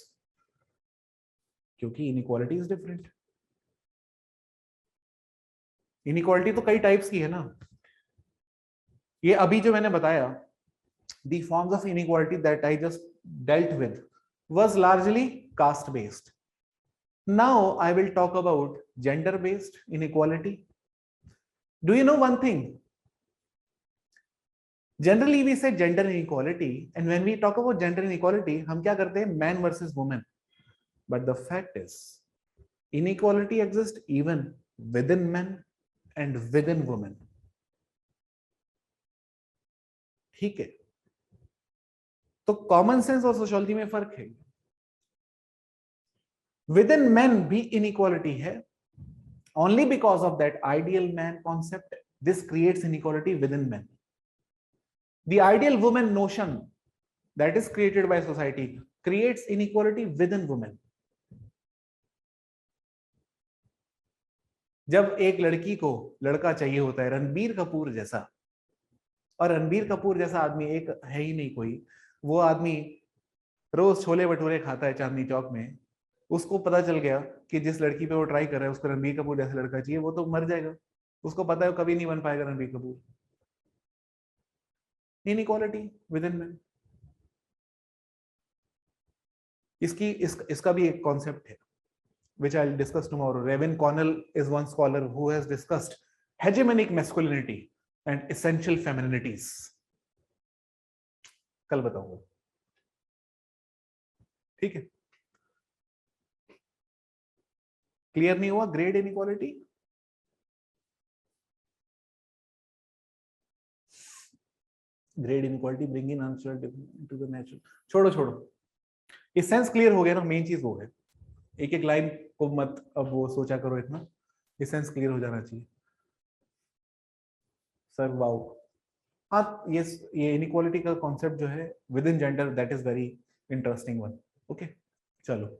क्योंकि इनइक्वालिटी इज डिफरेंट। इनइक्वालिटी तो कई टाइप्स की है ना। ये अभी जो मैंने बताया, the forms of inequality that I just dealt with was largely caste based. Now I will talk about gender based inequality. Do you know one thing? Generally we say gender inequality, and when we talk about gender inequality हम क्या करते हैं, man versus woman. But the fact is inequality exists even within men and within women. ठीक है, तो common sense और sociology में फर्क है। Within men भी inequality है, only because of that ideal man concept. This creates inequality within men. The ideal woman notion that is created by society creates inequality within women. जब एक लड़की को लड़का चाहिए होता है रणबीर कपूर जैसा, और रणबीर कपूर जैसा आदमी एक है ही नहीं कोई, वो आदमी रोज छोले भटूरे खाता है चांदनी चौक में, उसको पता चल गया कि जिस लड़की पे वो ट्राई कर रहा है उसको रणबीर कपूर जैसा लड़का चाहिए, वो तो मर जाएगा, उसको पता है वो कभी नहीं बन पाएगा Ranbir Kapoor. Inequality with in man, इसका भी एक कॉन्सेप्ट है which I'll discuss tomorrow. Raven Connell is one scholar who has discussed hegemonic masculinity and essential femininities. कल बताऊंगा, ठीक है? क्लियर नहीं हुआ grade inequality? Grade inequality bring in unstructured to the natural. छोड़ो छोड़ो, ये सेंस क्लियर हो गया ना, मेन चीज वो है। एक एक लाइन को मत अब वो सोचा करो इतना, ये सेंस क्लियर हो जाना चाहिए। सर वाओ, हाँ ये इनइक्वालिटी का कॉन्सेप्ट जो है with in gender, that is very interesting one. Okay चलो।